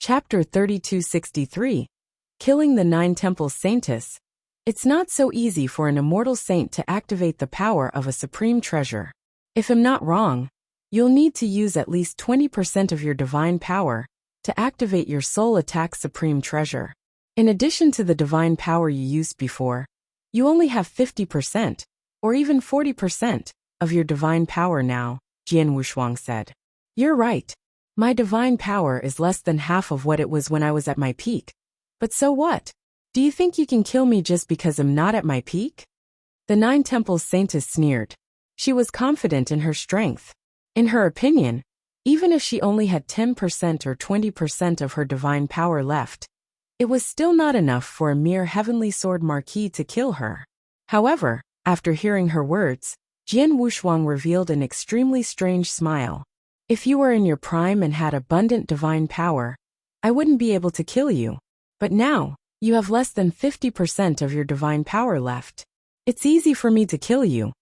Chapter 3263. Killing the Nine Temples Saintess. It's not so easy for an immortal saint to activate the power of a supreme treasure. If I'm not wrong, you'll need to use at least 20% of your divine power to activate your soul attack supreme treasure. In addition to the divine power you used before, you only have 50%, or even 40%, of your divine power now, Jian Wushuang said. You're right. My divine power is less than half of what it was when I was at my peak. But so what? Do you think you can kill me just because I'm not at my peak? The Nine Temples Saintess sneered. She was confident in her strength. In her opinion, even if she only had 10% or 20% of her divine power left, it was still not enough for a mere heavenly sword marquis to kill her. However, after hearing her words, Jian Wushuang revealed an extremely strange smile. If you were in your prime and had abundant divine power, I wouldn't be able to kill you. But now, you have less than 50% of your divine power left. It's easy for me to kill you.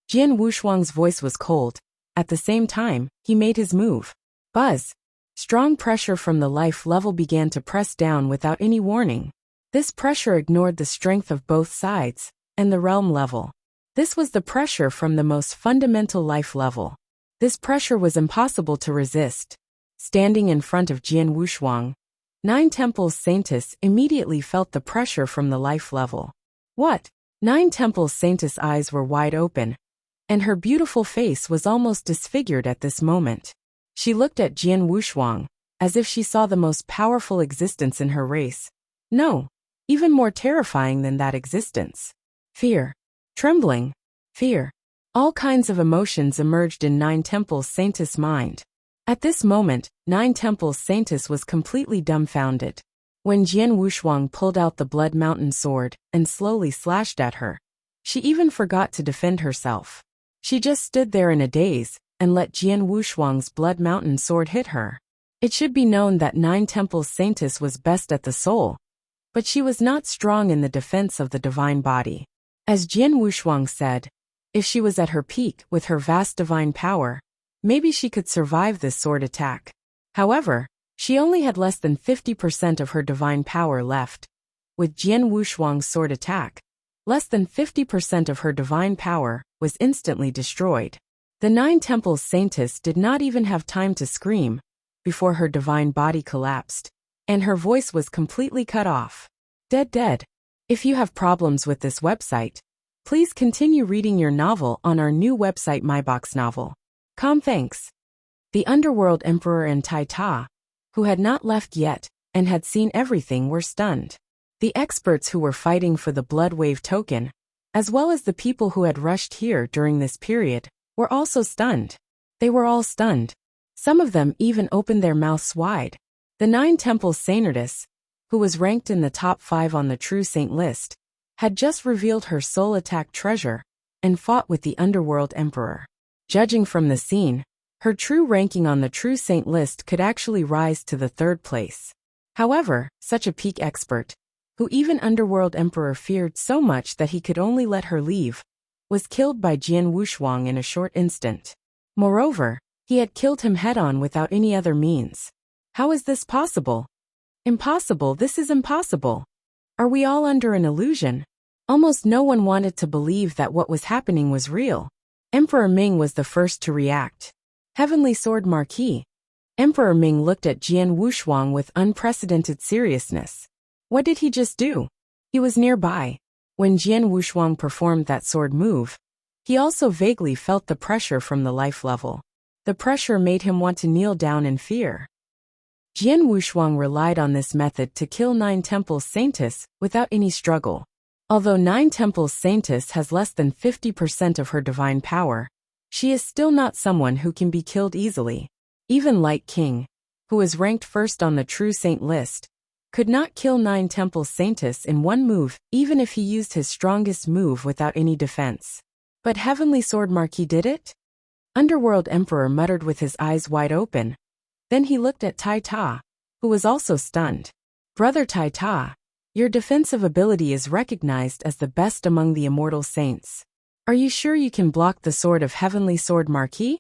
Jian Wushuang's voice was cold. At the same time, he made his move. Buzz. Strong pressure from the life level began to press down without any warning. This pressure ignored the strength of both sides and the realm level. This was the pressure from the most fundamental life level. This pressure was impossible to resist. Standing in front of Jian Wushuang, Nine Temples Saintess immediately felt the pressure from the life level. What? Nine Temples Saintess' eyes were wide open, and her beautiful face was almost disfigured at this moment. She looked at Jian Wushuang, as if she saw the most powerful existence in her race. No, even more terrifying than that existence. Fear. Trembling. Fear. All kinds of emotions emerged in Nine Temples Saintess' mind. At this moment, Nine Temples Saintess was completely dumbfounded. When Jian Wushuang pulled out the Blood Mountain sword and slowly slashed at her, she even forgot to defend herself. She just stood there in a daze and let Jian Wushuang's Blood Mountain sword hit her. It should be known that Nine Temples Saintess was best at the soul, but she was not strong in the defense of the divine body. As Jian Wushuang said, if she was at her peak with her vast divine power, maybe she could survive this sword attack. However, she only had less than 50% of her divine power left. With Jian Wushuang's sword attack, less than 50% of her divine power was instantly destroyed. The Nine Temples Saintess did not even have time to scream before her divine body collapsed, and her voice was completely cut off. Dead. If you have problems with this website, please continue reading your novel on our new website MyBox Novel. Thanks. The Underworld Emperor and Tai Ta, who had not left yet and had seen everything, were stunned. The experts who were fighting for the Blood Wave token, as well as the people who had rushed here during this period, were also stunned. They were all stunned. Some of them even opened their mouths wide. The Nine Temples Saintess, who was ranked in the top 5 on the True Saint list, had just revealed her soul attack treasure and fought with the Underworld Emperor. Judging from the scene, her true ranking on the True Saint list could actually rise to the 3rd place. However, such a peak expert, who even Underworld Emperor feared so much that he could only let her leave, was killed by Jian Wushuang in a short instant. Moreover, he had killed him head-on without any other means. How is this possible? Impossible. This is impossible. Are we all under an illusion? Almost no one wanted to believe that what was happening was real. Emperor Ming was the first to react. Heavenly Sword Marquis. Emperor Ming looked at Jian Wushuang with unprecedented seriousness. What did he just do? He was nearby. When Jian Wushuang performed that sword move, he also vaguely felt the pressure from the life level. The pressure made him want to kneel down in fear. Jian Wushuang relied on this method to kill Nine Temples Saintess without any struggle. Although Nine Temples Saintess has less than 50% of her divine power, she is still not someone who can be killed easily. Even Light King, who is ranked first on the True Saint list, could not kill Nine Temples Saintess in one move, even if he used his strongest move without any defense. But Heavenly Sword Marquis did it? Underworld Emperor muttered with his eyes wide open. Then he looked at Tai Ta, who was also stunned. Brother Tai Ta, your defensive ability is recognized as the best among the immortal saints. Are you sure you can block the sword of Heavenly Sword Marquis?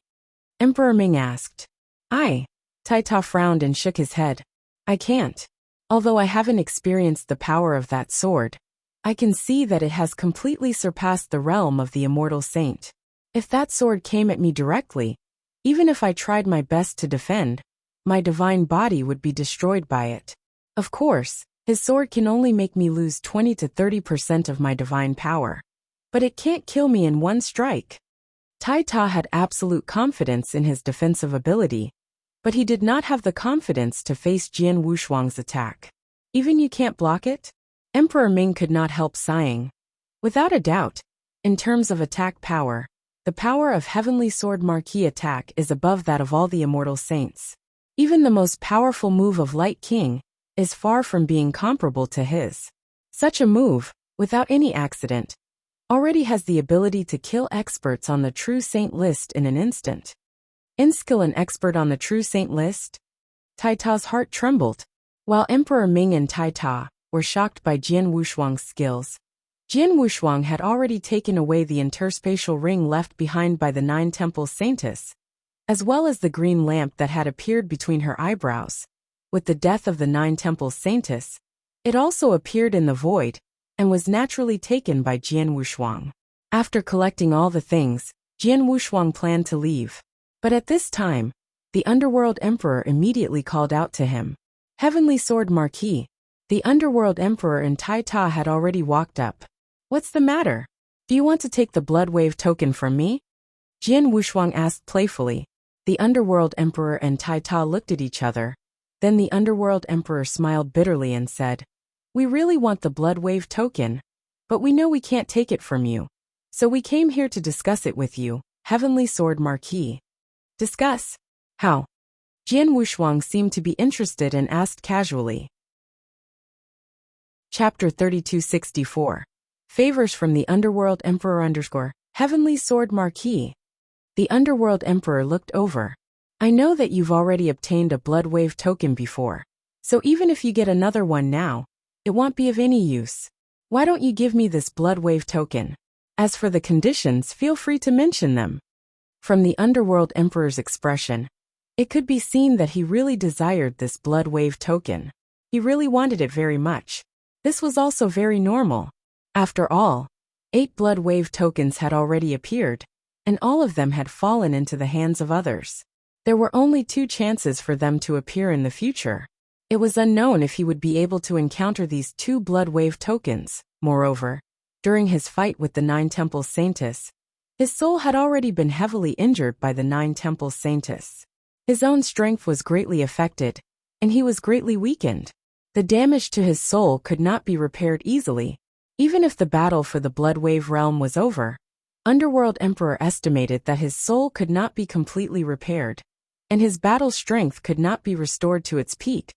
Emperor Ming asked. Tai Ta frowned and shook his head. I can't. Although I haven't experienced the power of that sword, I can see that it has completely surpassed the realm of the immortal saint. If that sword came at me directly, even if I tried my best to defend, my divine body would be destroyed by it. Of course, his sword can only make me lose 20 to 30% of my divine power. But it can't kill me in one strike. Tai Ta had absolute confidence in his defensive ability, but he did not have the confidence to face Jian Wushuang's attack. Even you can't block it? Emperor Ming could not help sighing. Without a doubt, in terms of attack power, the power of Heavenly Sword Marquis attack is above that of all the immortal saints. Even the most powerful move of Light King is far from being comparable to his. Such a move, without any accident, already has the ability to kill experts on the True Saint list in an instant. Inskill an expert on the True Saint list? Tai Ta's heart trembled. While Emperor Ming and Tai Ta were shocked by Jian Wushuang's skills, Jian Wushuang had already taken away the interspatial ring left behind by the Nine Temple Saintess, as well as the green lamp that had appeared between her eyebrows. With the death of the Nine Temple Saintess, it also appeared in the void, and was naturally taken by Jian Wushuang. After collecting all the things, Jian Wushuang planned to leave. But at this time, the Underworld Emperor immediately called out to him. Heavenly Sword Marquis. The Underworld Emperor and Tai Ta had already walked up. What's the matter? Do you want to take the Blood Wave token from me? Jian Wushuang asked playfully. The Underworld Emperor and Tai Ta looked at each other. Then the Underworld Emperor smiled bitterly and said, We really want the Blood Wave token, but we know we can't take it from you. So we came here to discuss it with you, Heavenly Sword Marquis. Discuss? How? Jian Wushuang seemed to be interested and asked casually. Chapter 3264. Favors from the Underworld Emperor Heavenly Sword Marquis. The Underworld Emperor looked over. I know that you've already obtained a Blood Wave token before, so even if you get another one now, it won't be of any use. Why don't you give me this Blood Wave token? As for the conditions, feel free to mention them. From the Underworld Emperor's expression, it could be seen that he really desired this Blood Wave token. He really wanted it very much. This was also very normal. After all, 8 Blood Wave tokens had already appeared, and all of them had fallen into the hands of others. There were only 2 chances for them to appear in the future. It was unknown if he would be able to encounter these 2 Blood Wave tokens. Moreover, during his fight with the Nine Temple Saintess, his soul had already been heavily injured by the Nine Temple Saintess. His own strength was greatly affected, and he was greatly weakened. The damage to his soul could not be repaired easily. Even if the battle for the Blood Wave realm was over, Underworld Emperor estimated that his soul could not be completely repaired, and his battle strength could not be restored to its peak.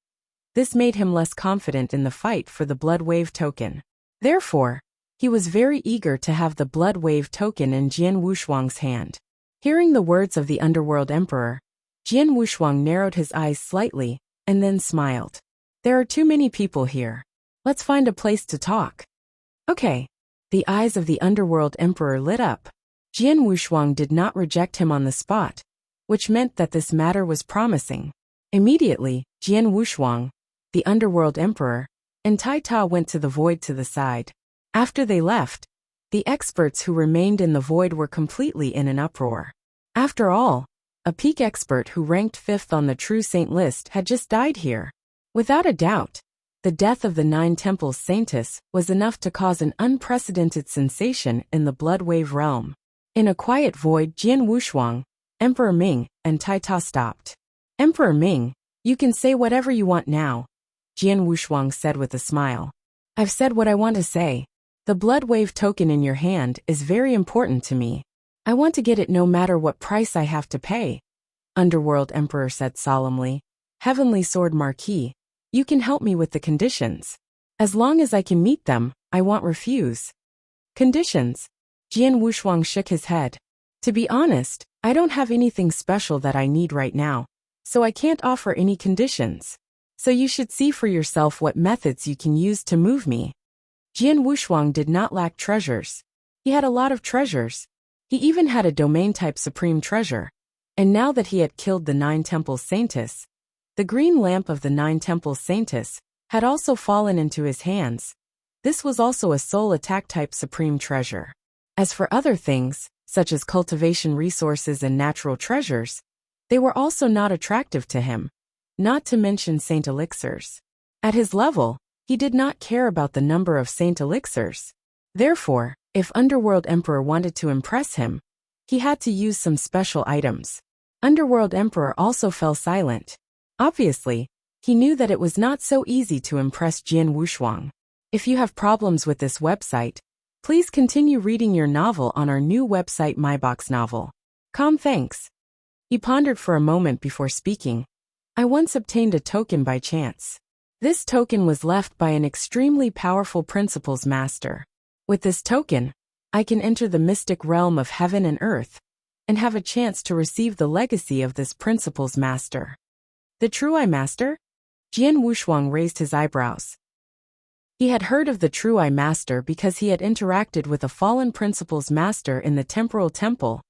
This made him less confident in the fight for the Blood Wave token. Therefore, he was very eager to have the Blood Wave token in Jian Wushuang's hand. Hearing the words of the Underworld Emperor, Jian Wushuang narrowed his eyes slightly, and then smiled. There are too many people here. Let's find a place to talk. Okay. The eyes of the Underworld Emperor lit up. Jian Wushuang did not reject him on the spot, which meant that this matter was promising. Immediately, Jian Wushuang, the Underworld Emperor, and Tai Ta went to the void to the side. After they left, the experts who remained in the void were completely in an uproar. After all, a peak expert who ranked 5th on the True Saint list had just died here. Without a doubt, the death of the Nine Temple Saintess was enough to cause an unprecedented sensation in the Blood Wave realm. In a quiet void, Jian Wushuang, Emperor Ming, and Tai Ta stopped. Emperor Ming, you can say whatever you want now, Jian Wushuang said with a smile. I've said what I want to say. The Blood Wave token in your hand is very important to me. I want to get it no matter what price I have to pay. Underworld Emperor said solemnly. Heavenly Sword Marquis, you can help me with the conditions. As long as I can meet them, I won't refuse. Conditions? Jian Wushuang shook his head. To be honest, I don't have anything special that I need right now, so I can't offer any conditions. So you should see for yourself what methods you can use to move me. Jian Wushuang did not lack treasures. He had a lot of treasures. He even had a domain-type supreme treasure. And now that he had killed the Nine Temple Saintess, The green lamp of the 9 temples saintess had also fallen into his hands. This was also a soul attack type supreme treasure. As for other things, such as cultivation resources and natural treasures, they were also not attractive to him, not to mention saint elixirs. At his level, he did not care about the number of saint elixirs. Therefore, if Underworld Emperor wanted to impress him, he had to use some special items. Underworld Emperor also fell silent. Obviously, he knew that it was not so easy to impress Jian Wushuang. If you have problems with this website, please continue reading your novel on our new website MyBox Novel. Thanks. He pondered for a moment before speaking. I once obtained a token by chance. This token was left by an extremely powerful principles master. With this token, I can enter the mystic realm of heaven and earth, and have a chance to receive the legacy of this principles master. The True Eye Master? Jian Wushuang raised his eyebrows. He had heard of the True Eye Master because he had interacted with a fallen Principles Master in the Temporal Temple.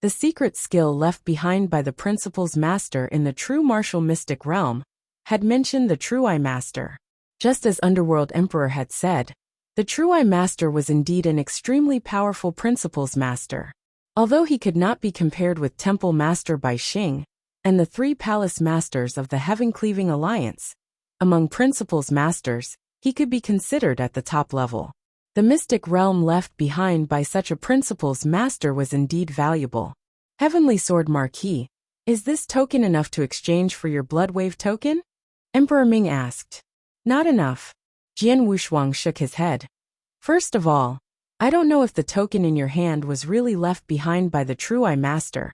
The secret skill left behind by the Principles Master in the true martial mystic realm had mentioned the True Eye Master. Just as Underworld Emperor had said, the True Eye Master was indeed an extremely powerful Principles Master. Although he could not be compared with Temple Master Bai Xing and the 3 Palace Masters of the Heaven-Cleaving Alliance, among Principles Masters, he could be considered at the top level. The mystic realm left behind by such a Principles Master was indeed valuable. Heavenly Sword Marquis, is this token enough to exchange for your Bloodwave token? Emperor Ming asked. Not enough. Jian Wushuang shook his head. First of all, I don't know if the token in your hand was really left behind by the True Eye Master,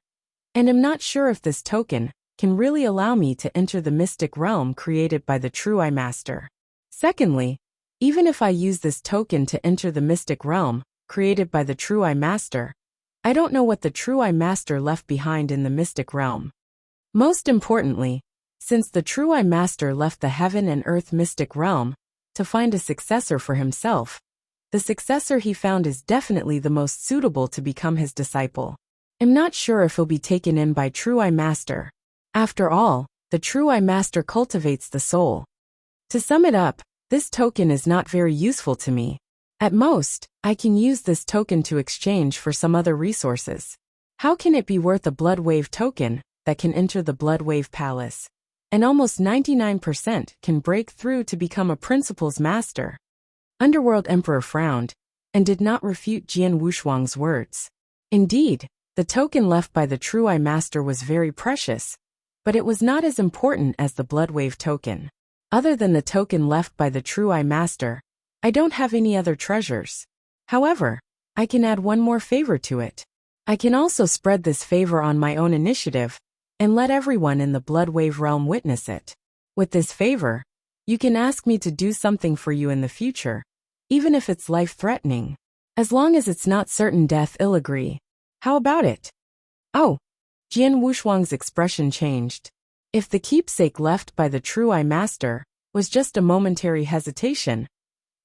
and am not sure if this token can really allow me to enter the mystic realm created by the True Eye Master. Secondly, even if I use this token to enter the mystic realm, created by the True Eye Master, I don't know what the True Eye Master left behind in the mystic realm. Most importantly, since the True Eye Master left the heaven and earth mystic realm to find a successor for himself, the successor he found is definitely the most suitable to become his disciple. I'm not sure if he'll be taken in by True Eye Master. After all, the True Eye Master cultivates the soul. To sum it up, this token is not very useful to me. At most, I can use this token to exchange for some other resources. How can it be worth a Bloodwave token that can enter the Bloodwave Palace, and almost 99% can break through to become a Principles Master? Underworld Emperor frowned, and did not refute Jian Wushuang's words. Indeed, the token left by the True Eye Master was very precious, but it was not as important as the Bloodwave token. Other than the token left by the True Eye Master, I don't have any other treasures. However, I can add one more favor to it. I can also spread this favor on my own initiative, and let everyone in the Bloodwave realm witness it. With this favor, you can ask me to do something for you in the future, even if it's life-threatening. As long as it's not certain death, I'll agree. How about it? Oh, Jian Wushuang's expression changed. If the keepsake left by the True Eye Master was just a momentary hesitation,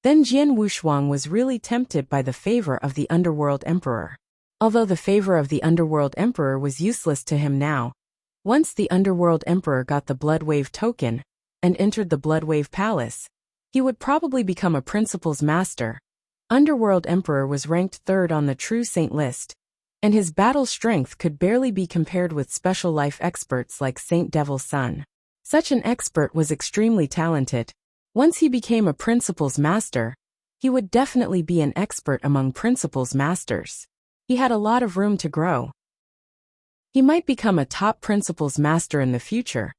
then Jian Wushuang was really tempted by the favor of the Underworld Emperor. Although the favor of the Underworld Emperor was useless to him now, once the Underworld Emperor got the Bloodwave token and entered the Bloodwave Palace, he would probably become a Principles Master. Underworld Emperor was ranked 3rd on the True Saint list, and his battle strength could barely be compared with special life experts like Saint Devil's Son. Such an expert was extremely talented. Once he became a Principles Master, he would definitely be an expert among Principles Masters. He had a lot of room to grow. He might become a top Principles Master in the future,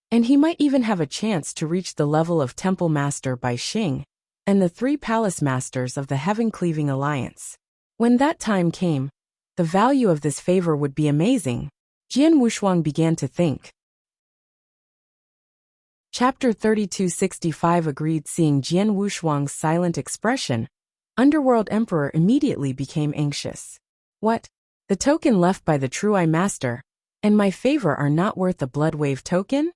and he might even have a chance to reach the level of Temple Master Bai Xing and the 3 Palace Masters of the Heaven-Cleaving Alliance. When that time came, the value of this favor would be amazing. Jian Wushuang began to think. Chapter 3265 agreed. Seeing Jian Wushuang's silent expression, Underworld Emperor immediately became anxious. What? The token left by the True Eye Master and my favor are not worth a Bloodwave token?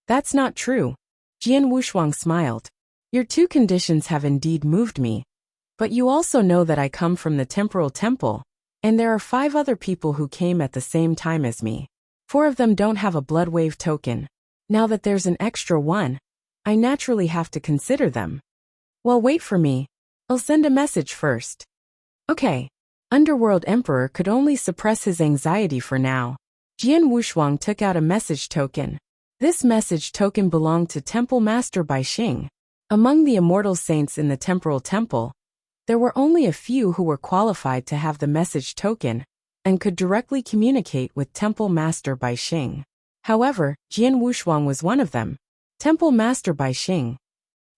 That's not true. Jian Wushuang smiled. Your 2 conditions have indeed moved me, but you also know that I come from the Temporal Temple, and there are 5 other people who came at the same time as me. 4 of them don't have a Bloodwave token, Now that there's an extra one, I naturally have to consider them. Well, wait for me. I'll send a message first. Okay. Underworld Emperor could only suppress his anxiety for now. Jian Wushuang took out a message token. This message token belonged to Temple Master Bai Xing. Among the immortal saints in the Temporal Temple, there were only a few who were qualified to have the message token and could directly communicate with Temple Master Bai Xing. However, Jian Wushuang was one of them. Temple Master Bai Xing.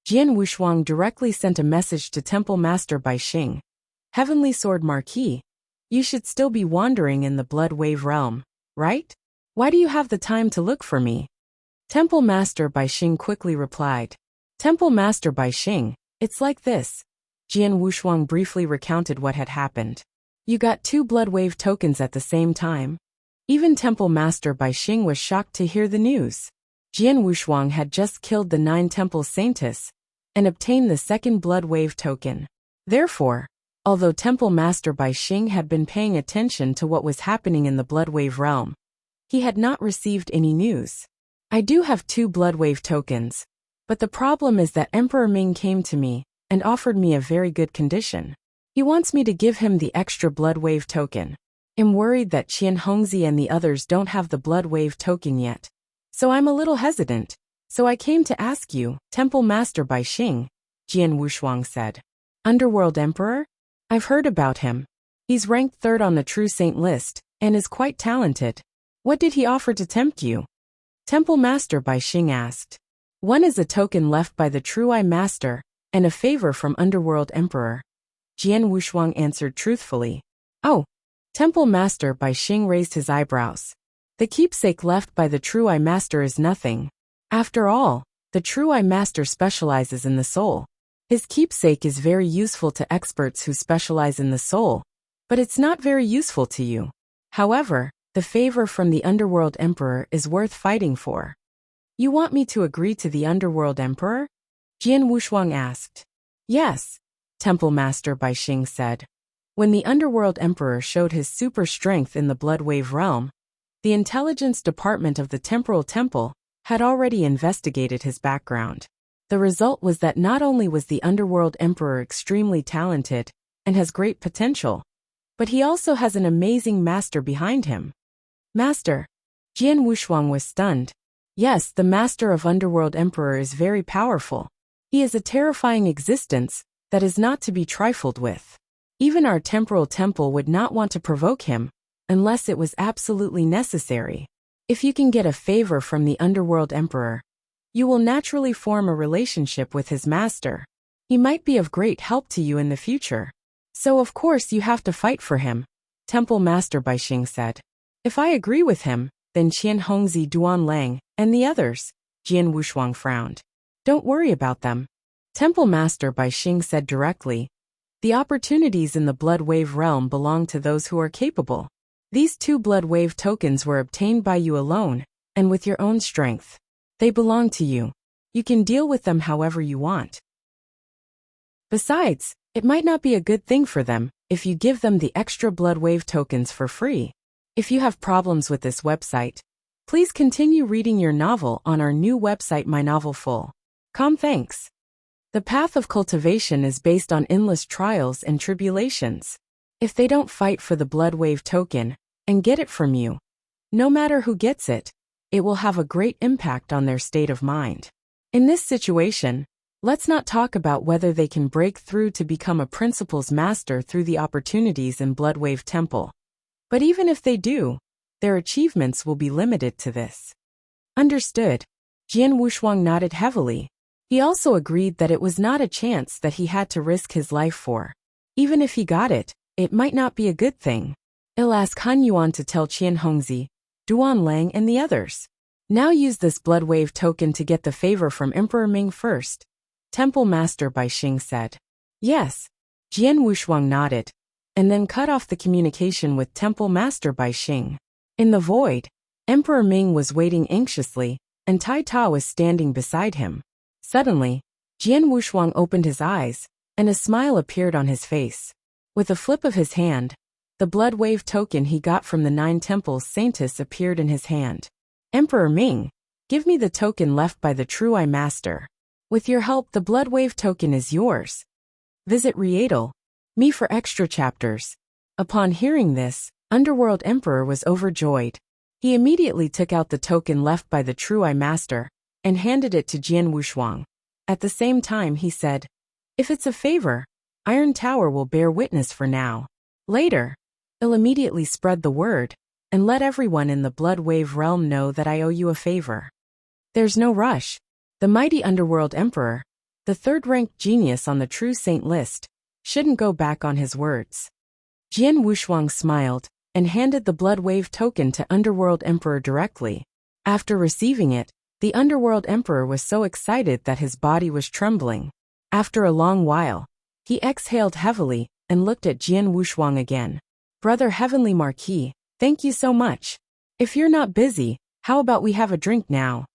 Jian Wushuang directly sent a message to Temple Master Bai Xing. Heavenly Sword Marquis, you should still be wandering in the Blood Wave realm, right? Why do you have the time to look for me? Temple Master Bai Xing quickly replied. Temple Master Bai Xing, it's like this. Jian Wushuang briefly recounted what had happened. You got 2 Blood Wave tokens at the same time? Even Temple Master Bai Xing was shocked to hear the news. Jian Wushuang had just killed the 9 Temple Saintess and obtained the 2nd Blood Wave token. Therefore, although Temple Master Bai Xing had been paying attention to what was happening in the Blood Wave realm, he had not received any news. I do have 2 Blood Wave tokens, but the problem is that Emperor Ming came to me and offered me a very good condition. He wants me to give him the extra Blood Wave token. I'm worried that Qian Hongzi and the others don't have the Blood Wave token yet, so I'm a little hesitant. So I came to ask you, Temple Master Bai Xing, Jian Wushuang said. Underworld Emperor? I've heard about him. He's ranked 3rd on the True Saint list and is quite talented. What did he offer to tempt you? Temple Master Bai Xing asked. One is a token left by the True Eye Master and a favor from Underworld Emperor. Jian Wushuang answered truthfully. Oh. Temple Master Bai Xing raised his eyebrows. The keepsake left by the True Eye Master is nothing. After all, the True Eye Master specializes in the soul. His keepsake is very useful to experts who specialize in the soul, but it's not very useful to you. However, the favor from the Underworld Emperor is worth fighting for. You want me to agree to the Underworld Emperor? Jian Wushuang asked. Yes, Temple Master Bai Xing said. When the Underworld Emperor showed his super strength in the Blood Wave realm, the intelligence department of the Temporal Temple had already investigated his background. The result was that not only was the Underworld Emperor extremely talented and has great potential, but he also has an amazing master behind him. Master? Jian Wushuang was stunned. Yes, the master of Underworld Emperor is very powerful. He is a terrifying existence that is not to be trifled with. Even our Temporal Temple would not want to provoke him unless it was absolutely necessary. If you can get a favor from the Underworld Emperor, you will naturally form a relationship with his master. He might be of great help to you in the future. So of course you have to fight for him, Temple Master Bai Xing said. If I agree with him, then Qian Hongzi, Duan Lang, and the others, Jian Wushuang frowned. Don't worry about them. Temple Master Bai Xing said directly. The opportunities in the Blood Wave realm belong to those who are capable. These 2 Blood Wave tokens were obtained by you alone, and with your own strength. They belong to you. You can deal with them however you want. Besides, it might not be a good thing for them if you give them the extra Blood Wave tokens for free. If you have problems with this website, please continue reading your novel on our new website My Novel Full. Thanks. The path of cultivation is based on endless trials and tribulations. If they don't fight for the Blood Wave token and get it from you, no matter who gets it, it will have a great impact on their state of mind. In this situation, let's not talk about whether they can break through to become a principal's master through the opportunities in Blood Wave Temple. But even if they do, their achievements will be limited to this. Understood. Jian Wushuang nodded heavily. He also agreed that it was not a chance that he had to risk his life for. Even if he got it, it might not be a good thing. I'll ask Han Yuan to tell Qian Hongzi, Duan Lang and the others. Now use this Blood Wave token to get the favor from Emperor Ming first, Temple Master Bai Xing said. Yes. Jian Wushuang nodded, and then cut off the communication with Temple Master Bai Xing. In the void, Emperor Ming was waiting anxiously, and Tai Ta was standing beside him. Suddenly, Jian Wushuang opened his eyes, and a smile appeared on his face. With a flip of his hand, the Blood Wave token he got from the 9 Temples Saintess appeared in his hand. Emperor Ming, Give me the token left by the True Eye Master. With your help, the Blood Wave token is yours. Visit Rietal. Me for extra chapters. Upon hearing this, Underworld Emperor was overjoyed. He immediately took out the token left by the True Eye Master and handed it to Jian Wushuang. At the same time, he said, "If it's a favor, Iron Tower will bear witness for now. Later, I'll immediately spread the word and let everyone in the Blood Wave realm know that I owe you a favor." There's no rush. The mighty Underworld Emperor, the third-ranked genius on the True Saint list, shouldn't go back on his words. Jian Wushuang smiled and handed the Blood Wave token to Underworld Emperor directly. After receiving it, the Underworld Emperor was so excited that his body was trembling. After a long while, he exhaled heavily and looked at Jian Wushuang again. "Brother Heavenly Marquis, thank you so much. If you're not busy, how about we have a drink now?"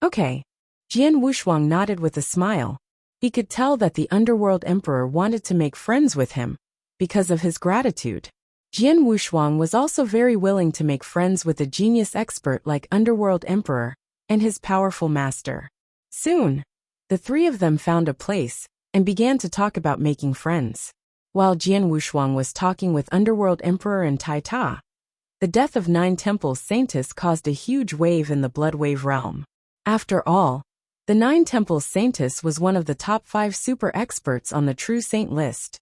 "Okay." Jian Wushuang nodded with a smile. He could tell that the Underworld Emperor wanted to make friends with him because of his gratitude. Jian Wushuang was also very willing to make friends with a genius expert like Underworld Emperor and his powerful master. Soon, the three of them found a place and began to talk about making friends. While Jian Wushuang was talking with Underworld Emperor and Tai Ta, the death of 9 Temples Saintess caused a huge wave in the Blood Wave realm. After all, the 9 Temples Saintess was one of the top 5 super experts on the True Saint list.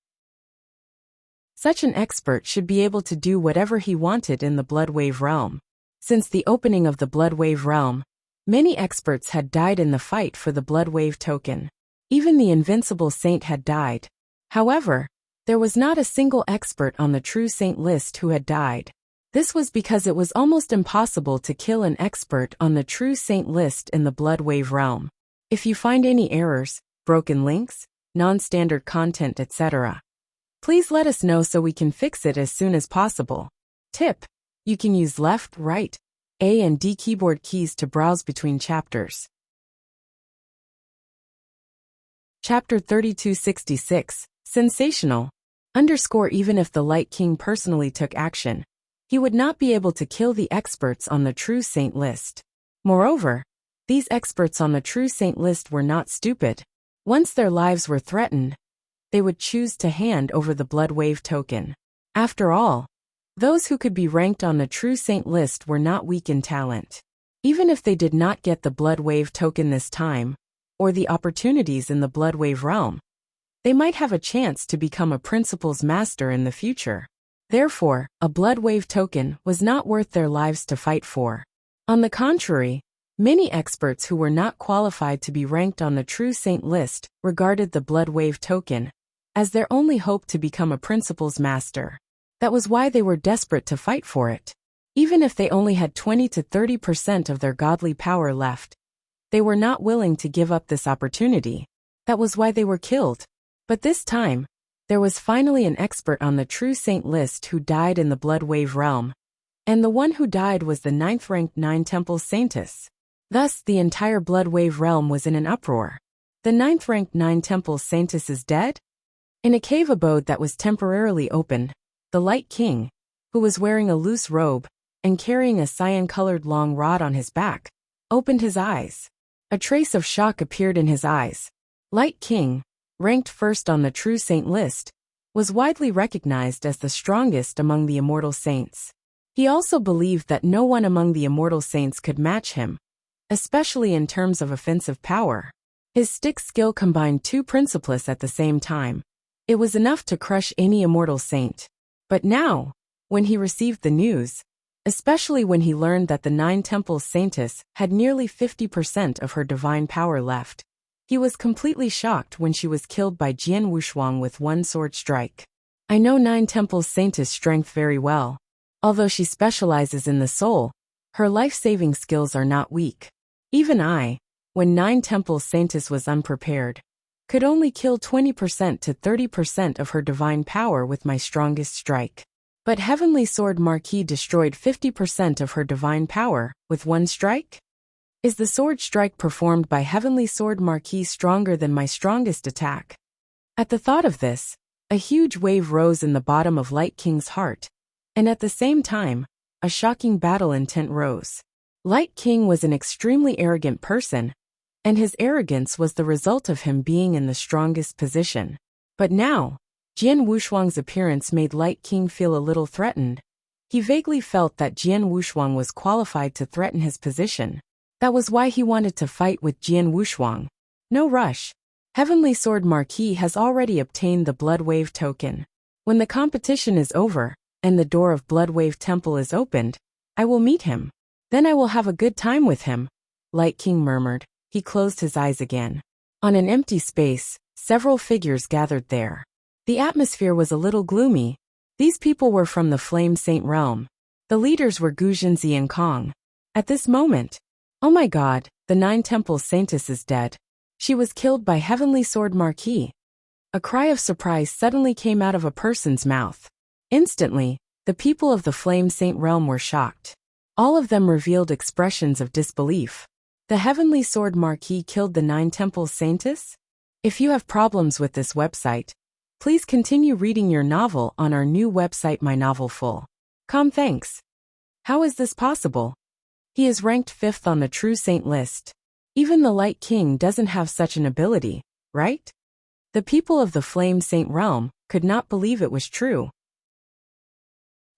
Such an expert should be able to do whatever he wanted in the Blood Wave realm. Since the opening of the Blood Wave realm, many experts had died in the fight for the Blood Wave token. Even the Invincible Saint had died. However, there was not a single expert on the True Saint list who had died. This was because it was almost impossible to kill an expert on the True Saint list in the Blood Wave realm. If you find any errors, broken links, non-standard content, etc., please let us know so we can fix it as soon as possible. Tip: you can use left, right, A and D keyboard keys to browse between chapters. Chapter 3266, Sensational. Even if the Light King personally took action, he would not be able to kill the experts on the True Saint list. Moreover, these experts on the True Saint list were not stupid. Once their lives were threatened, they would choose to hand over the Blood Wave token. After all, those who could be ranked on the True Saint list were not weak in talent. Even if they did not get the Blood Wave token this time, or the opportunities in the Blood Wave realm, they might have a chance to become a Principal's Master in the future. Therefore, a Blood Wave token was not worth their lives to fight for. On the contrary, many experts who were not qualified to be ranked on the True Saint list regarded the Blood Wave token as their only hope to become a Principal's Master. That was why they were desperate to fight for it. Even if they only had 20 to 30% of their godly power left, they were not willing to give up this opportunity. That was why they were killed. But this time, there was finally an expert on the True Saint list who died in the Blood Wave realm. And the one who died was the 9th-ranked 9 Temples Saintess. Thus, the entire Blood Wave realm was in an uproar. The 9th-ranked 9 Temples Saintess is dead? In a cave abode that was temporarily open, the Light King, who was wearing a loose robe and carrying a cyan-colored long rod on his back, opened his eyes. A trace of shock appeared in his eyes. Light King, ranked first on the True Saint list, was widely recognized as the strongest among the immortal saints. He also believed that no one among the immortal saints could match him, especially in terms of offensive power. His stick skill combined 2 principles at the same time. It was enough to crush any immortal saint. But now, when he received the news, especially when he learned that the 9 Temples Saintess had nearly 50% of her divine power left, he was completely shocked when she was killed by Jian Wushuang with one sword strike. I know 9 Temples Saintess' strength very well. Although she specializes in the soul, her life-saving skills are not weak. Even I, when 9 Temples Saintess was unprepared, could only kill 20% to 30% of her divine power with my strongest strike. But Heavenly Sword Marquis destroyed 50% of her divine power with one strike? Is the sword strike performed by Heavenly Sword Marquis stronger than my strongest attack? At the thought of this, a huge wave rose in the bottom of Light King's heart, and at the same time, a shocking battle intent rose. Light King was an extremely arrogant person, and his arrogance was the result of him being in the strongest position. But now, Jian Wushuang's appearance made Light King feel a little threatened. He vaguely felt that Jian Wushuang was qualified to threaten his position. That was why he wanted to fight with Jian Wushuang. No rush. Heavenly Sword Marquis has already obtained the Blood Wave token. When the competition is over, and the door of Blood Wave Temple is opened, I will meet him. Then I will have a good time with him, Light King murmured. He closed his eyes again. On an empty space, several figures gathered there. The atmosphere was a little gloomy. These people were from the Flame Saint realm. The leaders were Gu Jinzi and Kong. At this moment, oh my god, the Nine Temple Saintess is dead. She was killed by Heavenly Sword Marquis. A cry of surprise suddenly came out of a person's mouth. Instantly, the people of the Flame Saint realm were shocked. All of them revealed expressions of disbelief. The Heavenly Sword Marquis killed the Nine Temple Saintess? If you have problems with this website, please continue reading your novel on our new website My Novel Full. Thanks. How is this possible? He is ranked 5th on the True Saint list. Even the Light King doesn't have such an ability, right? The people of the Flame Saint realm could not believe it was true.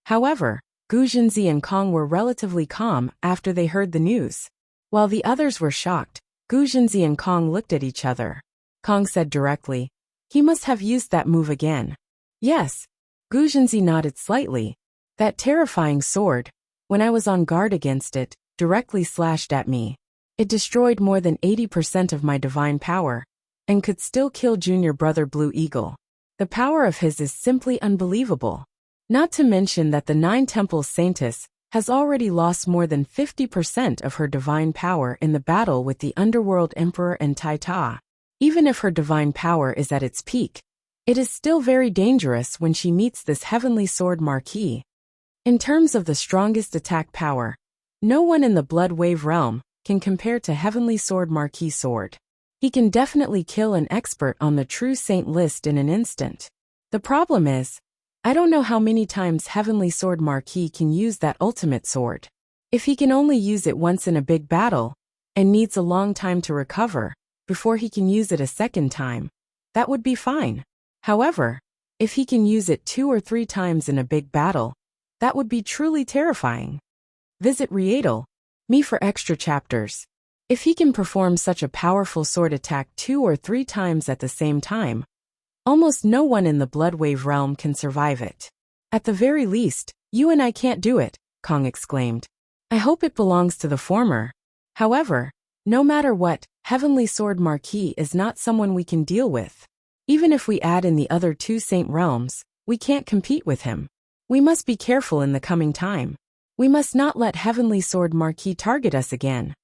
However, Gu Jinzi and Kong were relatively calm after they heard the news. While the others were shocked, Gu Jinzi and Kong looked at each other. Kong said directly, "He must have used that move again." Yes. Gu Jinzi nodded slightly. That terrifying sword, when I was on guard against it, directly slashed at me. It destroyed more than 80% of my divine power, and could still kill junior brother Blue Eagle. The power of his is simply unbelievable. Not to mention that the Nine Temple Saintess has already lost more than 50% of her divine power in the battle with the Underworld Emperor and Tai Ta. Even if her divine power is at its peak, it is still very dangerous when she meets this Heavenly Sword Marquis. In terms of the strongest attack power, no one in the Blood Wave realm can compare to Heavenly Sword Marquis' sword. He can definitely kill an expert on the True Saint list in an instant. The problem is, I don't know how many times Heavenly Sword Marquis can use that ultimate sword. If he can only use it once in a big battle, and needs a long time to recover, before he can use it a second time, that would be fine. However, if he can use it 2 or 3 times in a big battle, that would be truly terrifying. Visit Rietal, me for extra chapters. If he can perform such a powerful sword attack 2 or 3 times at the same time, almost no one in the Blood Wave realm can survive it. At the very least, you and I can't do it, Kong exclaimed. I hope it belongs to the former. However, no matter what, Heavenly Sword Marquis is not someone we can deal with. Even if we add in the other 2 saint realms, we can't compete with him. We must be careful in the coming time. We must not let Heavenly Sword Marquis target us again.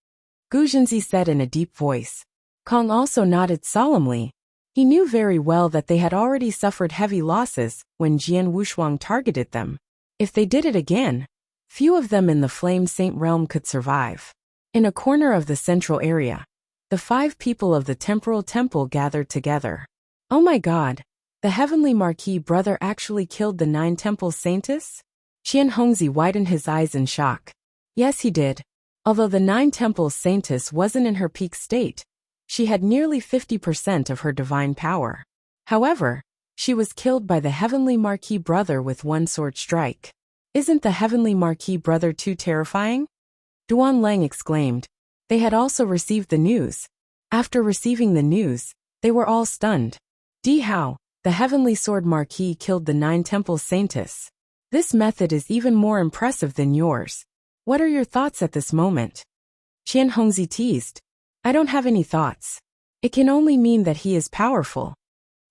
Gu Jinzi said in a deep voice. Kong also nodded solemnly. He knew very well that they had already suffered heavy losses when Jian Wushuang targeted them. If they did it again, few of them in the Flame Saint realm could survive. In a corner of the central area, the 5 people of the Temporal Temple gathered together. Oh my god, the Heavenly Marquis brother actually killed the 9 Temple Saintess? Qian Hongzi widened his eyes in shock. Yes, he did. Although the 9 Temple Saintess wasn't in her peak state, she had nearly 50% of her divine power. However, she was killed by the Heavenly Marquis brother with 1 sword strike. Isn't the Heavenly Marquis brother too terrifying? Duan Lang exclaimed. They had also received the news. After receiving the news, they were all stunned. Di Hao, the Heavenly Sword Marquis killed the 9 Temple Saintess. This method is even more impressive than yours. What are your thoughts at this moment? Qian Hongzi teased. I don't have any thoughts. It can only mean that he is powerful.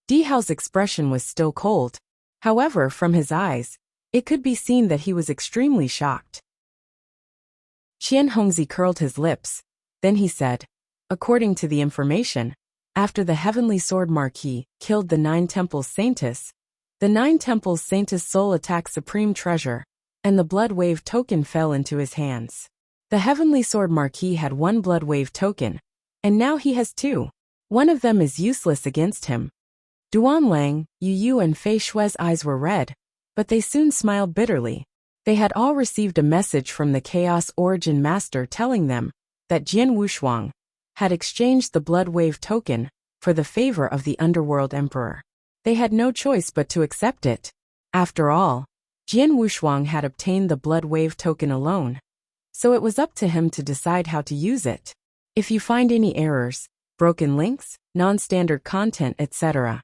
Di Hao's expression was still cold. However, from his eyes, it could be seen that he was extremely shocked. Qian Hongzi curled his lips. Then he said, according to the information, after the Heavenly Sword Marquis killed the 9 Temple Saintess, the 9 Temple Saintess' soul attacked Supreme Treasure, and the Blood Wave token fell into his hands. The Heavenly Sword Marquis had 1 Blood Wave token, and now he has 2. One of them is useless against him. Duan Lang, Yu Yu and Fei Shui's eyes were red, but they soon smiled bitterly. They had all received a message from the Chaos Origin Master telling them that Jian Wushuang had exchanged the Blood Wave token for the favor of the Underworld Emperor. They had no choice but to accept it. After all, Jian Wushuang had obtained the Blood Wave token alone, so it was up to him to decide how to use it. If you find any errors, broken links, non-standard content, etc.,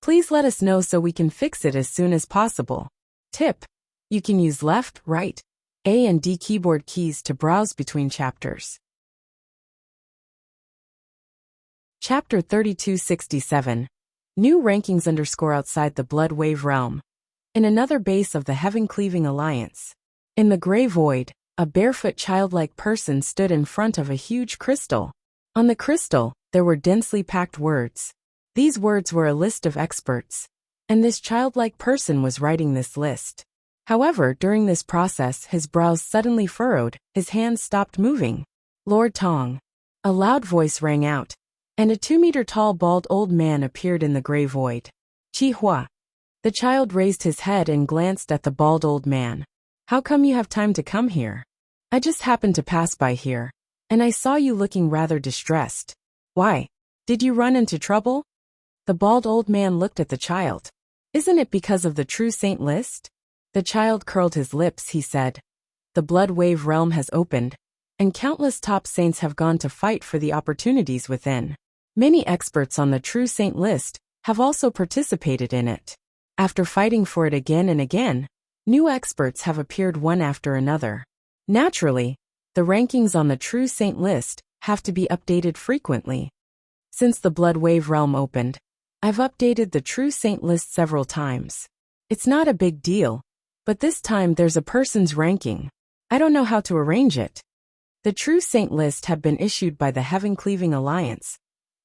please let us know so we can fix it as soon as possible. Tip: you can use left, right, A and D keyboard keys to browse between chapters. Chapter 3267. New rankings outside the Blood Wave realm. In another base of the Heaven-Cleaving Alliance. In the Grey Void, a barefoot childlike person stood in front of a huge crystal. On the crystal, there were densely packed words. These words were a list of experts, and this childlike person was writing this list. However, during this process his brows suddenly furrowed, his hands stopped moving. Lord Tong. A loud voice rang out, and a 2-meter-tall bald old man appeared in the Grey Void. Chi Hua. The child raised his head and glanced at the bald old man. How come you have time to come here? I just happened to pass by here, and I saw you looking rather distressed. Why? Did you run into trouble? The bald old man looked at the child. Isn't it because of the True Saint list? The child curled his lips. He said, the Blood Wave realm has opened, and countless top saints have gone to fight for the opportunities within. Many experts on the True Saint list have also participated in it. After fighting for it again and again, new experts have appeared one after another. Naturally, the rankings on the True Saint list have to be updated frequently. Since the Blood Wave realm opened, I've updated the True Saint list several times. It's not a big deal, but this time there's a person's ranking. I don't know how to arrange it. The True Saint list had been issued by the Heaven-Cleaving Alliance,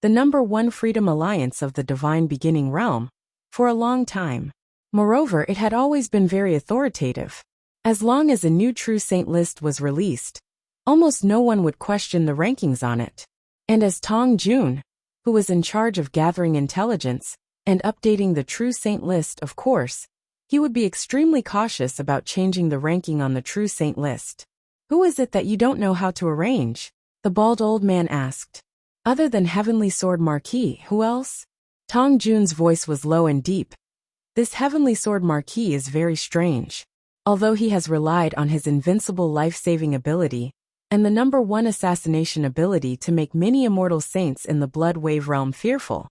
the #1 Freedom Alliance of the Divine Beginning realm, for a long time. Moreover, it had always been very authoritative. As long as a new True Saint list was released, almost no one would question the rankings on it. And as Tong Jun, who was in charge of gathering intelligence and updating the True Saint list, of course, he would be extremely cautious about changing the ranking on the True Saint list. Who is it that you don't know how to arrange? The bald old man asked. Other than Heavenly Sword Marquis, who else? Tong Jun's voice was low and deep. This Heavenly Sword Marquis is very strange. Although he has relied on his invincible life-saving ability and the #1 assassination ability to make many immortal saints in the Blood Wave realm fearful,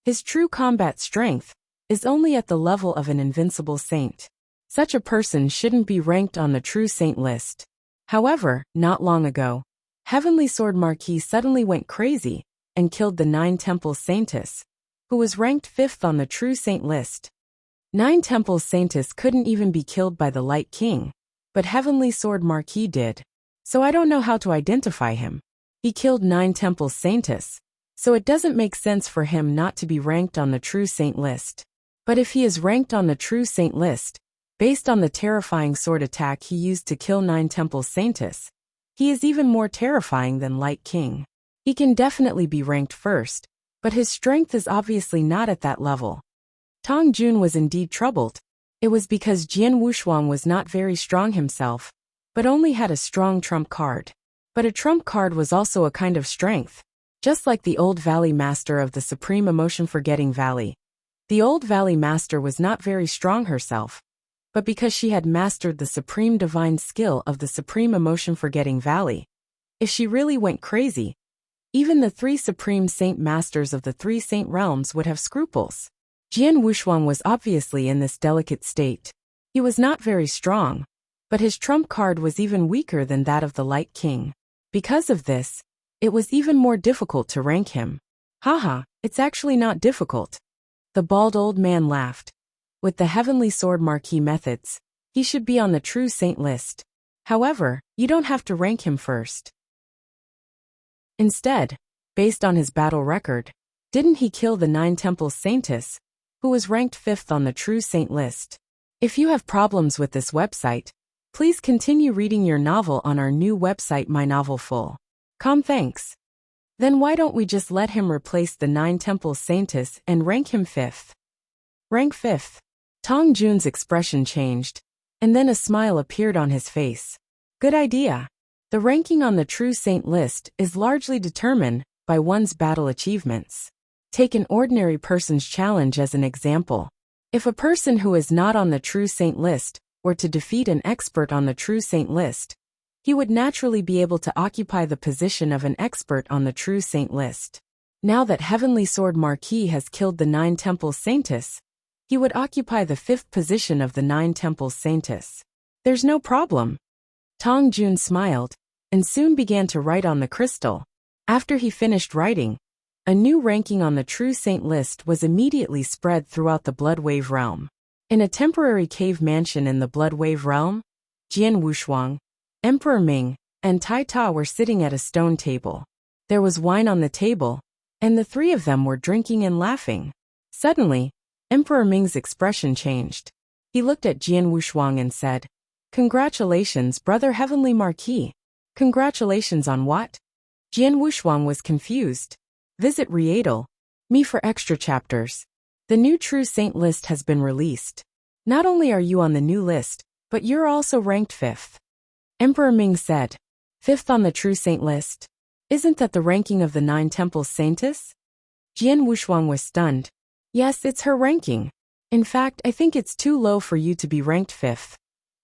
his true combat strength is only at the level of an invincible saint. Such a person shouldn't be ranked on the True Saint list. However, not long ago, Heavenly Sword Marquis suddenly went crazy and killed the 9 Temple Saintess, who was ranked 5th on the True Saint list. 9 Temple Saintess couldn't even be killed by the Light King, but Heavenly Sword Marquis did. So I don't know how to identify him. He killed 9 Temple Saintess, so it doesn't make sense for him not to be ranked on the True Saint list. But if he is ranked on the True Saint list, based on the terrifying sword attack he used to kill 9 Temple Saintess, he is even more terrifying than Light King. He can definitely be ranked first, but his strength is obviously not at that level. Tong Jun was indeed troubled. It was because Jian Wushuang was not very strong himself, but only had a strong trump card. But a trump card was also a kind of strength, just like the Old Valley Master of the Supreme Emotion Forgetting Valley. The Old Valley Master was not very strong herself, but because she had mastered the supreme divine skill of the Supreme Emotion Forgetting Valley, if she really went crazy, even the 3 Supreme Saint Masters of the 3 Saint Realms would have scruples. Jian Wushuang was obviously in this delicate state. He was not very strong, but his trump card was even weaker than that of the Light King. Because of this, it was even more difficult to rank him. Haha, it's actually not difficult. The bald old man laughed. With the Heavenly Sword Marquis methods, he should be on the True Saint list. However, you don't have to rank him first. Instead, based on his battle record, didn't he kill the 9 Temple Saintess, who was ranked 5th on the True Saint list? If you have problems with this website, please continue reading your novel on our new website My Novel Full. Thanks. Then why don't we just let him replace the 9 Temple Saintess and rank him 5th? Rank 5th. Tong Jun's expression changed, and then a smile appeared on his face. Good idea. The ranking on the True Saint list is largely determined by one's battle achievements. Take an ordinary person's challenge as an example. If a person who is not on the True Saint list were to defeat an expert on the True Saint list, he would naturally be able to occupy the position of an expert on the True Saint list. Now that Heavenly Sword Marquis has killed the 9 Temples Saintess, he would occupy the 5th position of the 9 Temples Saintess. There's no problem. Tong Jun smiled, and soon began to write on the crystal. After he finished writing, a new ranking on the True Saint list was immediately spread throughout the Blood Wave realm. In a temporary cave mansion in the Blood Wave realm, Jian Wushuang, Emperor Ming, and Tai Ta were sitting at a stone table. There was wine on the table, and the 3 of them were drinking and laughing. Suddenly, Emperor Ming's expression changed. He looked at Jian Wushuang and said, "Congratulations, Brother Heavenly Marquis." "Congratulations on what?" Jian Wushuang was confused. Visit Riedel, me for extra chapters. The new True Saint list has been released. Not only are you on the new list, but you're also ranked 5th. Emperor Ming said, 5th on the True Saint list? Isn't that the ranking of the 9 Temples Saintess? Jian Wushuang was stunned. Yes, it's her ranking. In fact, I think it's too low for you to be ranked 5th.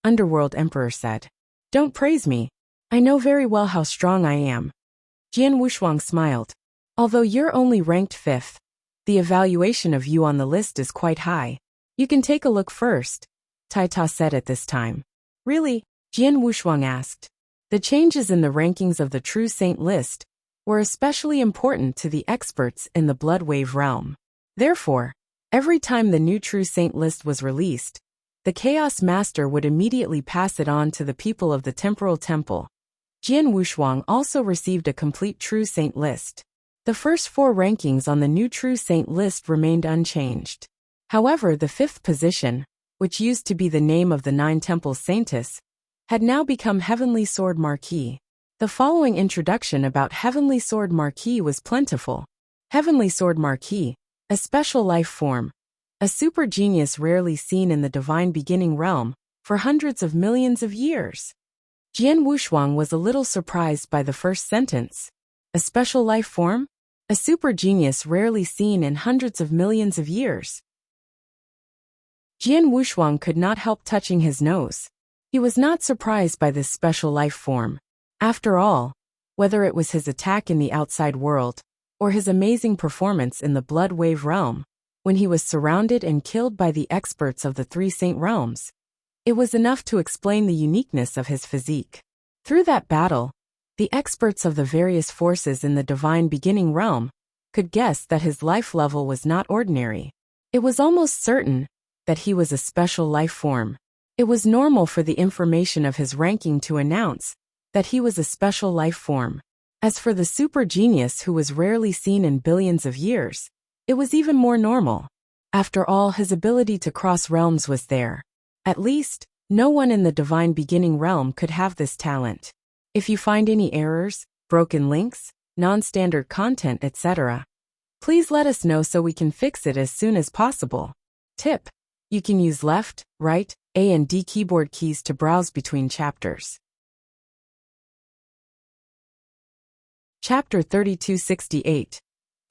Underworld Emperor said. Don't praise me. I know very well how strong I am. Jian Wushuang smiled. Although you're only ranked 5th, the evaluation of you on the list is quite high. You can take a look first, Tai Ta said at this time. Really? Jian Wushuang asked. The changes in the rankings of the True Saint list were especially important to the experts in the Blood Wave realm. Therefore, every time the new True Saint list was released, the Chaos Master would immediately pass it on to the people of the Temporal Temple. Jian Wushuang also received a complete True Saint list. The first 4 rankings on the new True Saint list remained unchanged. However, the 5th position, which used to be the name of the 9 Temples Saintess, had now become Heavenly Sword Marquis. The following introduction about Heavenly Sword Marquis was plentiful. Heavenly Sword Marquis, a special life form, a super genius rarely seen in the divine beginning realm for hundreds of millions of years. Jian Wushuang was a little surprised by the first sentence. A special life form? A super genius rarely seen in hundreds of millions of years. Jian Wushuang could not help touching his nose. He was not surprised by this special life form. After all, whether it was his attack in the outside world, or his amazing performance in the Blood Wave realm, when he was surrounded and killed by the experts of the 3 Saint realms, it was enough to explain the uniqueness of his physique. Through that battle, the experts of the various forces in the divine beginning realm could guess that his life level was not ordinary. It was almost certain that he was a special life form. It was normal for the information of his ranking to announce that he was a special life form. As for the super genius who was rarely seen in billions of years, it was even more normal. After all, his ability to cross realms was there. At least, no one in the divine beginning realm could have this talent. If you find any errors, broken links, non-standard content, etc., please let us know so we can fix it as soon as possible. Tip: you can use left, right, A and D keyboard keys to browse between chapters. Chapter 3268.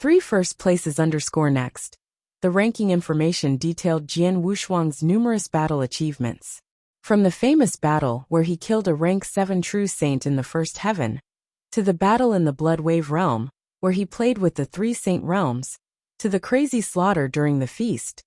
3 first places _ next. The ranking information detailed Jian Wushuang's numerous battle achievements. From the famous battle where he killed a rank 7 True Saint in the First Heaven, to the battle in the Blood Wave realm, where he played with the 3 Saint realms, to the crazy slaughter during the feast,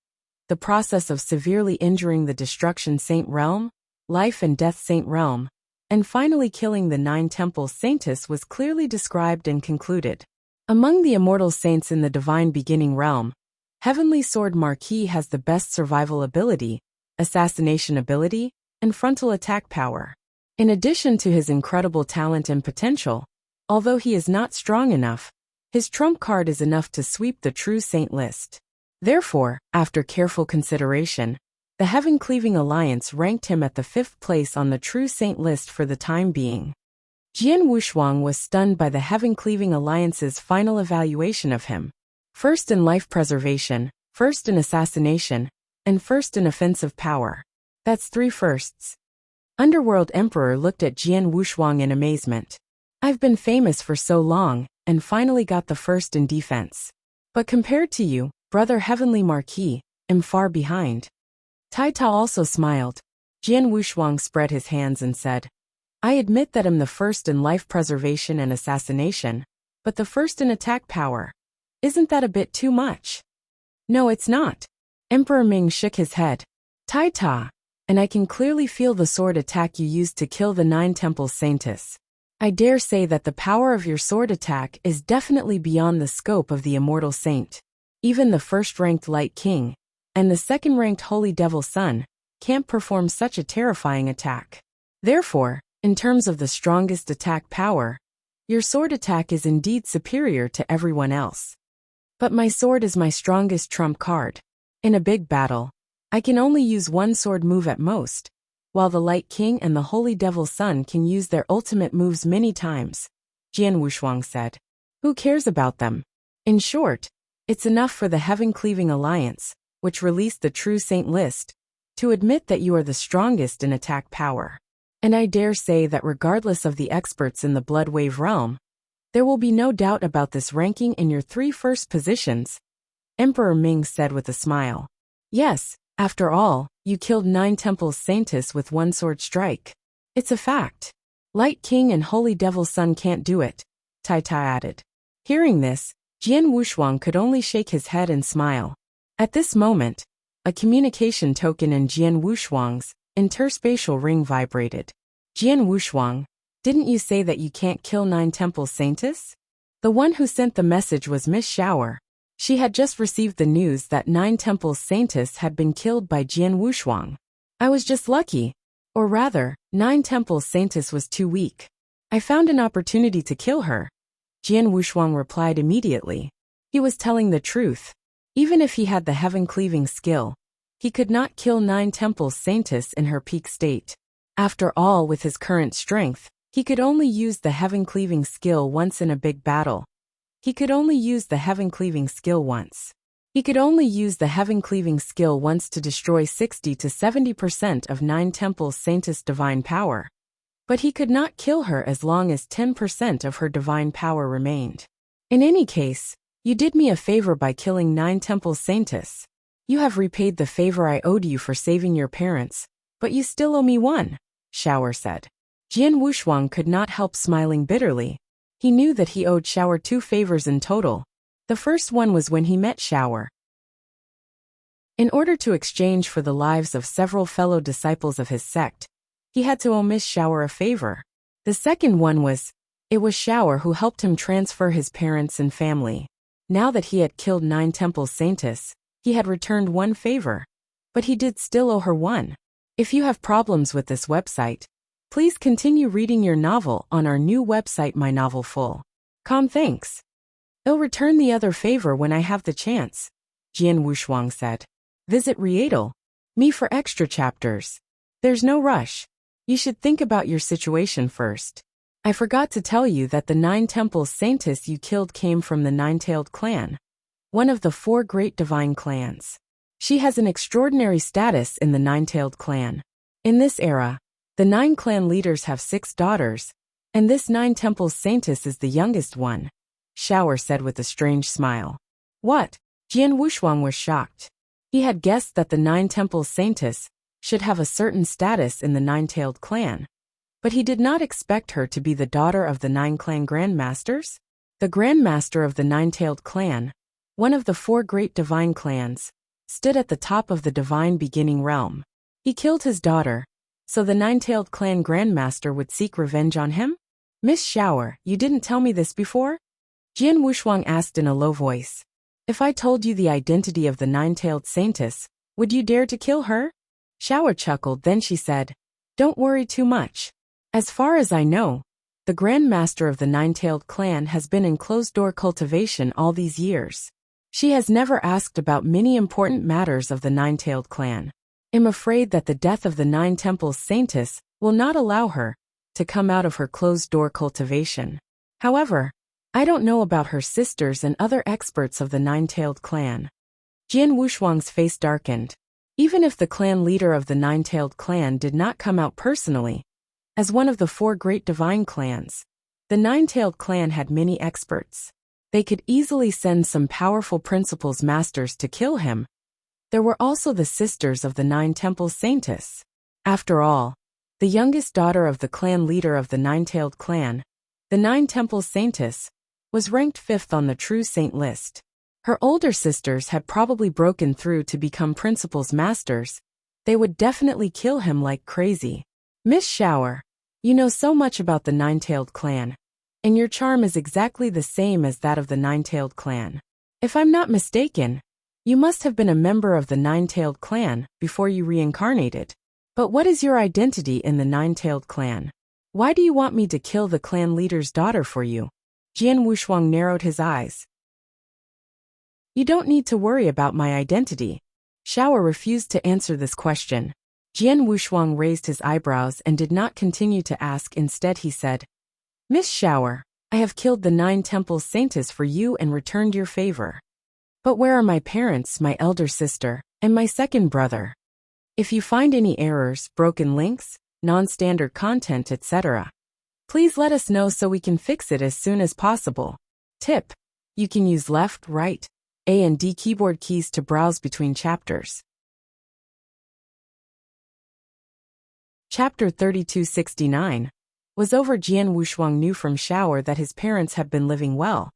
the process of severely injuring the Destruction Saint realm, Life and Death Saint realm, and finally killing the 9 Temples Saintess was clearly described and concluded. Among the immortal saints in the divine beginning realm, Heavenly Sword Marquis has the best survival ability, assassination ability, and frontal attack power. In addition to his incredible talent and potential, although he is not strong enough, his trump card is enough to sweep the True Saint list. Therefore, after careful consideration, the Heaven-Cleaving Alliance ranked him at the 5th place on the True Saint list for the time being. Jian Wushuang was stunned by the Heaven-Cleaving Alliance's final evaluation of him. First in life preservation, first in assassination, and first in offensive power. That's 3 firsts. Underworld Emperor looked at Jian Wushuang in amazement. I've been famous for so long, and finally got the first in defense. But compared to you, brother Heavenly Marquis, am far behind. Tai Ta also smiled. Jian Wushuang spread his hands and said, I admit that I'm the first in life preservation and assassination, but the first in attack power. Isn't that a bit too much? No, it's not. Emperor Ming shook his head. Tai Ta, and I can clearly feel the sword attack you used to kill the 9 Temples Saintess. I dare say that the power of your sword attack is definitely beyond the scope of the immortal saint. Even the first-ranked Light King, and the second-ranked Holy Devil Son, can't perform such a terrifying attack. Therefore, in terms of the strongest attack power, your sword attack is indeed superior to everyone else. But my sword is my strongest trump card. In a big battle, I can only use one sword move at most, while the Light King and the Holy Devil Son can use their ultimate moves many times, Jian Wushuang said. Who cares about them? In short, it's enough for the Heaven-Cleaving Alliance, which released the True Saint list, to admit that you are the strongest in attack power. And I dare say that regardless of the experts in the Blood Wave realm, there will be no doubt about this ranking in your 3 first positions, Emperor Ming said with a smile. Yes, after all, you killed 9 Temples Saintess with one sword strike. It's a fact. Light King and Holy Devil Son can't do it, Tai Ta added. Hearing this, Jian Wushuang could only shake his head and smile. At this moment, a communication token in Jian Wushuang's interspatial ring vibrated. Jian Wushuang, didn't you say that you can't kill 9 Temples Saintess? The one who sent the message was Miss Shower. She had just received the news that 9 Temples Saintess had been killed by Jian Wushuang. I was just lucky. Or rather, 9 Temples Saintess was too weak. I found an opportunity to kill her. Jian Wushuang replied immediately. He was telling the truth. Even if he had the heaven-cleaving skill, he could not kill 9 Temples Saintess in her peak state. After all, with his current strength, he could only use the heaven-cleaving skill once in a big battle. He could only use the heaven-cleaving skill once. He could only use the heaven-cleaving skill once to destroy 60 to 70% of 9 Temples Saintess' divine power. But he could not kill her as long as 10% of her divine power remained. In any case, you did me a favor by killing 9 Temples Saintess. You have repaid the favor I owed you for saving your parents, but you still owe me one, Shower said. Jian Wushuang could not help smiling bitterly. He knew that he owed Shower 2 favors in total. The first one was when he met Shower. In order to exchange for the lives of several fellow disciples of his sect, he had to owe Miss Shower a favor. The second one was, it was Shower who helped him transfer his parents and family. Now that he had killed 9 Temples Saintess, he had returned one favor. But he did still owe her one. If you have problems with this website, please continue reading your novel on our new website My Novel Full. Thanks. I'll return the other favor when I have the chance, Jian Wushuang said. Visit Rietal. Me for extra chapters. There's no rush. You should think about your situation first. I forgot to tell you that the 9 Temples Saintess you killed came from the Nine-Tailed clan, one of the 4 great divine clans. She has an extraordinary status in the Nine-Tailed clan. In this era, the 9 clan leaders have 6 daughters, and this 9 Temples Saintess is the youngest one, Shower said with a strange smile. What? Jian Wushuang was shocked. He had guessed that the 9 Temples Saintess should have a certain status in the Nine-Tailed clan, but he did not expect her to be the daughter of the 9 clan grandmasters. The grandmaster of the Nine-Tailed clan, one of the 4 great divine clans, stood at the top of the divine beginning realm. He killed his daughter, so the Nine-Tailed clan grandmaster would seek revenge on him? Miss Shower, you didn't tell me this before? Jian Wushuang asked in a low voice. If I told you the identity of the Nine-Tailed Saintess, would you dare to kill her? Shower chuckled, then she said, Don't worry too much. As far as I know, the grandmaster of the Nine-Tailed clan has been in closed-door cultivation all these years. She has never asked about many important matters of the Nine-Tailed clan. I'm afraid that the death of the 9 Temples Saintess will not allow her to come out of her closed-door cultivation. However, I don't know about her sisters and other experts of the Nine-Tailed clan. Jian Wushuang's face darkened. Even if the clan leader of the Nine-Tailed clan did not come out personally, as one of the 4 great divine clans, the Nine-Tailed clan had many experts. They could easily send some powerful principal's masters to kill him. There were also the sisters of the 9 Temples Saintess. After all, the youngest daughter of the clan leader of the Nine-Tailed clan, the 9 Temples Saintess, was ranked 5th on the true saint list. Her older sisters had probably broken through to become principal's masters. They would definitely kill him like crazy. Miss Shower, you know so much about the Nine-Tailed clan, and your charm is exactly the same as that of the Nine-Tailed clan. If I'm not mistaken, you must have been a member of the Nine-Tailed clan before you reincarnated. But what is your identity in the Nine-Tailed clan? Why do you want me to kill the clan leader's daughter for you? Jian Wushuang narrowed his eyes. You don't need to worry about my identity. Shower refused to answer this question. Jian Wushuang raised his eyebrows and did not continue to ask. Instead he said, Miss Shower, I have killed the 9 Temples Saintess for you and returned your favor. But where are my parents, my elder sister, and my second brother? If you find any errors, broken links, non-standard content, etc., please let us know so we can fix it as soon as possible. Tip: you can use left, right, A and D keyboard keys to browse between chapters. Chapter 3269 was over. Jian Wushuang knew from Shower that his parents had been living well,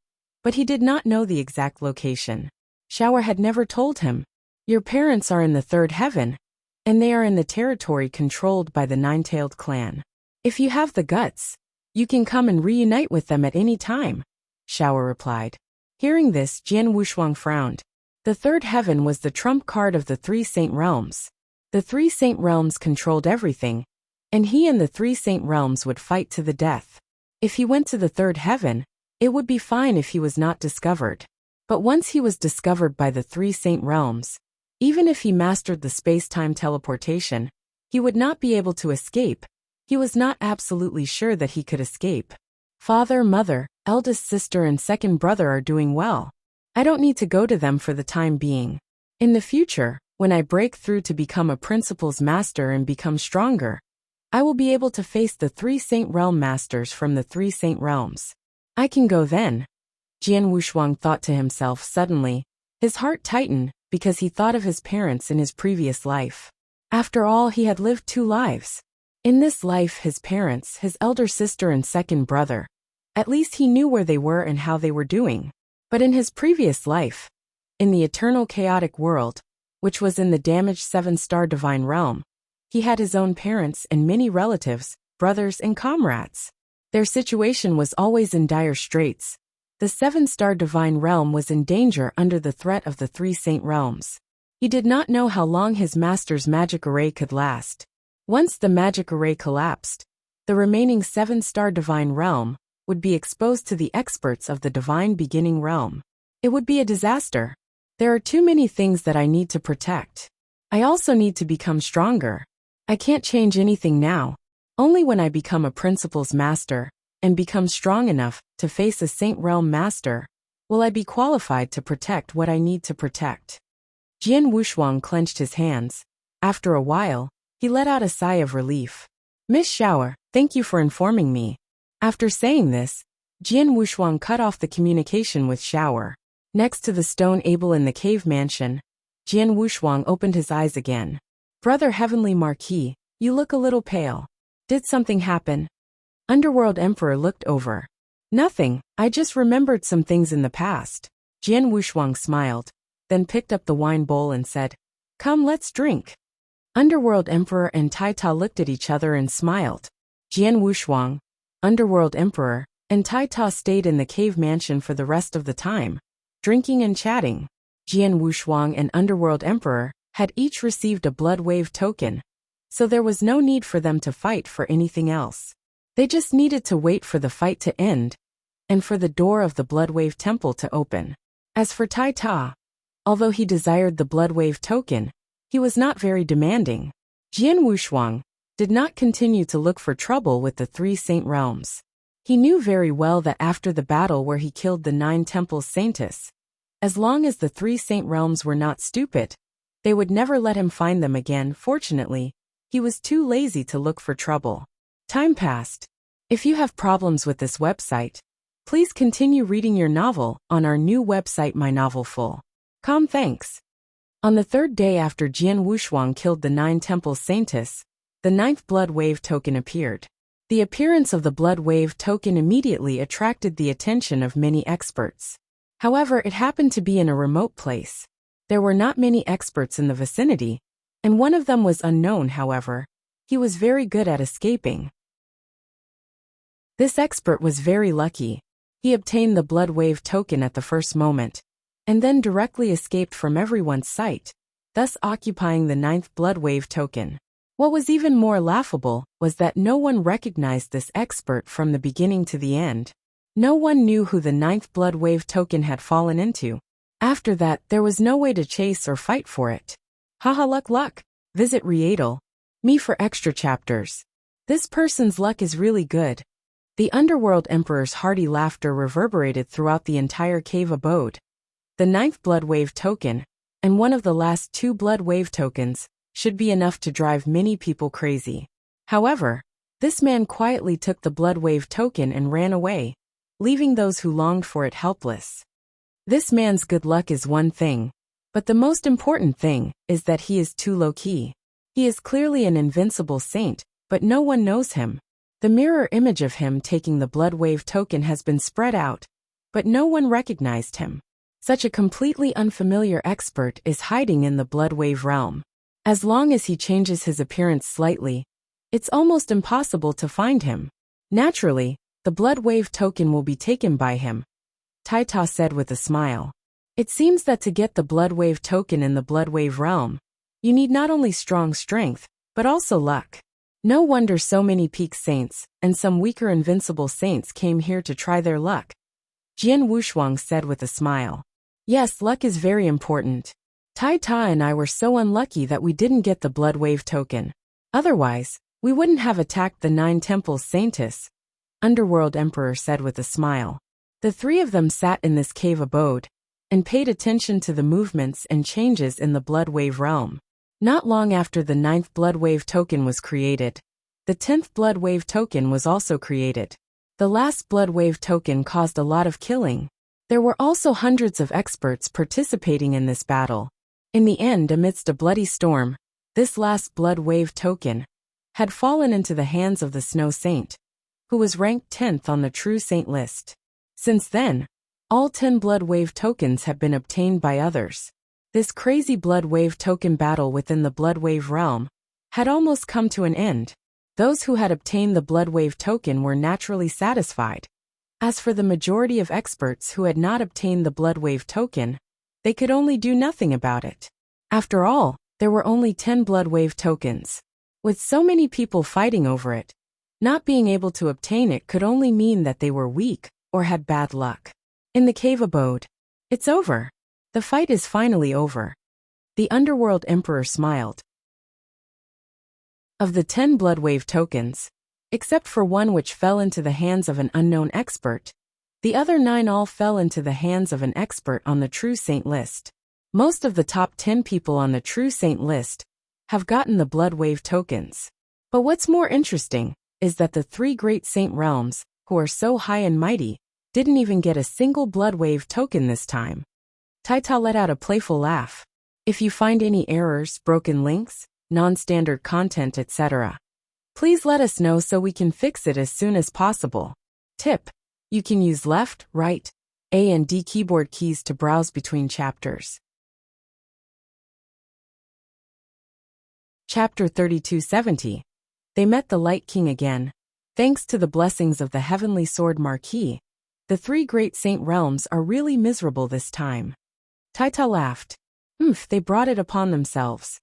but he did not know the exact location. Shower had never told him, your parents are in the 3rd heaven, and they are in the territory controlled by the Nine-Tailed clan. If you have the guts, you can come and reunite with them at any time, Shower replied. Hearing this, Jian Wushuang frowned. The 3rd heaven was the trump card of the 3 saint realms. The 3 saint realms controlled everything, and he and the 3 saint realms would fight to the death. If he went to the 3rd heaven, it would be fine if he was not discovered. But once he was discovered by the 3 saint realms, even if he mastered the space-time teleportation, he would not be able to escape. He was not absolutely sure that he could escape. Father, mother, eldest sister and second brother are doing well. I don't need to go to them for the time being. In the future, when I break through to become a principal's master and become stronger, I will be able to face the 3 saint realm masters from the 3 saint realms. I can go then. Jian Wushuang thought to himself suddenly. His heart tightened because he thought of his parents in his previous life. After all, he had lived 2 lives. In this life, his parents, his elder sister and second brother, at least he knew where they were and how they were doing. But in his previous life, in the eternal chaotic world, which was in the damaged 7-star divine realm, he had his own parents and many relatives, brothers and comrades. Their situation was always in dire straits. The 7-star divine realm was in danger under the threat of the 3 saint realms. He did not know how long his master's magic array could last. Once the magic array collapsed, the remaining 7-star divine realm would be exposed to the experts of the divine beginning realm. It would be a disaster. There are too many things that I need to protect. I also need to become stronger. I can't change anything now. Only when I become a principal's master and become strong enough to face a saint realm master will I be qualified to protect what I need to protect. Jian Wushuang clenched his hands. After a while, he let out a sigh of relief. Miss Shower, thank you for informing me. After saying this, Jian Wushuang cut off the communication with Shower. Next to the stone Abel in the cave mansion, Jian Wushuang opened his eyes again. Brother Heavenly Marquis, you look a little pale. Did something happen? Underworld Emperor looked over. Nothing, I just remembered some things in the past. Jian Wushuang smiled, then picked up the wine bowl and said, Come, let's drink. Underworld Emperor and Tai Ta looked at each other and smiled. Jian Wushuang, Underworld Emperor, and Tai Ta stayed in the cave mansion for the rest of the time, drinking and chatting. Jian Wushuang and Underworld Emperor had each received a blood wave token, so there was no need for them to fight for anything else. They just needed to wait for the fight to end, and for the door of the Bloodwave Temple to open. As for Tai Ta, although he desired the Bloodwave token, he was not very demanding. Jian Wushuang did not continue to look for trouble with the 3 saint realms. He knew very well that after the battle where he killed the 9 Temples Saintess, as long as the 3 saint realms were not stupid, They would never let him find them again. Fortunately, he was too lazy to look for trouble. Time passed. If you have problems with this website, please continue reading your novel on our new website mynovelful.com. Thanks. On the third day after Jian Wushuang killed the 9 Temple Saintess, the 9th Blood Wave token appeared. The appearance of the Blood Wave token immediately attracted the attention of many experts. However, it happened to be in a remote place. There were not many experts in the vicinity, and one of them was unknown. However, he was very good at escaping. This expert was very lucky. He obtained the Blood Wave token at the first moment, and then directly escaped from everyone's sight, thus occupying the 9th Blood Wave token. What was even more laughable was that no one recognized this expert from the beginning to the end. No one knew who the 9th Blood Wave token had fallen into. After that, there was no way to chase or fight for it. Haha, luck. Visit Readle.me for extra chapters. This person's luck is really good. The Underworld Emperor's hearty laughter reverberated throughout the entire cave abode. The 9th Blood Wave token, and one of the last 2 Blood Wave tokens, should be enough to drive many people crazy. However, this man quietly took the Blood Wave token and ran away, leaving those who longed for it helpless. This man's good luck is one thing, but the most important thing is that he is too low-key. He is clearly an invincible saint, but no one knows him. The mirror image of him taking the Blood Wave token has been spread out, but no one recognized him. Such a completely unfamiliar expert is hiding in the Blood Wave realm. As long as he changes his appearance slightly, it's almost impossible to find him. Naturally, the Blood Wave token will be taken by him, Taita said with a smile. It seems that to get the Blood Wave token in the Blood Wave realm, you need not only strong strength, but also luck. No wonder so many peak saints, and some weaker invincible saints came here to try their luck, Jian Wushuang said with a smile. Yes, luck is very important. Taita and I were so unlucky that we didn't get the Blood Wave token. Otherwise, we wouldn't have attacked the 9 Temple Saintess, Underworld Emperor said with a smile. The 3 of them sat in this cave abode, and paid attention to the movements and changes in the Blood Wave realm. Not long after the 9th Blood Wave token was created, the 10th Blood Wave token was also created. The last Blood Wave token caused a lot of killing. There were also hundreds of experts participating in this battle. In the end, amidst a bloody storm, this last Blood Wave token had fallen into the hands of the Snow Saint, who was ranked 10th on the True Saint list. Since then, all 10 Blood Wave tokens have been obtained by others. This crazy Blood Wave token battle within the Blood Wave realm had almost come to an end. Those who had obtained the Blood Wave token were naturally satisfied. As for the majority of experts who had not obtained the Blood Wave token, they could only do nothing about it. After all, there were only 10 Blood Wave tokens. With so many people fighting over it, not being able to obtain it could only mean that they were weak or had bad luck. In the cave abode, it's over. The fight is finally over. The Underworld Emperor smiled. Of the 10 Blood Wave tokens, except for one which fell into the hands of an unknown expert, the other 9 all fell into the hands of an expert on the True Saint list. Most of the top 10 people on the True Saint list have gotten the Blood Wave tokens. But what's more interesting is that the 3 great saint realms, who are so high and mighty, didn't even get a single Blood Wave token this time. Taita let out a playful laugh. If you find any errors, broken links, non-standard content, etc., please let us know so we can fix it as soon as possible. Tip: you can use left, right, A and D keyboard keys to browse between chapters. Chapter 3270. They met the Light King again. Thanks to the blessings of the Heavenly Sword Marquis, the 3 great saint realms are really miserable this time. Taita laughed. They brought it upon themselves.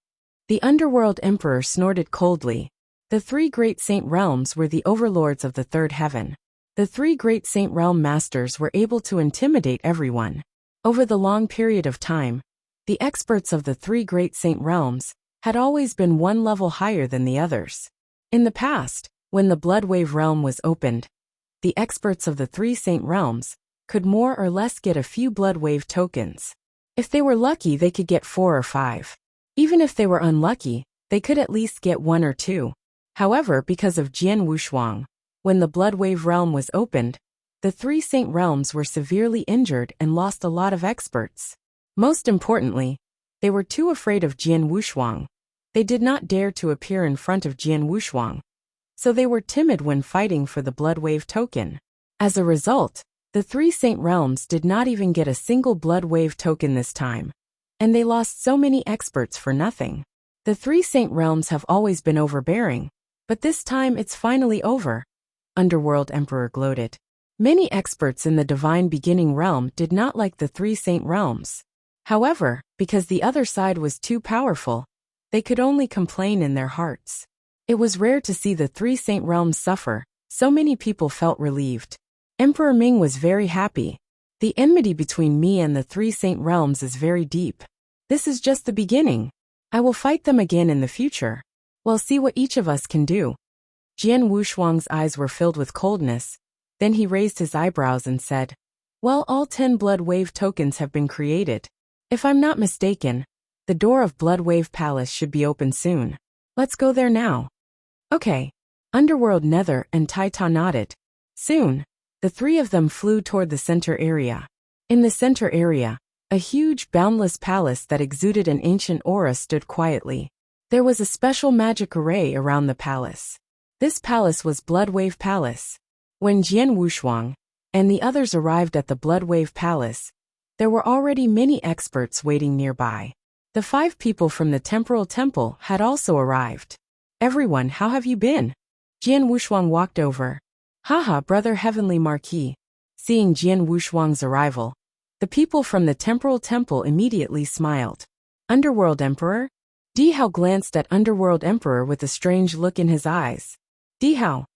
The Underworld Emperor snorted coldly. The 3 great saint realms were the overlords of the 3rd heaven. The 3 great saint realm masters were able to intimidate everyone. Over the long period of time, the experts of the 3 great saint realms had always been one level higher than the others. In the past, when the Blood Wave realm was opened, the experts of the 3 saint realms could more or less get a few Blood Wave tokens. If they were lucky, they could get 4 or 5. Even if they were unlucky, they could at least get one or two. However, because of Jian Wushuang, when the Blood Wave realm was opened, the three Saint realms were severely injured and lost a lot of experts. Most importantly, they were too afraid of Jian Wushuang. They did not dare to appear in front of Jian Wushuang, so they were timid when fighting for the Blood Wave token. As a result, the three Saint realms did not even get a single Blood Wave token this time, and they lost so many experts for nothing. The three Saint realms have always been overbearing, but this time it's finally over. Underworld Emperor gloated. Many experts in the Divine Beginning realm did not like the three Saint realms. However, because the other side was too powerful, they could only complain in their hearts. It was rare to see the three Saint realms suffer, so many people felt relieved. Emperor Ming was very happy. The enmity between me and the three Saint realms is very deep. This is just the beginning. I will fight them again in the future. We'll see what each of us can do. Jian Wushuang's eyes were filled with coldness. Then he raised his eyebrows and said, "Well, all 10 Blood Wave tokens have been created. If I'm not mistaken, the door of Blood Wave Palace should be open soon. Let's go there now." Okay. Underworld Nether and Taita nodded. Soon, the three of them flew toward the center area. In the center area, a huge, boundless palace that exuded an ancient aura stood quietly. There was a special magic array around the palace. This palace was Blood Wave Palace. When Jian Wushuang and the others arrived at the Blood Wave Palace, there were already many experts waiting nearby. The 5 people from the Temporal Temple had also arrived. "Everyone, how have you been?" Jian Wushuang walked over. "Haha, brother Heavenly Marquis." Seeing Jian Wushuang's arrival, the people from the Temporal Temple immediately smiled. "Underworld Emperor?" Dihao glanced at Underworld Emperor with a strange look in his eyes. Dihao.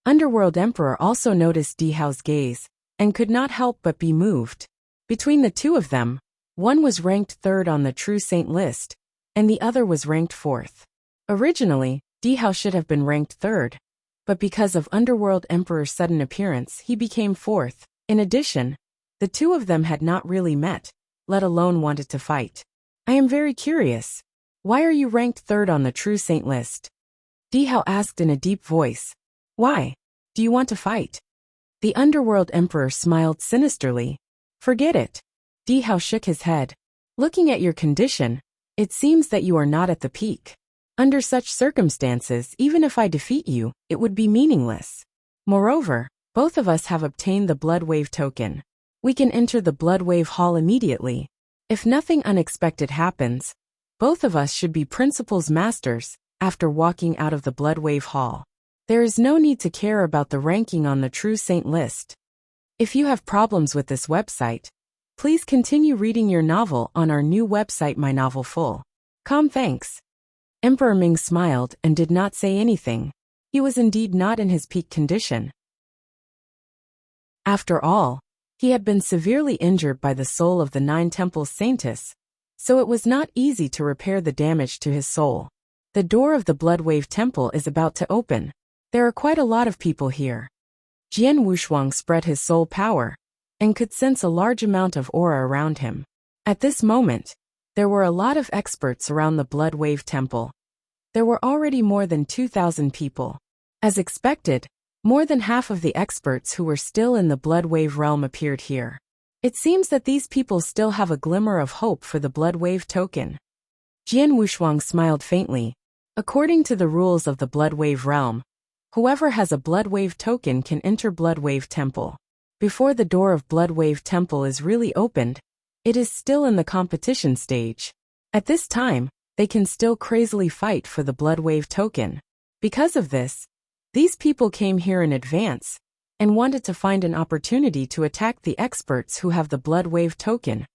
Underworld Emperor also noticed Dihao's gaze, and could not help but be moved. Between the two of them, one was ranked 3rd on the True Saint list, and the other was ranked 4th. Originally, Dihao should have been ranked 3rd, but because of Underworld Emperor's sudden appearance, he became 4th. In addition, the two of them had not really met, let alone wanted to fight. "I am very curious. Why are you ranked 3rd on the True Saint list?" Dihao asked in a deep voice. "Why? Do you want to fight?" The Underworld Emperor smiled sinisterly. "Forget it." Dihao shook his head. "Looking at your condition, it seems that you are not at the peak. Under such circumstances, even if I defeat you, it would be meaningless. Moreover, both of us have obtained the Blood Wave token. We can enter the Blood Wave Hall immediately. If nothing unexpected happens, both of us should be Principal's Masters after walking out of the Blood Wave Hall. There is no need to care about the ranking on the True Saint list. If you have problems with this website, please continue reading your novel on our new website My Novel Full. Thanks." Emperor Ming smiled and did not say anything. He was indeed not in his peak condition. After all, he had been severely injured by the soul of the 9 Temples Saintess, so it was not easy to repair the damage to his soul. The door of the Blood Wave Temple is about to open. There are quite a lot of people here. Jian Wushuang spread his soul power, and could sense a large amount of aura around him. At this moment, there were a lot of experts around the Blood Wave Temple. There were already more than 2,000 people. As expected, more than half of the experts who were still in the Blood Wave realm appeared here. It seems that these people still have a glimmer of hope for the Blood Wave token. Jian Wushuang smiled faintly. According to the rules of the Blood Wave realm, whoever has a Blood Wave token can enter Blood Wave Temple. Before the door of Blood Wave Temple is really opened, it is still in the competition stage. At this time, they can still crazily fight for the Blood Wave token. Because of this, these people came here in advance, and wanted to find an opportunity to attack the experts who have the Blood Wave token.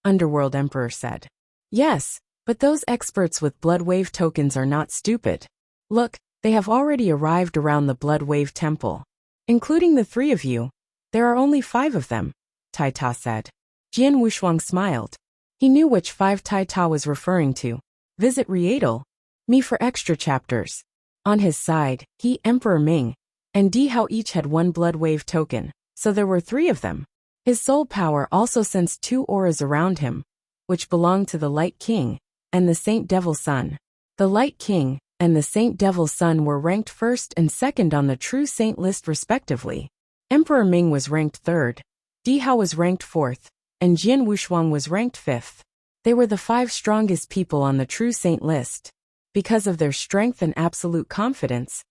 Underworld Emperor said. "Yes, but those experts with Blood Wave tokens are not stupid. Look, they have already arrived around the Blood Wave Temple. Including the 3 of you, there are only 5 of them," Taita said. Jian Wushuang smiled. He knew which 5 Taita was referring to. Visit Rietal. Me for extra chapters. On his side, he, Emperor Ming, and Dihao each had 1 Blood Wave token, so there were 3 of them. His soul power also sensed 2 auras around him, which belonged to the Light King, and the Saint Devil's Son. The Light King and the Saint Devil's Son were ranked first and second on the True Saint list respectively. Emperor Ming was ranked third, Di Hao was ranked fourth, and Jian Wushuang was ranked fifth. They were the 5 strongest people on the True Saint list. Because of their strength and absolute confidence,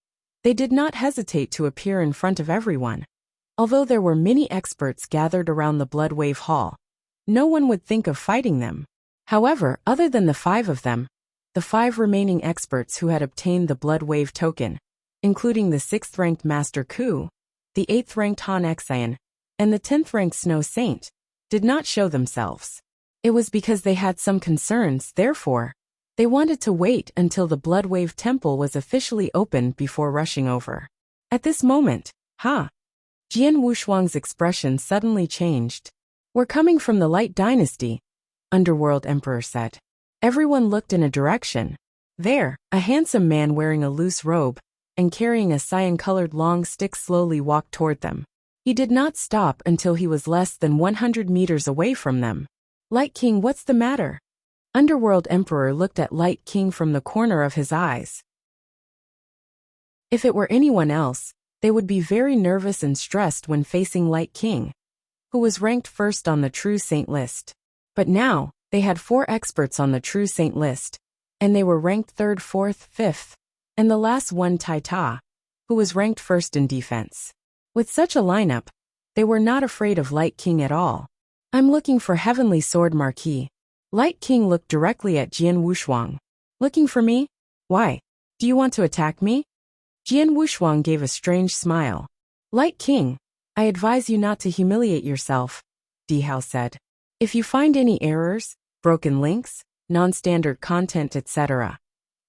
they did not hesitate to appear in front of everyone. Although there were many experts gathered around the Blood Wave Hall, no one would think of fighting them. However, other than the 5 of them, the 5 remaining experts who had obtained the Blood Wave token, including the 6th-ranked Master Ku, the 8th-ranked Han Xian, and the 10th-ranked Snow Saint, did not show themselves. It was because they had some concerns, therefore, they wanted to wait until the Blood Wave Temple was officially opened before rushing over. At this moment, Jian Wushuang's expression suddenly changed. "We're coming from the Light Dynasty," Underworld Emperor said. Everyone looked in a direction. There, a handsome man wearing a loose robe and carrying a cyan-colored long stick slowly walked toward them. He did not stop until he was less than 100 meters away from them. "Light King, what's the matter?" Underworld Emperor looked at Light King from the corner of his eyes. If it were anyone else, they would be very nervous and stressed when facing Light King, who was ranked first on the True Saint list. But now, they had 4 experts on the True Saint list, and they were ranked 3rd, 4th, 5th, and the last one Tai Ta, who was ranked first in defense. With such a lineup, they were not afraid of Light King at all. "I'm looking for Heavenly Sword Marquis." Light King looked directly at Jian Wushuang. "Looking for me? Why? Do you want to attack me?" Jian Wushuang gave a strange smile. "Light King, I advise you not to humiliate yourself," Di Hao said. "If you find any errors, broken links, non-standard content, etc.,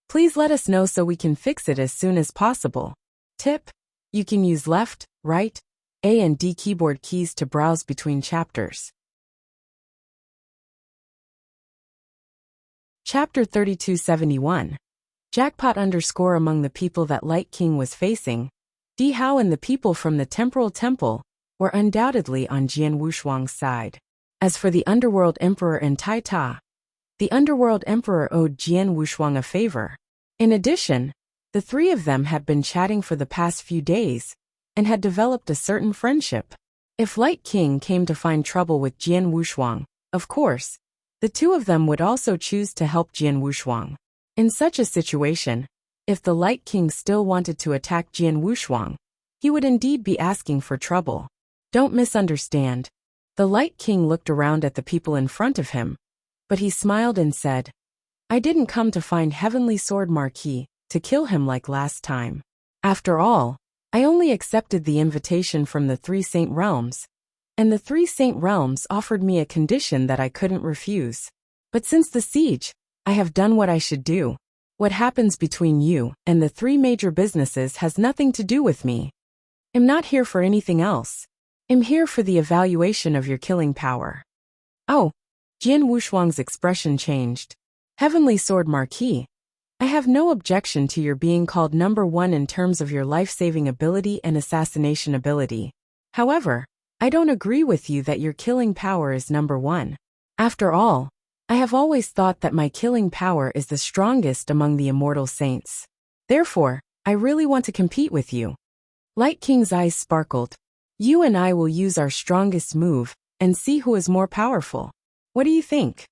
please let us know so we can fix it as soon as possible. Tip: you can use left, right, A and D keyboard keys to browse between chapters. Chapter 3271. Jackpot _ among the people that Light King was facing, Di Hao and the people from the Temporal Temple were undoubtedly on Jian Wushuang's side. As for the Underworld Emperor and Tai Ta, the Underworld Emperor owed Jian Wushuang a favor. In addition, the 3 of them had been chatting for the past few days and had developed a certain friendship. If Light King came to find trouble with Jian Wushuang, of course, the 2 of them would also choose to help Jian Wushuang. In such a situation, if the Light King still wanted to attack Jian Wushuang, he would indeed be asking for trouble. Don't misunderstand. The Light King looked around at the people in front of him, but he smiled and said, "I didn't come to find Heavenly Sword Marquis to kill him like last time. After all, I only accepted the invitation from the 3 Saint Realms, and the 3 Saint Realms offered me a condition that I couldn't refuse. But since the siege, I have done what I should do. What happens between you and the 3 major businesses has nothing to do with me. I'm not here for anything else. I'm here for the evaluation of your killing power." "Oh," Jian Wushuang's expression changed. "Heavenly Sword Marquis, I have no objection to your being called number 1 in terms of your life-saving ability and assassination ability. However, I don't agree with you that your killing power is number 1. After all, I have always thought that my killing power is the strongest among the immortal saints. Therefore, I really want to compete with you." Light King's eyes sparkled. "You and I will use our strongest move and see who is more powerful. What do you think?"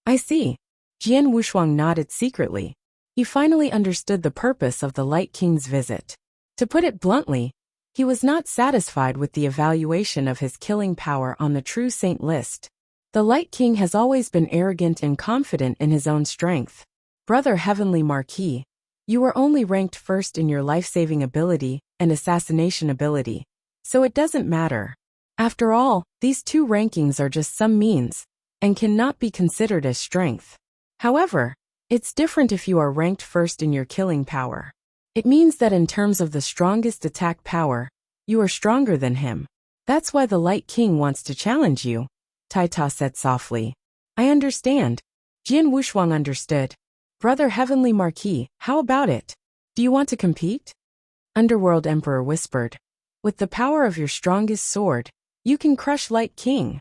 "I see." Jian Wushuang nodded secretly. He finally understood the purpose of the Light King's visit. To put it bluntly, he was not satisfied with the evaluation of his killing power on the True Saint list. The Light King has always been arrogant and confident in his own strength. "Brother Heavenly Marquis, you were only ranked first in your life-saving ability and assassination ability, so it doesn't matter. After all, these 2 rankings are just some means and cannot be considered as strength. However, it's different if you are ranked first in your killing power. It means that in terms of the strongest attack power, you are stronger than him. That's why the Light King wants to challenge you," Tai Ta said softly. "I understand." Jian Wushuang understood. "Brother Heavenly Marquis, how about it? Do you want to compete?" Underworld Emperor whispered. "With the power of your strongest sword, you can crush Light King."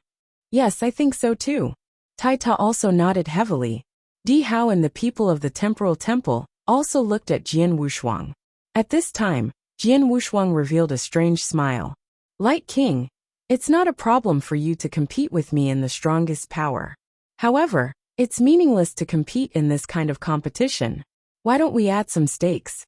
"Yes, I think so too." Tai Ta also nodded heavily. Di Hao and the people of the temporal temple also looked at Jian Wushuang. At this time, Jian Wushuang revealed a strange smile. Light King, it's not a problem for you to compete with me in the strongest power. However, it's meaningless to compete in this kind of competition. Why don't we add some stakes?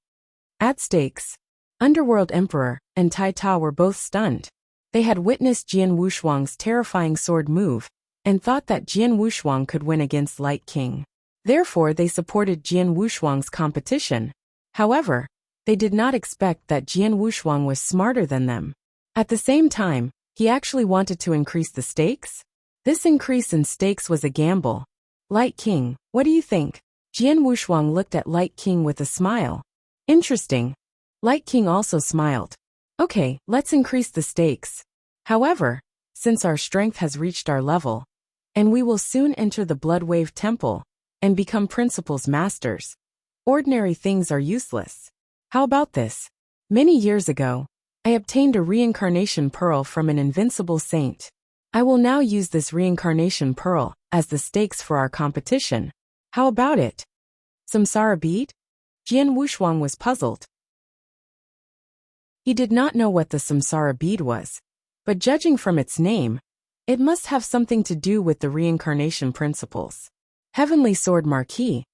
Add stakes? Underworld Emperor and Tai Ta were both stunned. They had witnessed Jian Wushuang's terrifying sword move and thought that Jian Wushuang could win against Light King. Therefore, they supported Jian Wushuang's competition. However, they did not expect that Jian Wushuang was smarter than them. At the same time, he actually wanted to increase the stakes? This increase in stakes was a gamble. Light King, what do you think? Jian Wushuang looked at Light King with a smile. Interesting. Light King also smiled. Okay, let's increase the stakes. However, since our strength has reached our level, and we will soon enter the Bloodwave Temple and become Principal's masters, ordinary things are useless. How about this? Many years ago, I obtained a reincarnation pearl from an invincible saint. I will now use this reincarnation pearl as the stakes for our competition. How about it? Samsara bead? Jian Wushuang was puzzled. He did not know what the samsara bead was, but judging from its name, it must have something to do with the reincarnation principles. Heavenly Sword Marquis,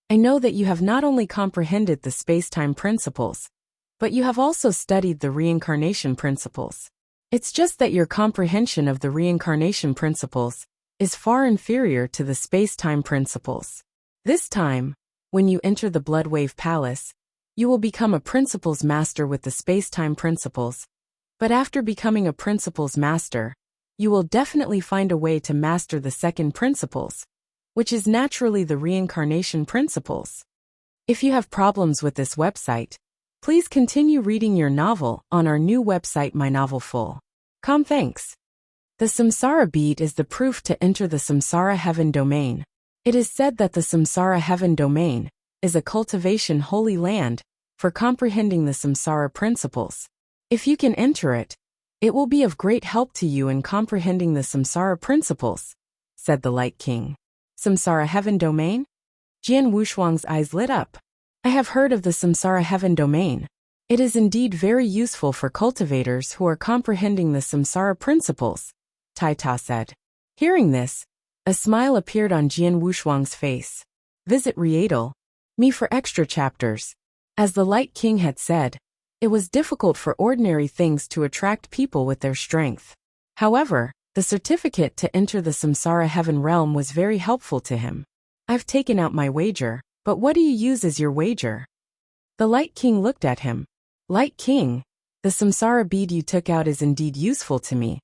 I know that you have not only comprehended the space-time principles, but you have also studied the reincarnation principles. It's just that your comprehension of the reincarnation principles is far inferior to the space-time principles. This time, when you enter the Bloodwave Palace, you will become a Principal's master with the space-time principles, but after becoming a Principal's master, you will definitely find a way to master the second principles, which is naturally the reincarnation principles. If you have problems with this website, please continue reading your novel on our new website My Novel Full. Thanks. The Samsara bead is the proof to enter the Samsara Heaven domain. It is said that the Samsara Heaven domain is a cultivation holy land for comprehending the Samsara principles. If you can enter it, it will be of great help to you in comprehending the Samsara principles, said the Light King. Samsara Heaven domain? Jian Wushuang's eyes lit up. I have heard of the Samsara Heaven domain. It is indeed very useful for cultivators who are comprehending the Samsara principles, Tai Ta said. Hearing this, a smile appeared on Jian Wushuang's face. Visit Rietal Me for extra chapters. As the Light King had said, it was difficult for ordinary things to attract people with their strength. However, the certificate to enter the Samsara Heaven realm was very helpful to him. I've taken out my wager, but what do you use as your wager? The Light King looked at him. Light King, the Samsara bead you took out is indeed useful to me,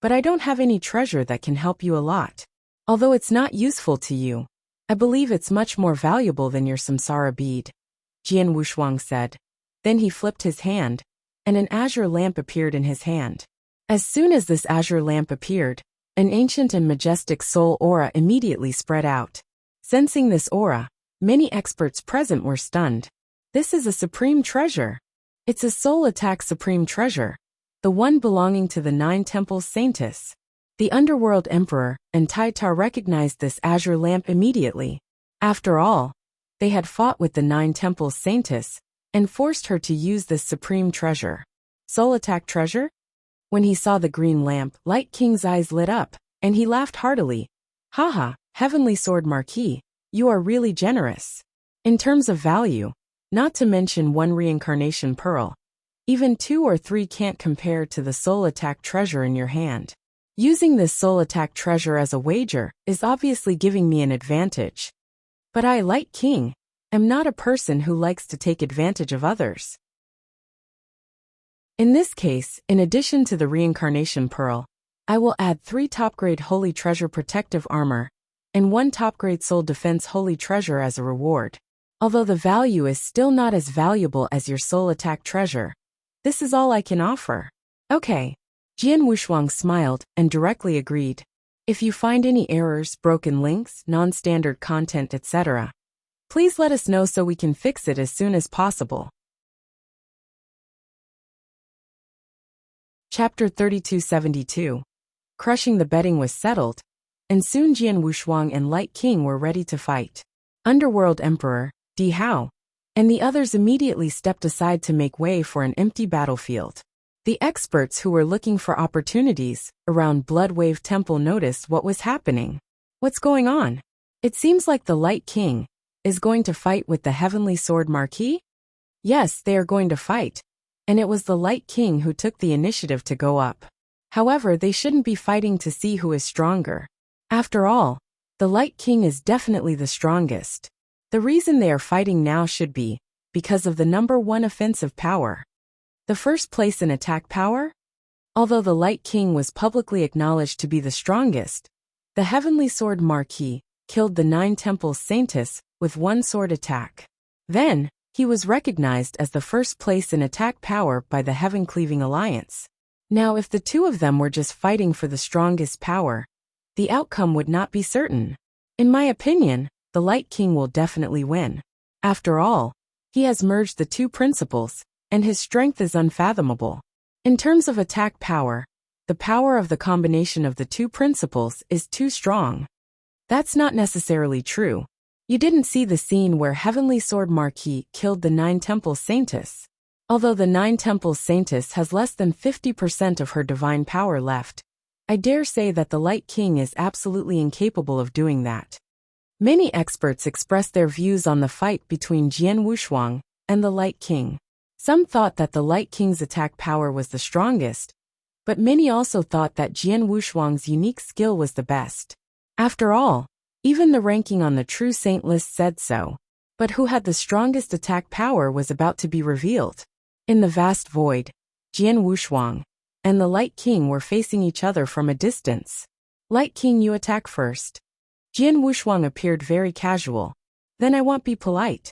but I don't have any treasure that can help you a lot. Although it's not useful to you, I believe it's much more valuable than your Samsara bead, Jian Wushuang said. Then he flipped his hand, and an azure lamp appeared in his hand. As soon as this azure lamp appeared, an ancient and majestic soul aura immediately spread out. Sensing this aura, many experts present were stunned. This is a supreme treasure. It's a soul attack supreme treasure, the one belonging to the 9 Temples Saintess. The Underworld Emperor and Tai Ta recognized this azure lamp immediately. After all, they had fought with the 9 Temples Saintess and forced her to use this supreme treasure. Soul attack treasure? When he saw the green lamp, Light King's eyes lit up, and he laughed heartily. Haha, Heavenly Sword Marquis, you are really generous. In terms of value, not to mention 1 reincarnation pearl, even 2 or 3 can't compare to the soul attack treasure in your hand. Using this soul attack treasure as a wager is obviously giving me an advantage. But I, Light King, am not a person who likes to take advantage of others. In this case, in addition to the reincarnation pearl, I will add 3 top-grade holy treasure protective armor and 1 top-grade soul defense holy treasure as a reward. Although the value is still not as valuable as your soul attack treasure, this is all I can offer. Okay. Jian Wushuang smiled and directly agreed. If you find any errors, broken links, non-standard content, etc., please let us know so we can fix it as soon as possible. Chapter 3272. Crushing the betting was settled, and soon Jian Wushuang and Light King were ready to fight. Underworld Emperor, Di Hao, and the others immediately stepped aside to make way for an empty battlefield. The experts who were looking for opportunities around Bloodwave Temple noticed what was happening. What's going on? It seems like the Light King is going to fight with the Heavenly Sword Marquis? Yes, they are going to fight, and it was the Light King who took the initiative to go up. However, they shouldn't be fighting to see who is stronger. After all, the Light King is definitely the strongest. The reason they are fighting now should be because of the number 1 offensive power. The first place in attack power? Although the Light King was publicly acknowledged to be the strongest, the Heavenly Sword Marquis killed the 9 Temples Saintess with 1 sword attack. Then, he was recognized as the first place in attack power by the Heaven-Cleaving Alliance. Now, if the two of them were just fighting for the strongest power, the outcome would not be certain. In my opinion, the Light King will definitely win. After all, he has merged the 2 principles, and his strength is unfathomable. In terms of attack power, the power of the combination of the 2 principles is too strong. That's not necessarily true. You didn't see the scene where Heavenly Sword Marquis killed the 9 Temples Saintess. Although the 9 Temples Saintess has less than 50% of her divine power left, I dare say that the Light King is absolutely incapable of doing that. Many experts expressed their views on the fight between Jian Wushuang and the Light King. Some thought that the Light King's attack power was the strongest, but many also thought that Jian Wushuang's unique skill was the best. After all, even the ranking on the True Saint list said so. But who had the strongest attack power was about to be revealed. In the vast void, Jian Wushuang and the Light King were facing each other from a distance. Light King, you attack first. Jian Wushuang appeared very casual. Then I won't be polite.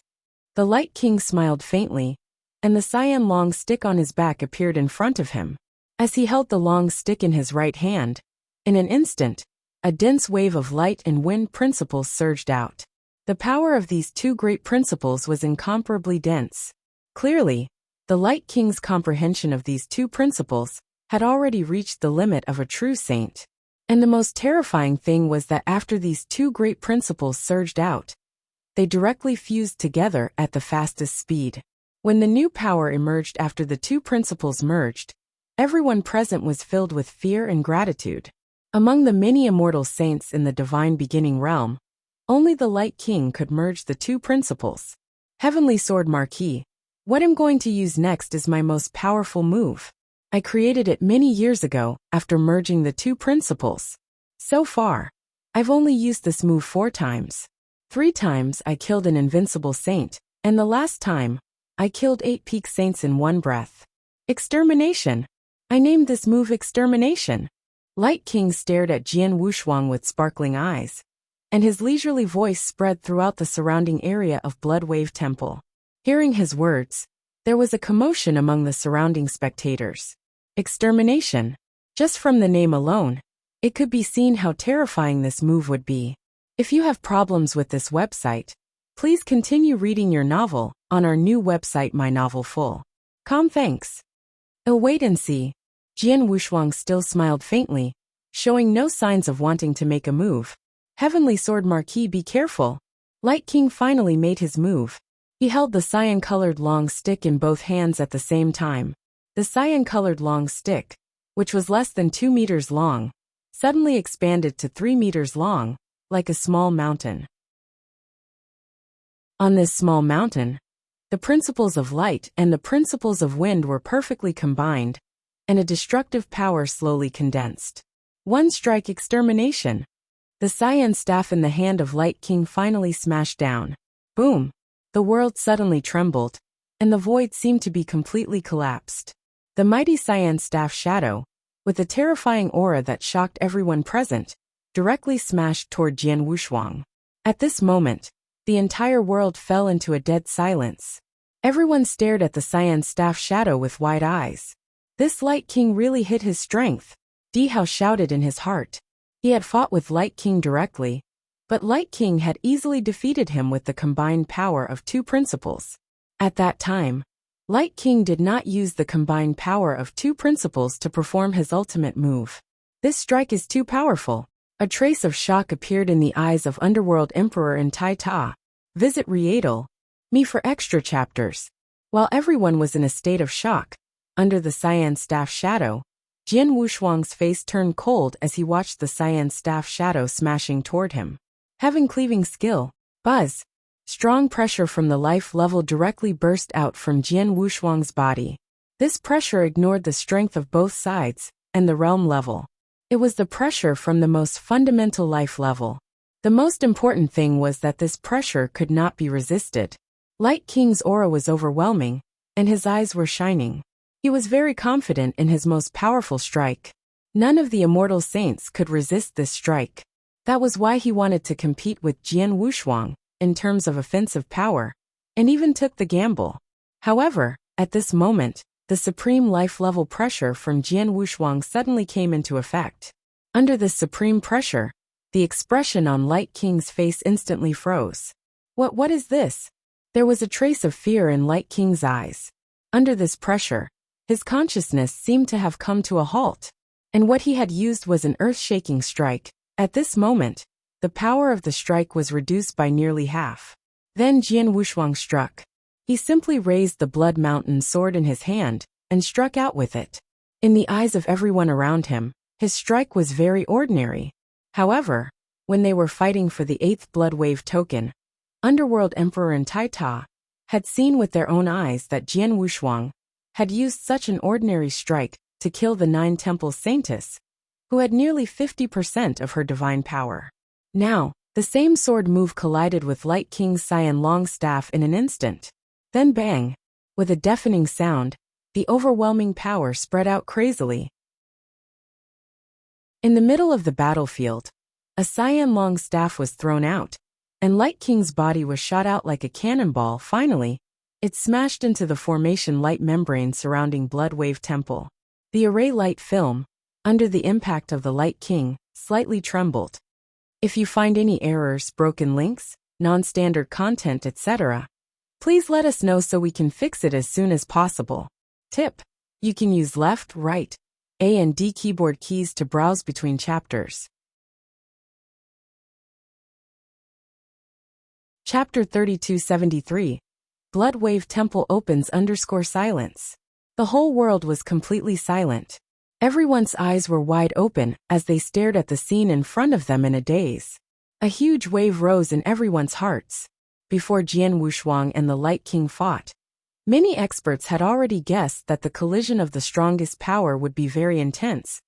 The Light King smiled faintly, and the cyan long stick on his back appeared in front of him. As he held the long stick in his right hand, in an instant, a dense wave of light and wind principles surged out. The power of these 2 great principles was incomparably dense. Clearly, the Light King's comprehension of these 2 principles had already reached the limit of a true saint. And the most terrifying thing was that after these 2 great principles surged out, they directly fused together at the fastest speed. When the new power emerged after the 2 principles merged, everyone present was filled with fear and gratitude. Among the many immortal saints in the divine beginning realm, only the Light King could merge the 2 principles. Heavenly Sword Marquis, what I'm going to use next is my most powerful move. I created it many years ago after merging the 2 principles. So far, I've only used this move 4 times. 3 times I killed an invincible saint, and the last time, I killed 8 peak saints in 1 breath. Extermination. I named this move Extermination. Light King stared at Jian Wushuang with sparkling eyes, and his leisurely voice spread throughout the surrounding area of Bloodwave Temple. Hearing his words, there was a commotion among the surrounding spectators. Extermination. Just from the name alone, it could be seen how terrifying this move would be. If you have problems with this website, please continue reading your novel on our new website My Novel Full. Thanks. Oh, wait and see. Jian Wushuang still smiled faintly, showing no signs of wanting to make a move. Heavenly Sword Marquis, be careful. Light King finally made his move. He held the cyan-colored long stick in both hands at the same time. The cyan-colored long stick, which was less than 2 meters long, suddenly expanded to 3 meters long, like a small mountain. On this small mountain, the principles of light and the principles of wind were perfectly combined, and a destructive power slowly condensed. 1 strike extermination. The cyan staff in the hand of Light King finally smashed down. Boom! The world suddenly trembled, and the void seemed to be completely collapsed. The mighty cyan staff shadow, with a terrifying aura that shocked everyone present, directly smashed toward Jian Wushuang. At this moment, the entire world fell into a dead silence. Everyone stared at the cyan staff shadow with wide eyes. This Light King really hid his strength, Di Hao shouted in his heart. He had fought with Light King directly, but Light King had easily defeated him with the combined power of 2 principles. At that time, Light King did not use the combined power of 2 principles to perform his ultimate move. This strike is too powerful. A trace of shock appeared in the eyes of Underworld Emperor and Tai Ta. Visit Me for extra chapters. While everyone was in a state of shock, under the cyan staff shadow, Jian Wushuang's face turned cold as he watched the cyan staff shadow smashing toward him. Having cleaving skill, buzz. Strong pressure from the life level directly burst out from Jian Wushuang's body. This pressure ignored the strength of both sides and the realm level. It was the pressure from the most fundamental life level. The most important thing was that this pressure could not be resisted. Light King's aura was overwhelming, and his eyes were shining. He was very confident in his most powerful strike. None of the immortal saints could resist this strike. That was why he wanted to compete with Jian Wushuang in terms of offensive power, and even took the gamble. However, at this moment, the supreme life level pressure from Jian Wushuang suddenly came into effect. Under this supreme pressure, the expression on Light King's face instantly froze. What is this? There was a trace of fear in Light King's eyes. Under this pressure, his consciousness seemed to have come to a halt, and what he had used was an earth-shaking strike. At this moment, the power of the strike was reduced by nearly half. Then Jian Wushuang struck. He simply raised the Blood Mountain sword in his hand and struck out with it. In the eyes of everyone around him, his strike was very ordinary. However, when they were fighting for the 8th Blood Wave token, Underworld Emperor and Taita had seen with their own eyes that Jian Wushuang had used such an ordinary strike to kill the 9 Temple Saintess, who had nearly 50% of her divine power. Now, the same sword move collided with Light King's cyan long staff in an instant. Then bang! With a deafening sound, the overwhelming power spread out crazily. In the middle of the battlefield, a cyan long staff was thrown out, and Light King's body was shot out like a cannonball. Finally, it smashed into the formation light membrane surrounding Blood Wave Temple. The array light film, under the impact of the Light King, slightly trembled. If you find any errors, broken links, non-standard content, etc., please let us know so we can fix it as soon as possible. Tip: you can use left, right, A and D keyboard keys to browse between chapters. Chapter 3273. Blood Wave Temple opens _silence. The whole world was completely silent. Everyone's eyes were wide open as they stared at the scene in front of them in a daze. A huge wave rose in everyone's hearts. Before Jian Wushuang and the Light King fought, many experts had already guessed that the collision of the strongest power would be very intense.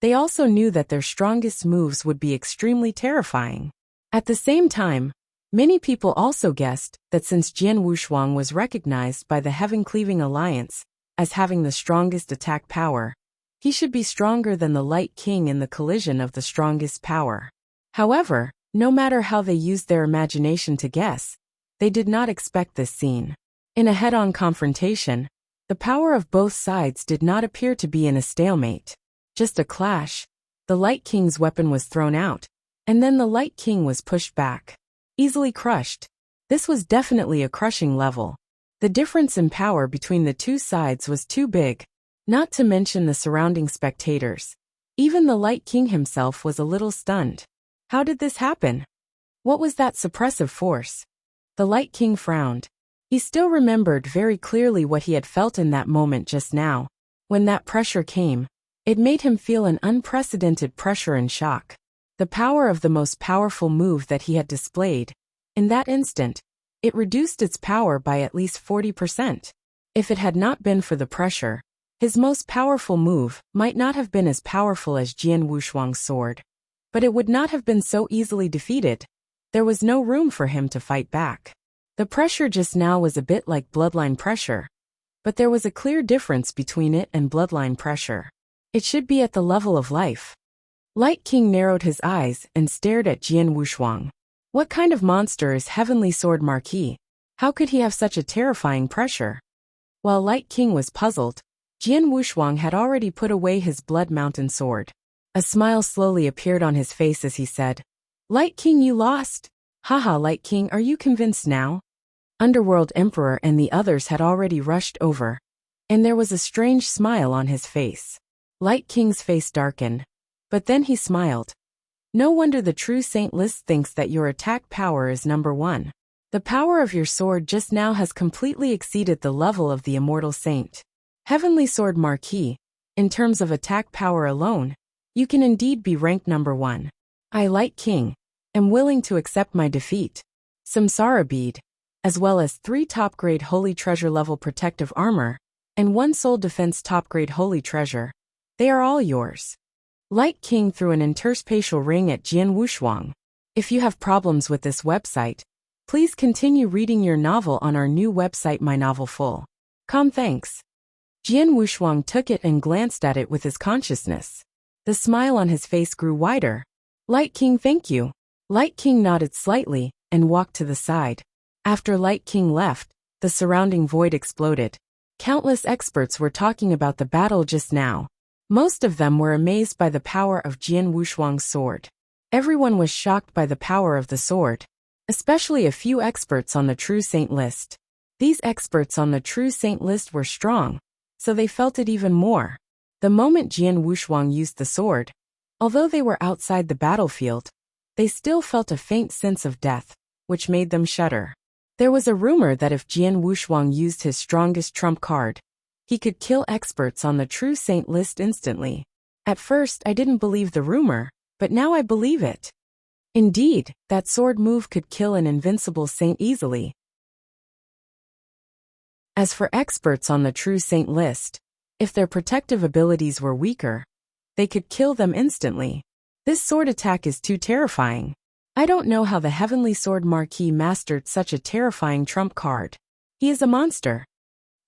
They also knew that their strongest moves would be extremely terrifying. At the same time, many people also guessed that since Jian Wushuang was recognized by the Heaven Cleaving Alliance as having the strongest attack power, he should be stronger than the Light King in the collision of the strongest power. However, no matter how they used their imagination to guess, they did not expect this scene. In a head-on confrontation, the power of both sides did not appear to be in a stalemate. Just a clash. The Light King's weapon was thrown out, and then the Light King was pushed back. Easily crushed. This was definitely a crushing level. The difference in power between the two sides was too big, not to mention the surrounding spectators. Even the Light King himself was a little stunned. How did this happen? What was that suppressive force? The Light King frowned. He still remembered very clearly what he had felt in that moment just now. When that pressure came, it made him feel an unprecedented pressure and shock. The power of the most powerful move that he had displayed. In that instant, it reduced its power by at least 40%. If it had not been for the pressure, his most powerful move might not have been as powerful as Jian Wushuang's sword. But it would not have been so easily defeated. There was no room for him to fight back. The pressure just now was a bit like bloodline pressure. But there was a clear difference between it and bloodline pressure. It should be at the level of life. Light King narrowed his eyes and stared at Jian Wushuang. What kind of monster is Heavenly Sword Marquis? How could he have such a terrifying pressure? While Light King was puzzled, Jian Wushuang had already put away his Blood Mountain sword. A smile slowly appeared on his face as he said, "Light King, you lost." "Haha, Light King, are you convinced now?" Underworld Emperor and the others had already rushed over, and there was a strange smile on his face. Light King's face darkened, but then he smiled. "No wonder the true Saint List thinks that your attack power is number 1. The power of your sword just now has completely exceeded the level of the immortal saint. Heavenly Sword Marquis, in terms of attack power alone, you can indeed be ranked number 1. I, Light King, am willing to accept my defeat. Samsara Bead, as well as 3 top-grade Holy Treasure level protective armor, and 1 Soul Defense top-grade Holy Treasure. They are all yours. Light King threw an interspatial ring at Jian Wushuang. If you have problems with this website, please continue reading your novel on our new website My Novel Full. Thanks. Jian Wushuang took it and glanced at it with his consciousness. The smile on his face grew wider. Light King, thank you. Light King nodded slightly and walked to the side. After Light King left, the surrounding void exploded. Countless experts were talking about the battle just now. Most of them were amazed by the power of Jian Wushuang's sword. Everyone was shocked by the power of the sword, especially a few experts on the True Saint list. These experts on the True Saint list were strong, so they felt it even more. The moment Jian Wushuang used the sword, although they were outside the battlefield, they still felt a faint sense of death, which made them shudder. There was a rumor that if Jian Wushuang used his strongest trump card, he could kill experts on the True Saint list instantly. At first I didn't believe the rumor, but now I believe it. Indeed, that sword move could kill an invincible saint easily. As for experts on the True Saint list, if their protective abilities were weaker, they could kill them instantly. This sword attack is too terrifying. I don't know how the Heavenly Sword Marquis mastered such a terrifying trump card. He is a monster.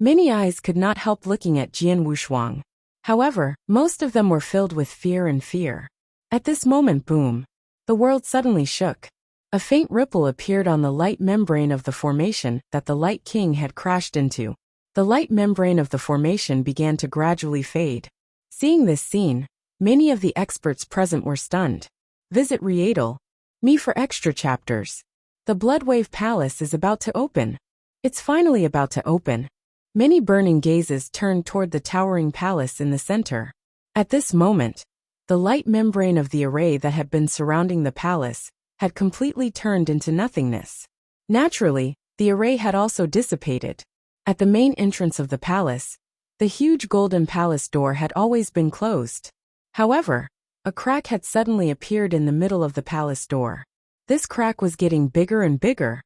Many eyes could not help looking at Jian Wushuang. However, most of them were filled with fear and fear. At this moment, boom! The world suddenly shook. A faint ripple appeared on the light membrane of the formation that the Light King had crashed into. The light membrane of the formation began to gradually fade. Seeing this scene, many of the experts present were stunned. Visit Readle Me for extra chapters. The Bloodwave Palace is about to open. It's finally about to open. Many burning gazes turned toward the towering palace in the center. At this moment, the light membrane of the array that had been surrounding the palace had completely turned into nothingness. Naturally, the array had also dissipated. At the main entrance of the palace, the huge golden palace door had always been closed. However, a crack had suddenly appeared in the middle of the palace door. This crack was getting bigger and bigger.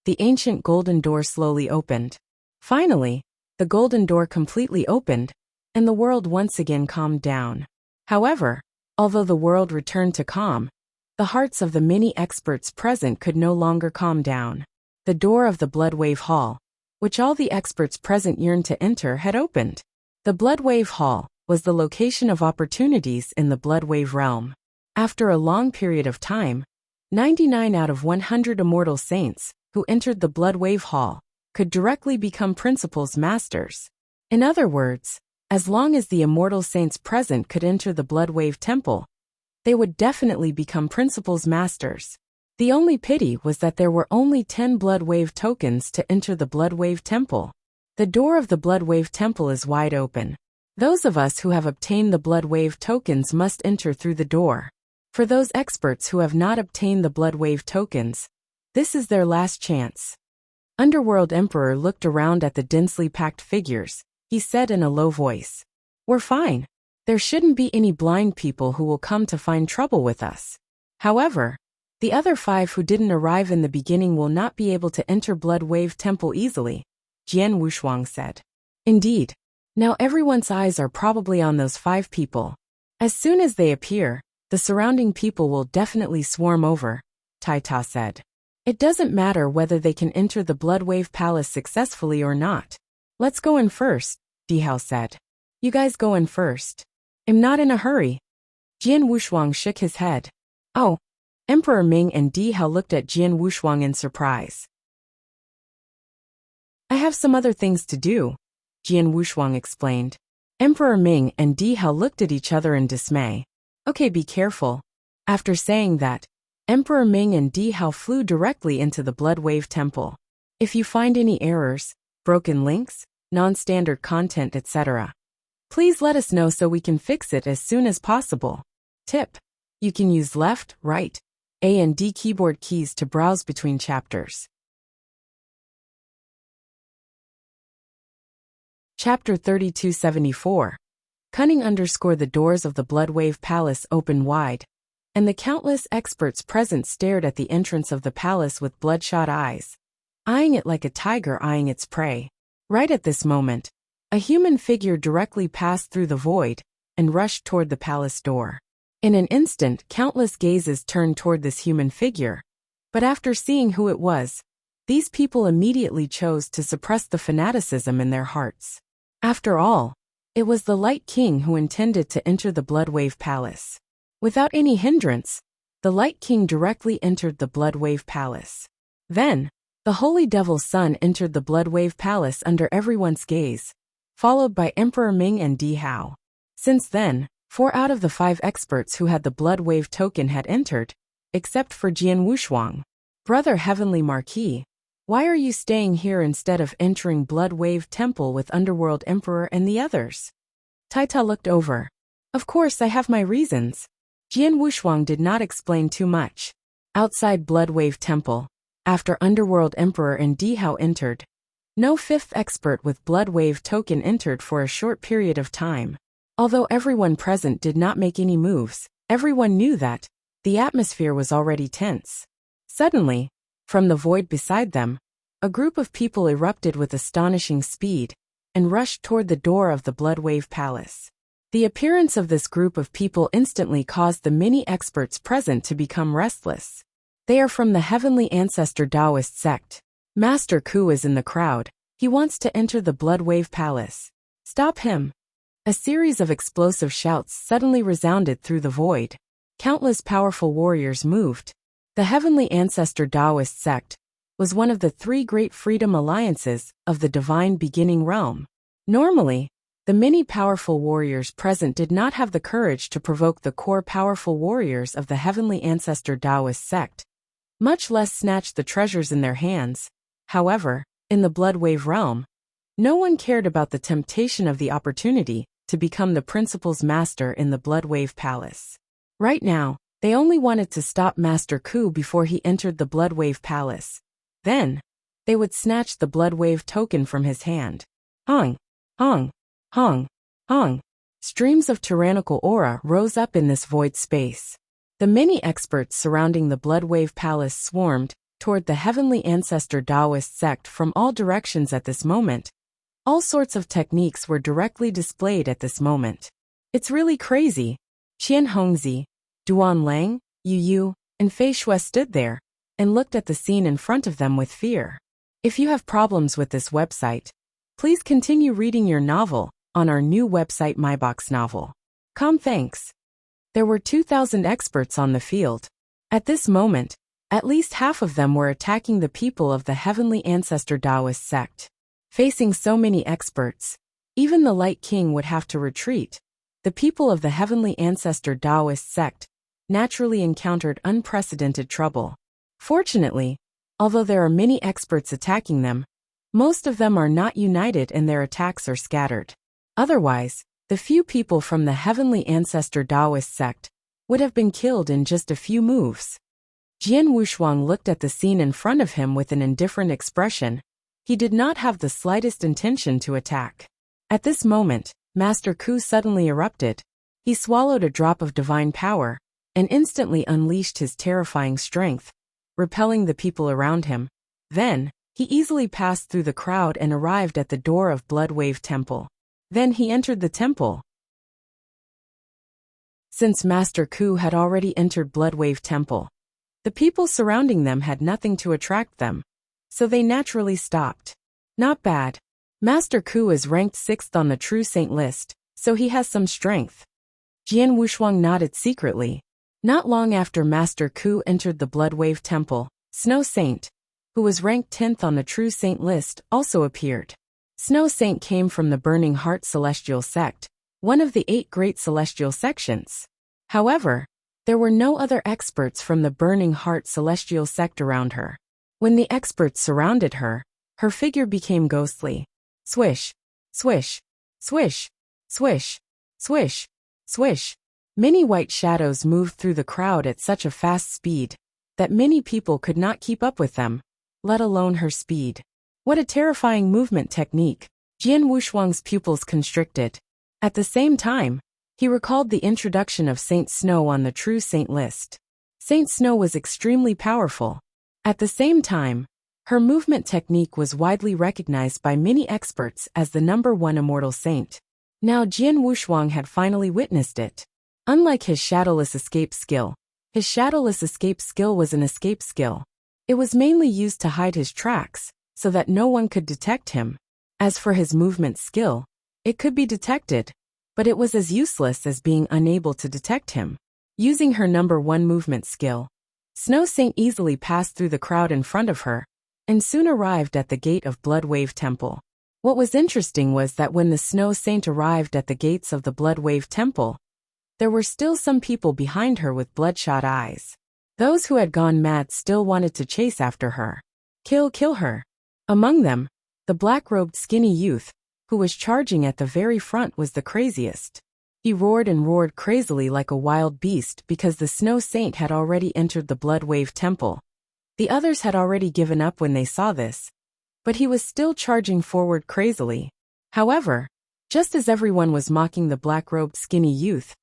The ancient golden door slowly opened. Finally, the golden door completely opened, and the world once again calmed down. However, although the world returned to calm, the hearts of the many experts present could no longer calm down. The door of the Bloodwave Hall, which all the experts present yearned to enter, had opened. The Bloodwave Hall was the location of opportunities in the Bloodwave realm. After a long period of time, 99 out of 100 immortal saints who entered the Bloodwave Hall could directly become Principal's Masters. In other words, as long as the immortal saints present could enter the Bloodwave Temple, they would definitely become Principal's Masters. The only pity was that there were only 10 Bloodwave tokens to enter the Bloodwave Temple. The door of the Bloodwave Temple is wide open. Those of us who have obtained the Bloodwave tokens must enter through the door. For those experts who have not obtained the Bloodwave tokens, this is their last chance. Underworld Emperor looked around at the densely packed figures. He said in a low voice, "We're fine. There shouldn't be any blind people who will come to find trouble with us. However, the other 5 who didn't arrive in the beginning will not be able to enter Bloodwave Temple easily," Jian Wushuang said. Indeed. Now everyone's eyes are probably on those 5 people. As soon as they appear, the surrounding people will definitely swarm over, Tai Ta said. It doesn't matter whether they can enter the Bloodwave Palace successfully or not. Let's go in first, Dihao said. You guys go in first. I'm not in a hurry. Jian Wushuang shook his head. Oh. Emperor Ming and Dihao looked at Jian Wushuang in surprise. I have some other things to do, Jian Wushuang explained. Emperor Ming and Dihao looked at each other in dismay. Okay, be careful. After saying that, Emperor Ming and Dihao flew directly into the Bloodwave Temple. If you find any errors, broken links, non-standard content, etc., please let us know so we can fix it as soon as possible. Tip: you can use left, right, A and D keyboard keys to browse between chapters. Chapter 3274. Cunning the doors of the Bloodwave Palace opened wide, and the countless experts present stared at the entrance of the palace with bloodshot eyes, eyeing it like a tiger eyeing its prey. Right at this moment, a human figure directly passed through the void and rushed toward the palace door. In an instant, countless gazes turned toward this human figure, but after seeing who it was, these people immediately chose to suppress the fanaticism in their hearts. After all, it was the Light King who intended to enter the Bloodwave Palace. Without any hindrance, the Light King directly entered the Bloodwave Palace. Then, the Holy Devil's son entered the Bloodwave Palace under everyone's gaze, followed by Emperor Ming and Di Hao. Since then, 4 out of the 5 experts who had the Bloodwave token had entered, except for Jian Wushuang. Brother Heavenly Marquis, why are you staying here instead of entering Bloodwave Temple with Underworld Emperor and the others? Taita looked over. Of course I have my reasons. Jian Wushuang did not explain too much. Outside Bloodwave Temple, after Underworld Emperor and Di Hao entered, no 5th expert with Bloodwave token entered for a short period of time. Although everyone present did not make any moves, everyone knew that the atmosphere was already tense. Suddenly, from the void beside them, a group of people erupted with astonishing speed and rushed toward the door of the Bloodwave Palace. The appearance of this group of people instantly caused the many experts present to become restless. They are from the Heavenly Ancestor Taoist sect. Master Ku is in the crowd. He wants to enter the Bloodwave Palace. Stop him! A series of explosive shouts suddenly resounded through the void. Countless powerful warriors moved. The Heavenly Ancestor Taoist sect was one of the 3 great freedom alliances of the Divine Beginning Realm. Normally, the many powerful warriors present did not have the courage to provoke the core powerful warriors of the Heavenly Ancestor Taoist sect, much less snatch the treasures in their hands. However, in the Bloodwave realm, no one cared about the temptation of the opportunity to become the principal's master in the Bloodwave Palace. Right now, they only wanted to stop Master Ku before he entered the Bloodwave Palace. Then, they would snatch the Bloodwave token from his hand. Hong! Hong! Hong! Hong! Streams of tyrannical aura rose up in this void space. The many experts surrounding the Bloodwave Palace swarmed toward the Heavenly Ancestor Taoist sect from all directions at this moment. All sorts of techniques were directly displayed at this moment. It's really crazy. Qian Hongzi, Duan Lang, Yu Yu, and Fei Shui stood there and looked at the scene in front of them with fear. If you have problems with this website, please continue reading your novel on our new website MyBox Novel. Thanks. There were 2,000 experts on the field. At this moment, at least half of them were attacking the people of the Heavenly Ancestor Taoist sect. Facing so many experts, even the Light King would have to retreat. The people of the Heavenly Ancestor Taoist sect naturally encountered unprecedented trouble. Fortunately, although there are many experts attacking them, most of them are not united and their attacks are scattered. Otherwise, the few people from the Heavenly Ancestor Taoist sect would have been killed in just a few moves. Jian Wushuang looked at the scene in front of him with an indifferent expression. He did not have the slightest intention to attack. At this moment, Master Ku suddenly erupted. He swallowed a drop of divine power and instantly unleashed his terrifying strength, repelling the people around him. Then, he easily passed through the crowd and arrived at the door of Bloodwave Temple. Then he entered the temple. Since Master Ku had already entered Bloodwave Temple, the people surrounding them had nothing to attract them, so they naturally stopped. Not bad. Master Ku is ranked 6th on the True Saint list, so he has some strength. Jian Wushuang nodded secretly. Not long after Master Ku entered the Bloodwave Temple, Snow Saint, who was ranked 10th on the True Saint list, also appeared. Snow Saint came from the Burning Heart Celestial Sect, one of the 8 great celestial sections. However, there were no other experts from the Burning Heart Celestial Sect around her. When the experts surrounded her, her figure became ghostly. Swish, swish, swish, swish, swish, swish. Many white shadows moved through the crowd at such a fast speed that many people could not keep up with them, let alone her speed. What a terrifying movement technique. Jian Wushuang's pupils constricted. At the same time, he recalled the introduction of Saint Snow on the True Saint list. Saint Snow was extremely powerful. At the same time, her movement technique was widely recognized by many experts as the #1 immortal saint. Now Jian Wushuang had finally witnessed it. Unlike his shadowless escape skill, his shadowless escape skill was an escape skill. It was mainly used to hide his tracks, so that no one could detect him. As for his movement skill, it could be detected, but it was as useless as being unable to detect him. Using her #1 movement skill, Snow Saint easily passed through the crowd in front of her, and soon arrived at the gate of Blood Wave Temple. What was interesting was that when the Snow Saint arrived at the gates of the Blood Wave Temple, there were still some people behind her with bloodshot eyes. Those who had gone mad still wanted to chase after her. Kill her. Among them, the black-robed skinny youth, who was charging at the very front, was the craziest. He roared and roared crazily like a wild beast because the Snow Saint had already entered the Blood Wave Temple. The others had already given up when they saw this, but he was still charging forward crazily. However, just as everyone was mocking the black-robed skinny youth,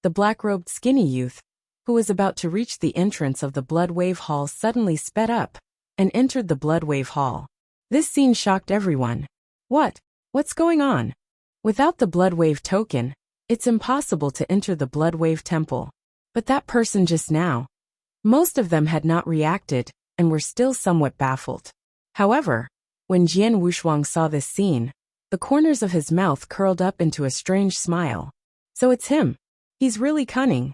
the black-robed skinny youth, who was about to reach the entrance of the Blood Wave Hall, suddenly sped up and entered the Blood Wave Hall. This scene shocked everyone. What's going on? Without the Blood Wave token, it's impossible to enter the Blood Wave Temple. But that person just now. Most of them had not reacted and were still somewhat baffled. However, when Jian Wushuang saw this scene, the corners of his mouth curled up into a strange smile. So it's him. He's really cunning.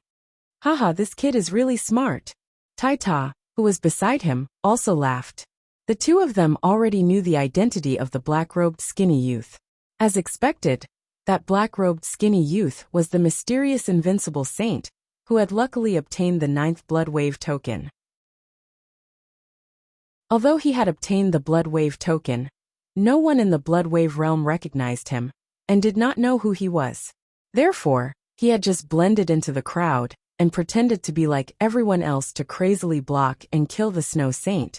Haha, this kid is really smart. Tai Ta, who was beside him, also laughed. The two of them already knew the identity of the black-robed skinny youth. As expected, that black-robed skinny youth was the mysterious invincible saint, who had luckily obtained the 9th Blood Wave token. Although he had obtained the Blood Wave token, no one in the Blood Wave realm recognized him, and did not know who he was. Therefore, he had just blended into the crowd, and pretended to be like everyone else to crazily block and kill the Snow Saint.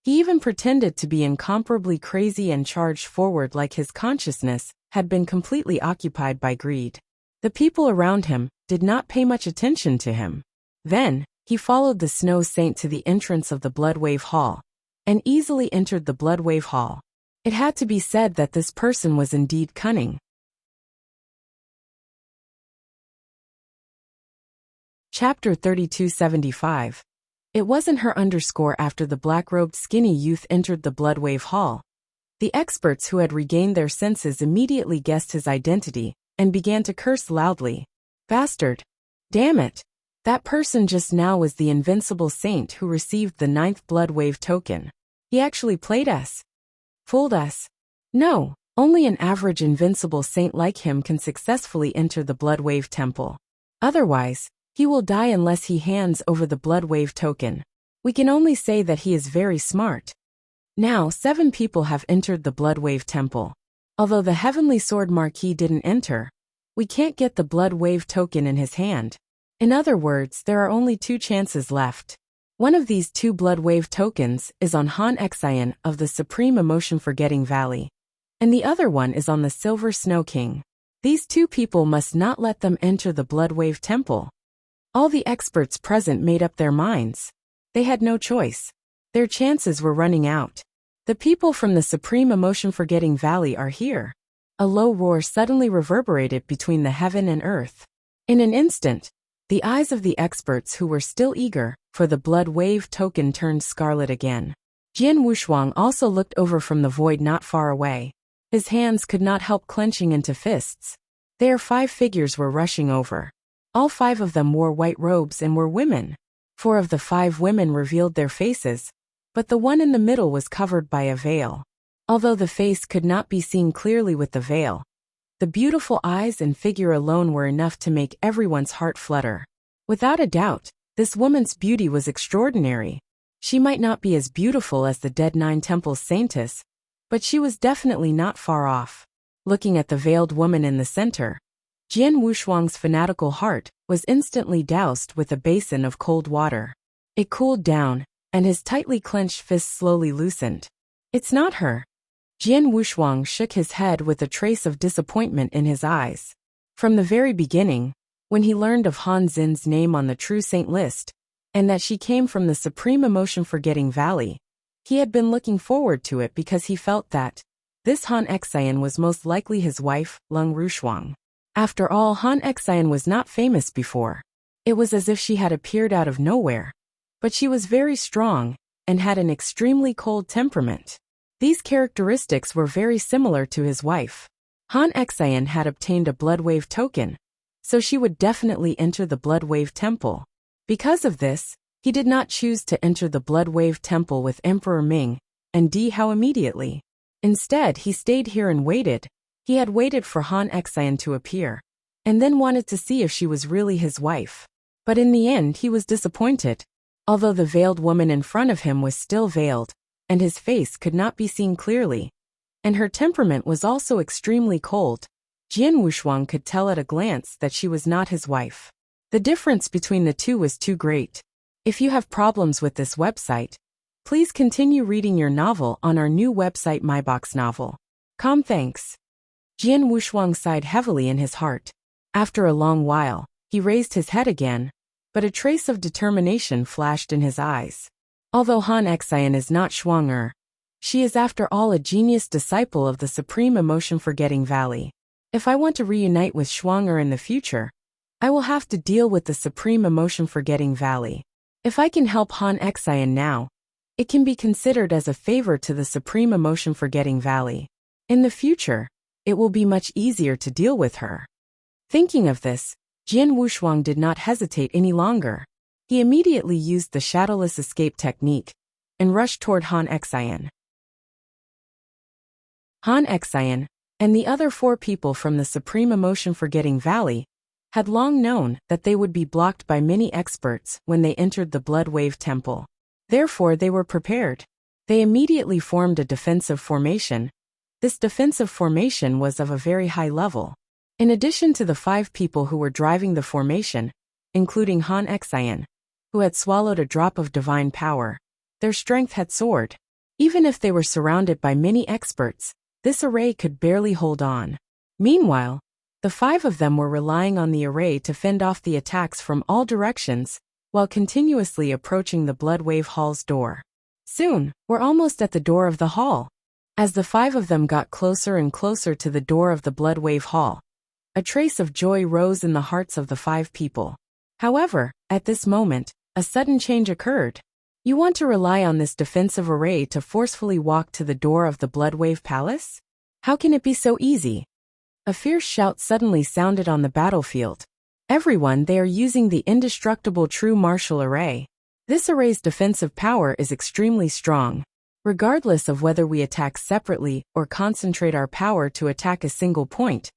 He even pretended to be incomparably crazy and charged forward like his consciousness had been completely occupied by greed. The people around him did not pay much attention to him. Then, he followed the Snow Saint to the entrance of the Blood Wave Hall, and easily entered the Blood Wave Hall. It had to be said that this person was indeed cunning. Chapter 3275. It wasn't her after the black-robed skinny youth entered the Blood Wave Hall. The experts who had regained their senses immediately guessed his identity, and began to curse loudly. Bastard! Damn it! That person just now was the invincible saint who received the 9th Blood Wave token. He actually played us. Fooled us. No, only an average invincible saint like him can successfully enter the Blood Wave Temple. Otherwise, he will die unless he hands over the Blood Wave token. We can only say that he is very smart. Now 7 people have entered the Blood Wave Temple. Although the Heavenly Sword Marquis didn't enter, we can't get the Blood Wave token in his hand. In other words, there are only 2 chances left. One of these 2 Blood Wave tokens is on Han Xian of the Supreme Emotion Forgetting Valley, and the other one is on the Silver Snow King. These 2 people must not let them enter the Blood Wave Temple. All the experts present made up their minds. They had no choice. Their chances were running out. The people from the Supreme Emotion Forgetting Valley are here. A low roar suddenly reverberated between the heaven and earth. In an instant, the eyes of the experts who were still eager for the Blood Wave token turned scarlet again. Jian Wushuang also looked over from the void not far away. His hands could not help clenching into fists. There 5 figures were rushing over. All 5 of them wore white robes and were women. 4 of the 5 women revealed their faces, but the one in the middle was covered by a veil. Although the face could not be seen clearly with the veil, the beautiful eyes and figure alone were enough to make everyone's heart flutter. Without a doubt, this woman's beauty was extraordinary. She might not be as beautiful as the dead 9 Temples Saintess, but she was definitely not far off. Looking at the veiled woman in the center, Jian Wushuang's fanatical heart was instantly doused with a basin of cold water. It cooled down, and his tightly clenched fists slowly loosened. It's not her. Jian Wushuang shook his head with a trace of disappointment in his eyes. From the very beginning, when he learned of Han Xin's name on the true saint list, and that she came from the supreme emotion-forgetting valley, he had been looking forward to it because he felt that this Han Xian was most likely his wife, Lung Rushuang. After all, Han Xian was not famous before. It was as if she had appeared out of nowhere. But she was very strong, and had an extremely cold temperament. These characteristics were very similar to his wife. Han Xian had obtained a Bloodwave token, so she would definitely enter the Bloodwave Temple. Because of this, he did not choose to enter the Bloodwave Temple with Emperor Ming and Di Hao immediately. Instead, he stayed here and waited. He had waited for Han Xian to appear, and then wanted to see if she was really his wife. But in the end, he was disappointed. Although the veiled woman in front of him was still veiled, and his face could not be seen clearly, and her temperament was also extremely cold, Jian Wushuang could tell at a glance that she was not his wife. The difference between the two was too great. If you have problems with this website, please continue reading your novel on our new website MyBox Novel. Thanks. Jian Wushuang sighed heavily in his heart. After a long while, he raised his head again, but a trace of determination flashed in his eyes. Although Han Xian is not Shuang-er, she is after all a genius disciple of the Supreme Emotion-Forgetting Valley. If I want to reunite with Shuang-er in the future, I will have to deal with the Supreme Emotion-Forgetting Valley. If I can help Han Xian now, it can be considered as a favor to the Supreme Emotion-Forgetting Valley. In the future, it will be much easier to deal with her. Thinking of this, Jian Wushuang did not hesitate any longer. He immediately used the shadowless escape technique and rushed toward Han Xian. Han Xian and the other 4 people from the Supreme Emotion-Forgetting Valley had long known that they would be blocked by many experts when they entered the Bloodwave Temple. Therefore, they were prepared. They immediately formed a defensive formation. This defensive formation was of a very high level. In addition to the 5 people who were driving the formation, including Han Xian, who had swallowed a drop of divine power, their strength had soared. Even if they were surrounded by many experts, this array could barely hold on. Meanwhile, the 5 of them were relying on the array to fend off the attacks from all directions, while continuously approaching the Bloodwave Hall's door. Soon, we're almost at the door of the hall. As the 5 of them got closer and closer to the door of the Bloodwave Hall, a trace of joy rose in the hearts of the 5 people. However, at this moment, a sudden change occurred. You want to rely on this defensive array to forcefully walk to the door of the Bloodwave Palace? How can it be so easy? A fierce shout suddenly sounded on the battlefield. Everyone, they are using the indestructible true martial array. This array's defensive power is extremely strong. Regardless of whether we attack separately or concentrate our power to attack a single point,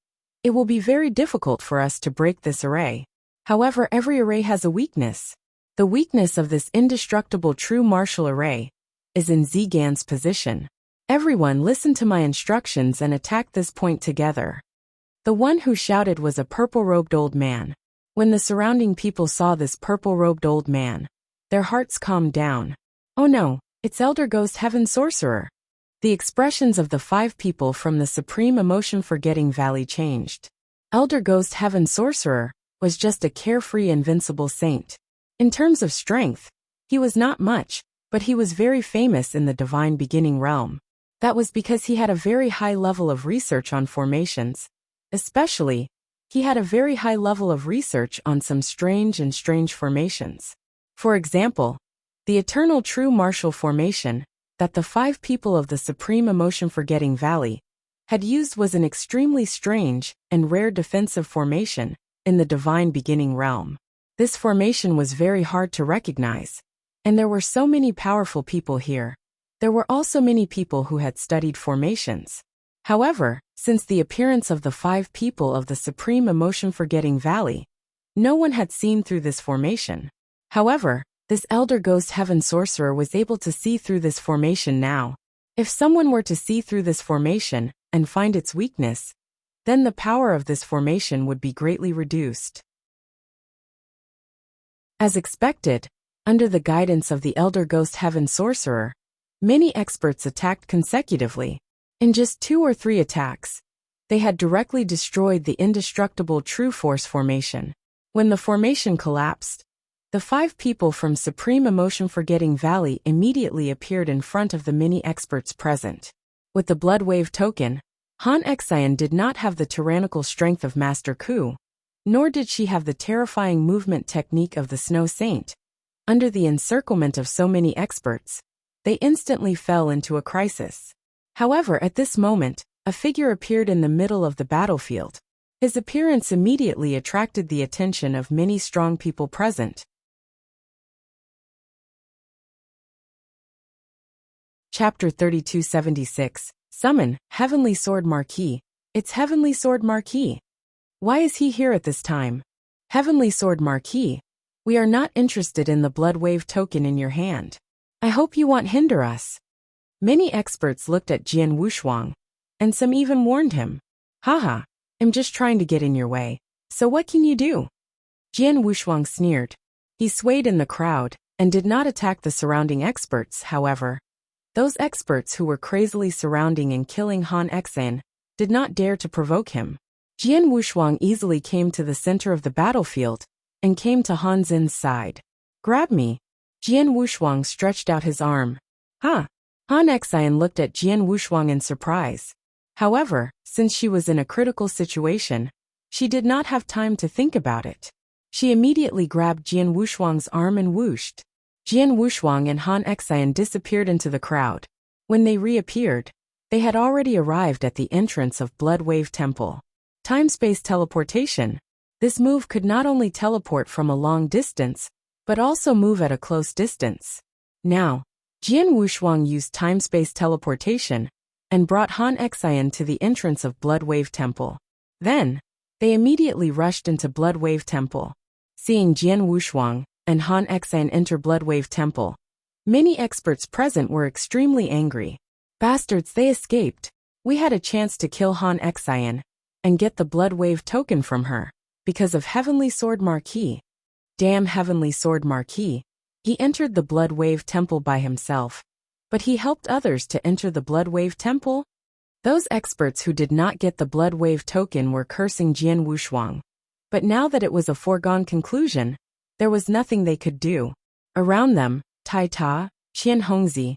it will be very difficult for us to break this array. However, every array has a weakness. The weakness of this indestructible true martial array is in Zigan's position. Everyone listen to my instructions and attack this point together. The one who shouted was a purple-robed old man. When the surrounding people saw this purple-robed old man, their hearts calmed down. Oh no, it's Elder Ghost Heaven Sorcerer. The expressions of the 5 people from the Supreme Emotion-Forgetting Valley changed. Elder Ghost Heaven Sorcerer was just a carefree invincible saint. In terms of strength, he was not much, but he was very famous in the Divine Beginning realm. That was because he had a very high level of research on formations. Especially, he had a very high level of research on some strange formations. For example, the Eternal True Martial Formation that the 5 people of the Supreme Emotion-Forgetting Valley had used was an extremely strange and rare defensive formation in the Divine Beginning realm. This formation was very hard to recognize, and there were so many powerful people here. There were also many people who had studied formations. However, since the appearance of the 5 people of the Supreme Emotion-Forgetting Valley, no one had seen through this formation. However, this Elder Ghost Heaven Sorcerer was able to see through this formation now. If someone were to see through this formation and find its weakness, then the power of this formation would be greatly reduced. As expected, under the guidance of the Elder Ghost Heaven Sorcerer, many experts attacked consecutively. In just 2 or 3 attacks, they had directly destroyed the indestructible True Force formation. When the formation collapsed, the 5 people from Supreme Emotion Forgetting Valley immediately appeared in front of the many experts present. With the Blood Wave token, Han Exian did not have the tyrannical strength of Master Ku, nor did she have the terrifying movement technique of the Snow Saint. Under the encirclement of so many experts, they instantly fell into a crisis. However, at this moment, a figure appeared in the middle of the battlefield. His appearance immediately attracted the attention of many strong people present. Chapter 3276. Summon, Heavenly Sword Marquis. It's Heavenly Sword Marquis. Why is he here at this time? Heavenly Sword Marquis, we are not interested in the Blood Wave token in your hand. I hope you won't hinder us. Many experts looked at Jian Wushuang, and some even warned him. Haha, I'm just trying to get in your way. So what can you do? Jian Wushuang sneered. He swayed in the crowd, and did not attack the surrounding experts, however. Those experts who were crazily surrounding and killing Han Exian did not dare to provoke him. Jian Wushuang easily came to the center of the battlefield and came to Han Xin's side. Grab me. Jian Wushuang stretched out his arm. Huh? Han Exian looked at Jian Wushuang in surprise. However, since she was in a critical situation, she did not have time to think about it. She immediately grabbed Jian Wushuang's arm and whooshed. Jian Wushuang and Han Exian disappeared into the crowd. When they reappeared, they had already arrived at the entrance of Blood Wave Temple. Time-space teleportation. This move could not only teleport from a long distance, but also move at a close distance. Now, Jian Wushuang used time-space teleportation and brought Han Exian to the entrance of Blood Wave Temple. Then, they immediately rushed into Blood Wave Temple. Seeing Jian Wushuang and Han Exian enter Blood Wave Temple, many experts present were extremely angry. Bastards, they escaped. We had a chance to kill Han Exian and get the Blood Wave token from her, because of Heavenly Sword Marquis. Damn Heavenly Sword Marquis. He entered the Blood Wave Temple by himself, but he helped others to enter the Blood Wave Temple? Those experts who did not get the Blood Wave token were cursing Jian Wushuang. But now that it was a foregone conclusion, there was nothing they could do. Around them, Tai Ta, Qian Hongzi,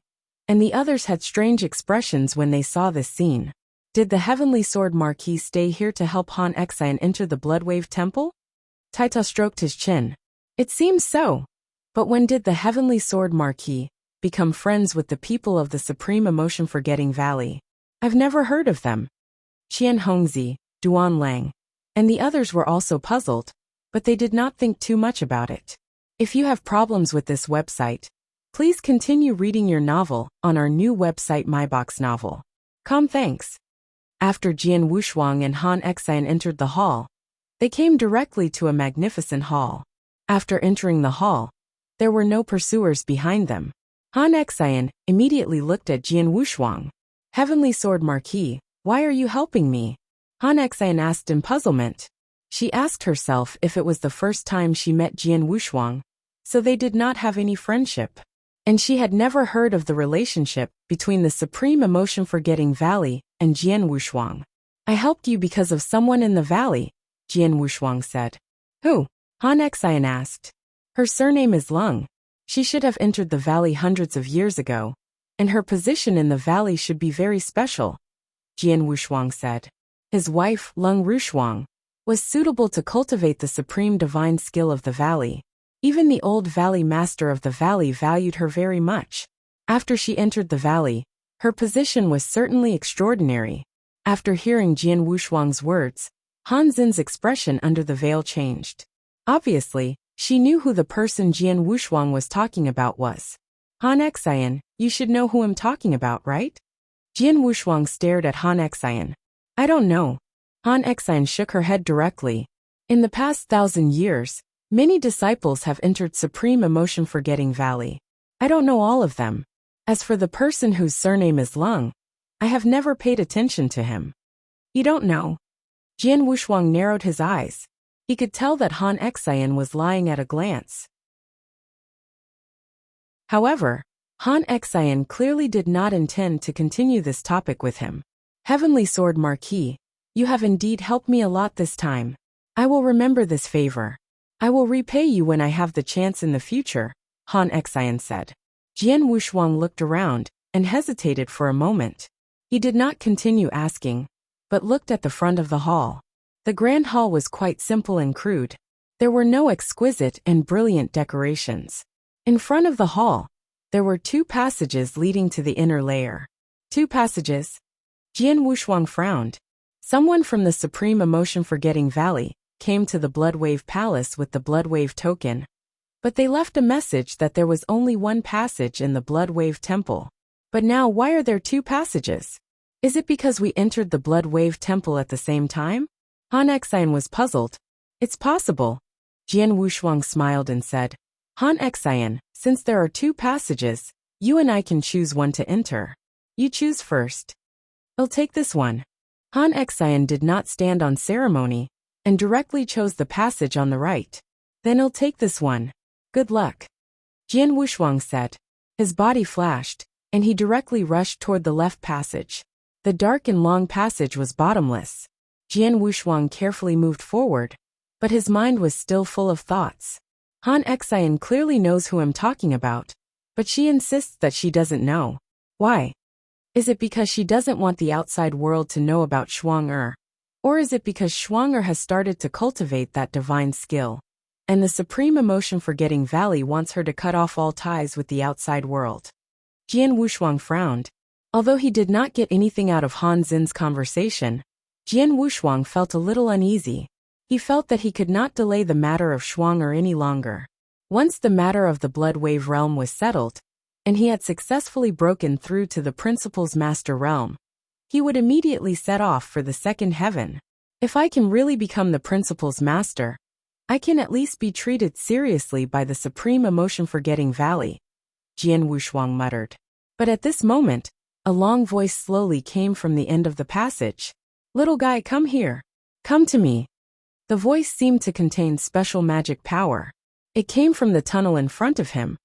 and the others had strange expressions when they saw this scene. Did the Heavenly Sword Marquis stay here to help Han Exian enter the Blood Wave Temple? Tai Ta stroked his chin. It seems so. But when did the Heavenly Sword Marquis become friends with the people of the Supreme Emotion Forgetting Valley? I've never heard of them. Qian Hongzi, Duan Lang, and the others were also puzzled, but they did not think too much about it. If you have problems with this website, please continue reading your novel on our new website MyBox Novel. Thanks. After Jian Wushuang and Han Exian entered the hall, they came directly to a magnificent hall. After entering the hall, there were no pursuers behind them. Han Exian immediately looked at Jian Wushuang. Heavenly Sword Marquis, why are you helping me? Han Exian asked in puzzlement. She asked herself if it was the first time she met Jian Wushuang, so they did not have any friendship. And she had never heard of the relationship between the Supreme Emotion Forgetting Valley and Jian Wushuang. I helped you because of someone in the valley, Jian Wushuang said. Who? Han Exian asked. Her surname is Lung. She should have entered the valley hundreds of years ago, and her position in the valley should be very special, Jian Wushuang said. His wife, Lung Rushuang, was suitable to cultivate the supreme divine skill of the valley. Even the old valley master of the valley valued her very much. After she entered the valley, her position was certainly extraordinary. After hearing Jian Wushuang's words, Han Xin's expression under the veil changed. Obviously, she knew who the person Jian Wushuang was talking about was. Han Exian, you should know who I'm talking about, right? Jian Wushuang stared at Han Exian. I don't know. Han Exian shook her head directly. In the past 1,000 years, many disciples have entered Supreme Emotion Forgetting Valley. I don't know all of them. As for the person whose surname is Lung, I have never paid attention to him. You don't know? Jian Wushuang narrowed his eyes. He could tell that Han Exian was lying at a glance. However, Han Exian clearly did not intend to continue this topic with him. Heavenly Sword Marquis, you have indeed helped me a lot this time. I will remember this favor. I will repay you when I have the chance in the future, Han Xian said. Jian Wushuang looked around and hesitated for a moment. He did not continue asking, but looked at the front of the hall. The grand hall was quite simple and crude. There were no exquisite and brilliant decorations. In front of the hall, there were 2 passages leading to the inner layer. 2 passages? Jian Wushuang frowned. Someone from the Supreme Emotion Forgetting Valley came to the Bloodwave Palace with the Bloodwave token. But they left a message that there was only 1 passage in the Bloodwave Temple. But now why are there 2 passages? Is it because we entered the Bloodwave Temple at the same time? Han Xian was puzzled. It's possible. Jian Wushuang smiled and said, Han Xian, since there are 2 passages, you and I can choose one to enter. You choose first. I'll take this one. Han Xian did not stand on ceremony and directly chose the passage on the right. Then I'll take this one. Good luck. Jian Wushuang said. His body flashed, and he directly rushed toward the left passage. The dark and long passage was bottomless. Jian Wushuang carefully moved forward, but his mind was still full of thoughts. Han Xian clearly knows who I'm talking about, but she insists that she doesn't know. Why? Is it because she doesn't want the outside world to know about Shuang-Er? Or is it because Shuang-Er has started to cultivate that divine skill, and the Supreme Emotion Forgetting Valley wants her to cut off all ties with the outside world? Jian Wushuang frowned. Although he did not get anything out of Han Xin's conversation, Jian Wushuang felt a little uneasy. He felt that he could not delay the matter of Shuang-Er any longer. Once the matter of the Bloodwave realm was settled, and he had successfully broken through to the Principal's Master Realm, he would immediately set off for the second heaven. If I can really become the Principal's Master, I can at least be treated seriously by the Supreme Emotion Forgetting Valley, Jian Wushuang muttered. But at this moment, a long voice slowly came from the end of the passage. Little guy, come here. Come to me. The voice seemed to contain special magic power. It came from the tunnel in front of him,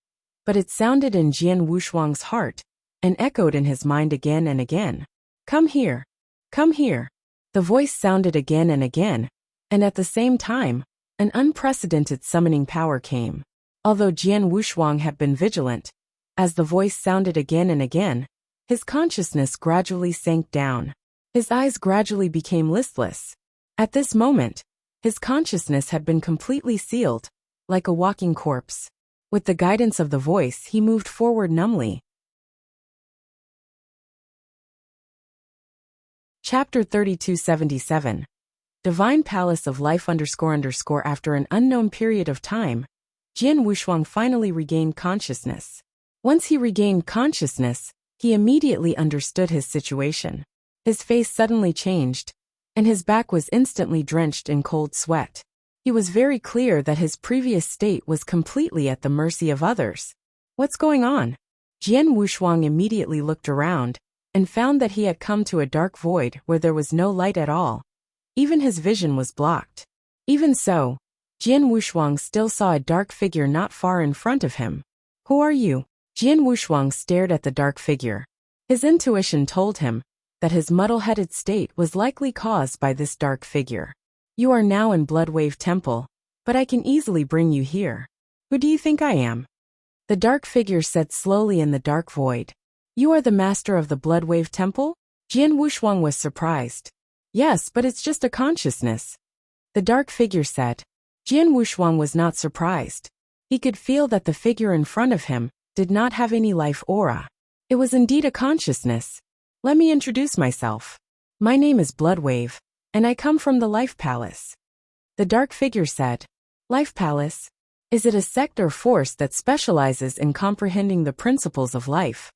but it sounded in Jian Wushuang's heart and echoed in his mind again and again. Come here. Come here. The voice sounded again and again, and at the same time, an unprecedented summoning power came. Although Jian Wushuang had been vigilant, as the voice sounded again and again, his consciousness gradually sank down. His eyes gradually became listless. At this moment, his consciousness had been completely sealed, like a walking corpse. With the guidance of the voice, he moved forward numbly. Chapter 3277. Divine Palace of Life __. After an unknown period of time, Jian Wushuang finally regained consciousness. Once he regained consciousness, he immediately understood his situation. His face suddenly changed, and his back was instantly drenched in cold sweat. He was very clear that his previous state was completely at the mercy of others. What's going on? Jian Wushuang immediately looked around and found that he had come to a dark void where there was no light at all. Even his vision was blocked. Even so, Jian Wushuang still saw a dark figure not far in front of him. Who are you? Jian Wushuang stared at the dark figure. His intuition told him that his muddle-headed state was likely caused by this dark figure. You are now in Bloodwave Temple, but I can easily bring you here. Who do you think I am? The dark figure said slowly in the dark void. You are the master of the Bloodwave Temple? Jian Wushuang was surprised. Yes, but it's just a consciousness. The dark figure said. Jian Wushuang was not surprised. He could feel that the figure in front of him did not have any life aura. It was indeed a consciousness. Let me introduce myself. My name is Bloodwave, and I come from the Life Palace. The dark figure said. Life Palace? Is it a sect or force that specializes in comprehending the principles of life?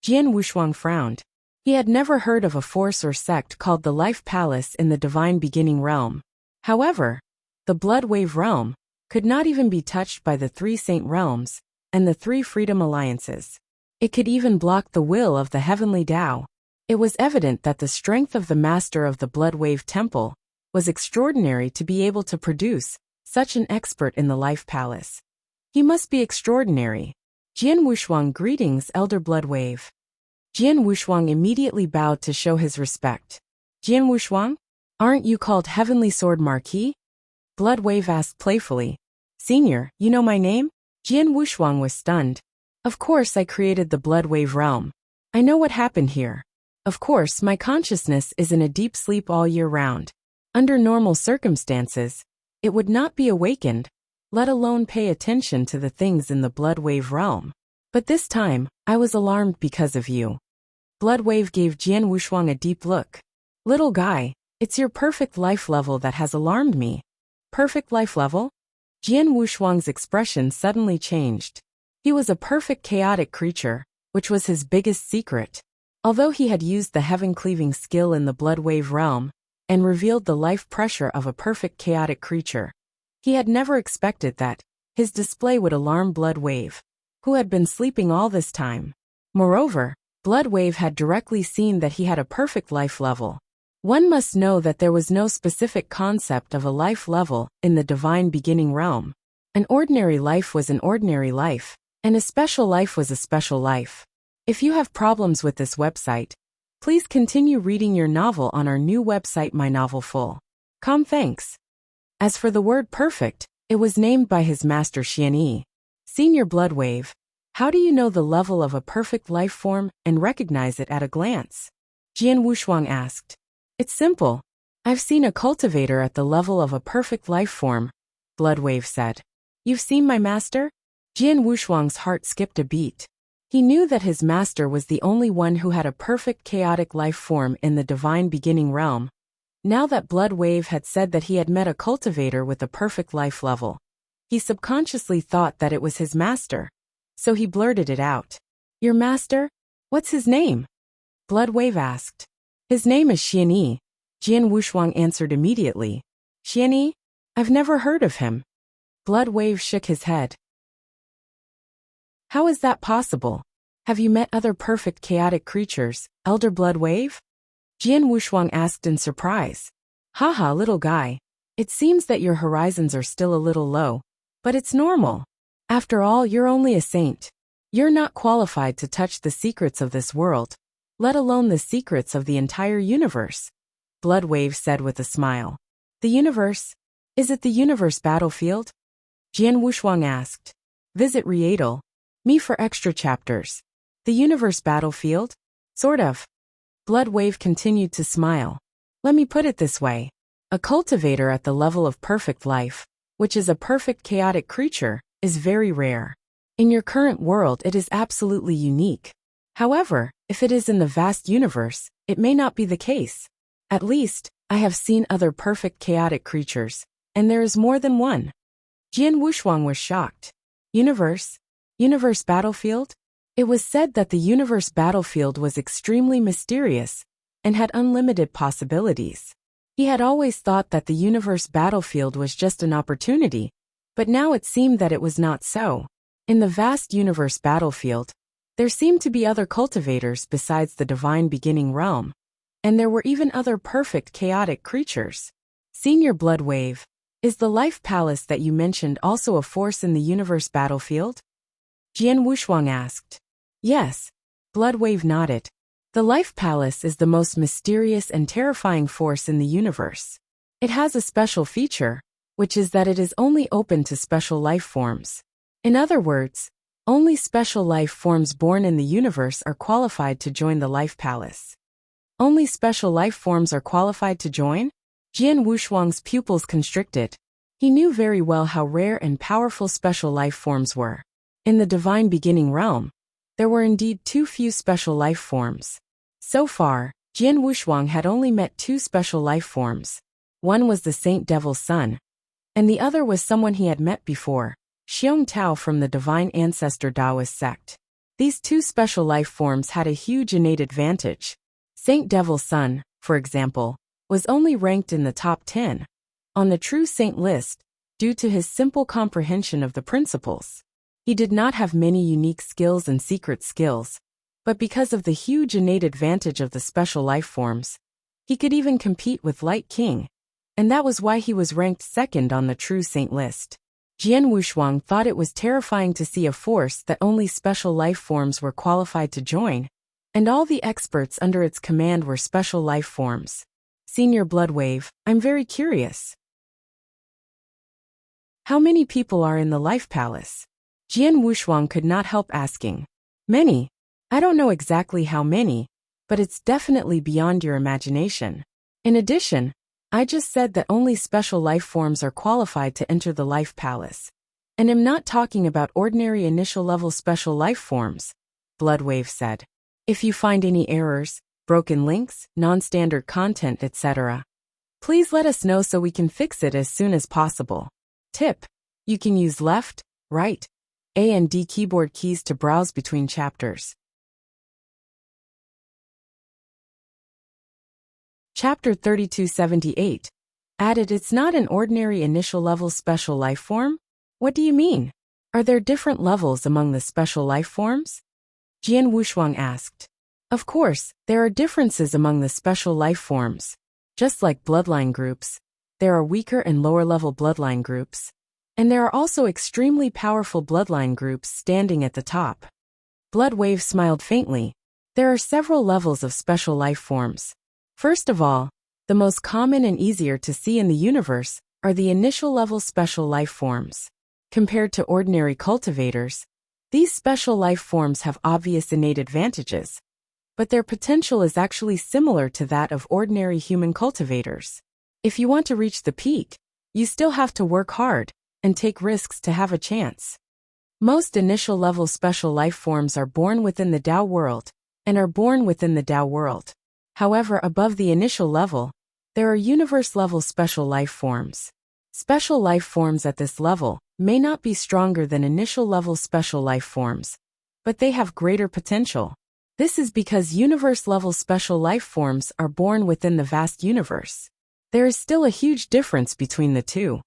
Jian Wushuang frowned. He had never heard of a force or sect called the Life Palace in the Divine Beginning Realm. However, the Bloodwave Realm could not even be touched by the 3 Saint Realms and the 3 Freedom Alliances. It could even block the will of the Heavenly Tao. It was evident that the strength of the Master of the Bloodwave Temple was extraordinary to be able to produce such an expert in the Life Palace. He must be extraordinary. Jian Wushuang, greetings, Elder Bloodwave. Jian Wushuang immediately bowed to show his respect. Jian Wushuang? Aren't you called Heavenly Sword Marquis? Blood Wave asked playfully. Senior, you know my name? Jian Wushuang was stunned. Of course I created the Blood Wave realm. I know what happened here. Of course my consciousness is in a deep sleep all year round. Under normal circumstances, it would not be awakened, let alone pay attention to the things in the Blood Wave realm. But this time, I was alarmed because of you. Blood Wave gave Jian Wushuang a deep look. Little guy, it's your perfect life level that has alarmed me. Perfect life level? Jian Wushuang's expression suddenly changed. He was a perfect chaotic creature, which was his biggest secret. Although he had used the heaven-cleaving skill in the Blood Wave realm, and revealed the life pressure of a perfect chaotic creature, he had never expected that his display would alarm Blood Wave, who had been sleeping all this time. Moreover, Blood Wave had directly seen that he had a perfect life level. One must know that there was no specific concept of a life level in the divine beginning realm. An ordinary life was an ordinary life, and a special life was a special life. If you have problems with this website, please continue reading your novel on our new website My Novel Full. Thanks. As for the word perfect, it was named by his master Xian Yi. Senior Blood Wave, how do you know the level of a perfect life form and recognize it at a glance? Jian Wushuang asked. It's simple. I've seen a cultivator at the level of a perfect life form, Blood Wave said. You've seen my master? Jian Wushuang's heart skipped a beat. He knew that his master was the only one who had a perfect chaotic life form in the divine beginning realm. Now that Blood Wave had said that he had met a cultivator with a perfect life level, he subconsciously thought that it was his master. So he blurted it out. Your master? What's his name? Blood Wave asked. His name is Xian Yi. Jian Wushuang answered immediately. Xian Yi? I've never heard of him. Blood Wave shook his head. How is that possible? Have you met other perfect chaotic creatures, Elder Blood Wave? Jian Wushuang asked in surprise. Haha, little guy. It seems that your horizons are still a little low, but it's normal. After all, you're only a saint. You're not qualified to touch the secrets of this world, let alone the secrets of the entire universe. Blood Wave said with a smile. The universe? Is it the universe battlefield? Jian Wushuang asked. Visit Riedel. Me for extra chapters. The universe battlefield? Sort of. Blood Wave continued to smile. Let me put it this way. A cultivator at the level of perfect life, which is a perfect chaotic creature, is very rare. In your current world it is absolutely unique. However, if it is in the vast universe, it may not be the case. At least, I have seen other perfect chaotic creatures, and there is more than one. Jian Wushuang was shocked. Universe? Universe battlefield? It was said that the universe battlefield was extremely mysterious and had unlimited possibilities. He had always thought that the universe battlefield was just an opportunity, but now it seemed that it was not so. In the vast universe battlefield, there seemed to be other cultivators besides the divine beginning realm, and there were even other perfect chaotic creatures. Senior Blood Wave, is the life palace that you mentioned also a force in the universe battlefield? Jian Wushuang asked. Yes. Blood Wave nodded. The life palace is the most mysterious and terrifying force in the universe. It has a special feature, which is that it is only open to special life forms. In other words, only special life forms born in the universe are qualified to join the life palace. Only special life forms are qualified to join? Jian Wushuang's pupils constricted. He knew very well how rare and powerful special life forms were. In the divine beginning realm, there were indeed too few special life forms. So far, Jian Wushuang had only met two special life forms. One was the Saint Devil's son, and the other was someone he had met before, Xiong Tao from the Divine Ancestor Taoist sect. These two special life forms had a huge innate advantage. Saint Devil's son, for example, was only ranked in the top 10 on the true saint list due to his simple comprehension of the principles. He did not have many unique skills and secret skills, but because of the huge innate advantage of the special life forms, he could even compete with Light King, and that was why he was ranked second on the true saint list. Jian Wushuang thought it was terrifying to see a force that only special life forms were qualified to join, and all the experts under its command were special life forms. Senior Bloodwave, I'm very curious. How many people are in the Life Palace? Jian Wushuang could not help asking. Many. I don't know exactly how many, but it's definitely beyond your imagination. In addition, I just said that only special life forms are qualified to enter the Life Palace. And I'm not talking about ordinary initial-level special life forms, Bloodwave said. If you find any errors, broken links, non-standard content, etc., please let us know so we can fix it as soon as possible. Tip: you can use left, right, A and D keyboard keys to browse between chapters. Chapter 3278. Added. It's not an ordinary initial-level special life form? What do you mean? Are there different levels among the special life forms? Jian Wushuang asked. Of course, there are differences among the special life forms. Just like bloodline groups, there are weaker and lower-level bloodline groups. And there are also extremely powerful bloodline groups standing at the top. Bloodwave smiled faintly. There are several levels of special life forms. First of all, the most common and easier to see in the universe are the initial-level special life forms. Compared to ordinary cultivators, these special life forms have obvious innate advantages, but their potential is actually similar to that of ordinary human cultivators. If you want to reach the peak, you still have to work hard and take risks to have a chance. Most initial-level special life forms are born within the Tao world and are born within the Tao world. However, above the initial level, there are universe-level special life forms. Special life forms at this level may not be stronger than initial-level special life forms, but they have greater potential. This is because universe-level special life forms are born within the vast universe. There is still a huge difference between the two.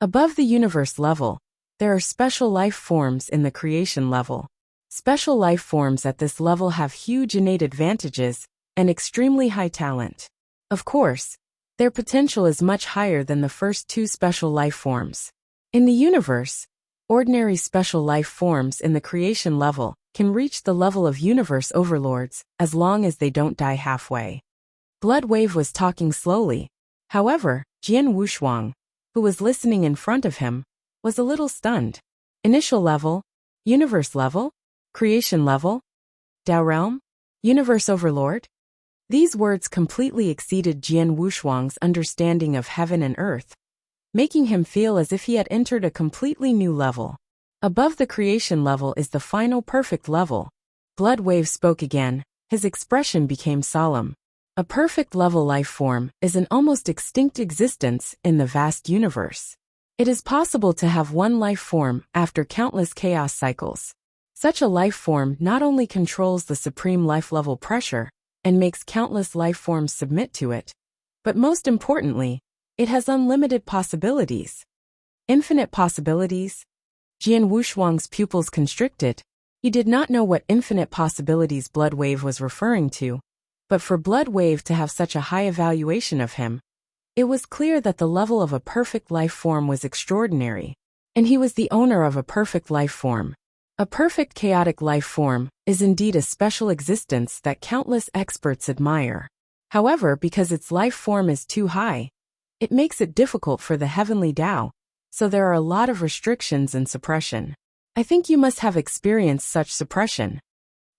Above the universe level, there are special life forms in the creation level. Special life forms at this level have huge innate advantages and extremely high talent. Of course, their potential is much higher than the first two special life forms. In the universe, ordinary special life forms in the creation level can reach the level of universe overlords as long as they don't die halfway. Bloodwave was talking slowly. However, Jian Wushuang, who was listening in front of him, was a little stunned. Initial level, universe level, creation level, Tao realm, universe overlord. These words completely exceeded Jian Wushuang's understanding of heaven and earth, making him feel as if he had entered a completely new level. Above the creation level is the final perfect level. Bloodwave spoke again. His expression became solemn. A perfect level life form is an almost extinct existence in the vast universe. It is possible to have one life form after countless chaos cycles. Such a life form not only controls the supreme life level pressure and makes countless life forms submit to it, but most importantly, it has unlimited possibilities. Infinite possibilities? Jian Wushuang's pupils constricted. He did not know what infinite possibilities Bloodwave was referring to, but for Bloodwave to have such a high evaluation of him, it was clear that the level of a perfect life form was extraordinary, and he was the owner of a perfect life form. A perfect chaotic life form is indeed a special existence that countless experts admire. However, because its life form is too high, it makes it difficult for the heavenly Tao, so there are a lot of restrictions and suppression. I think you must have experienced such suppression.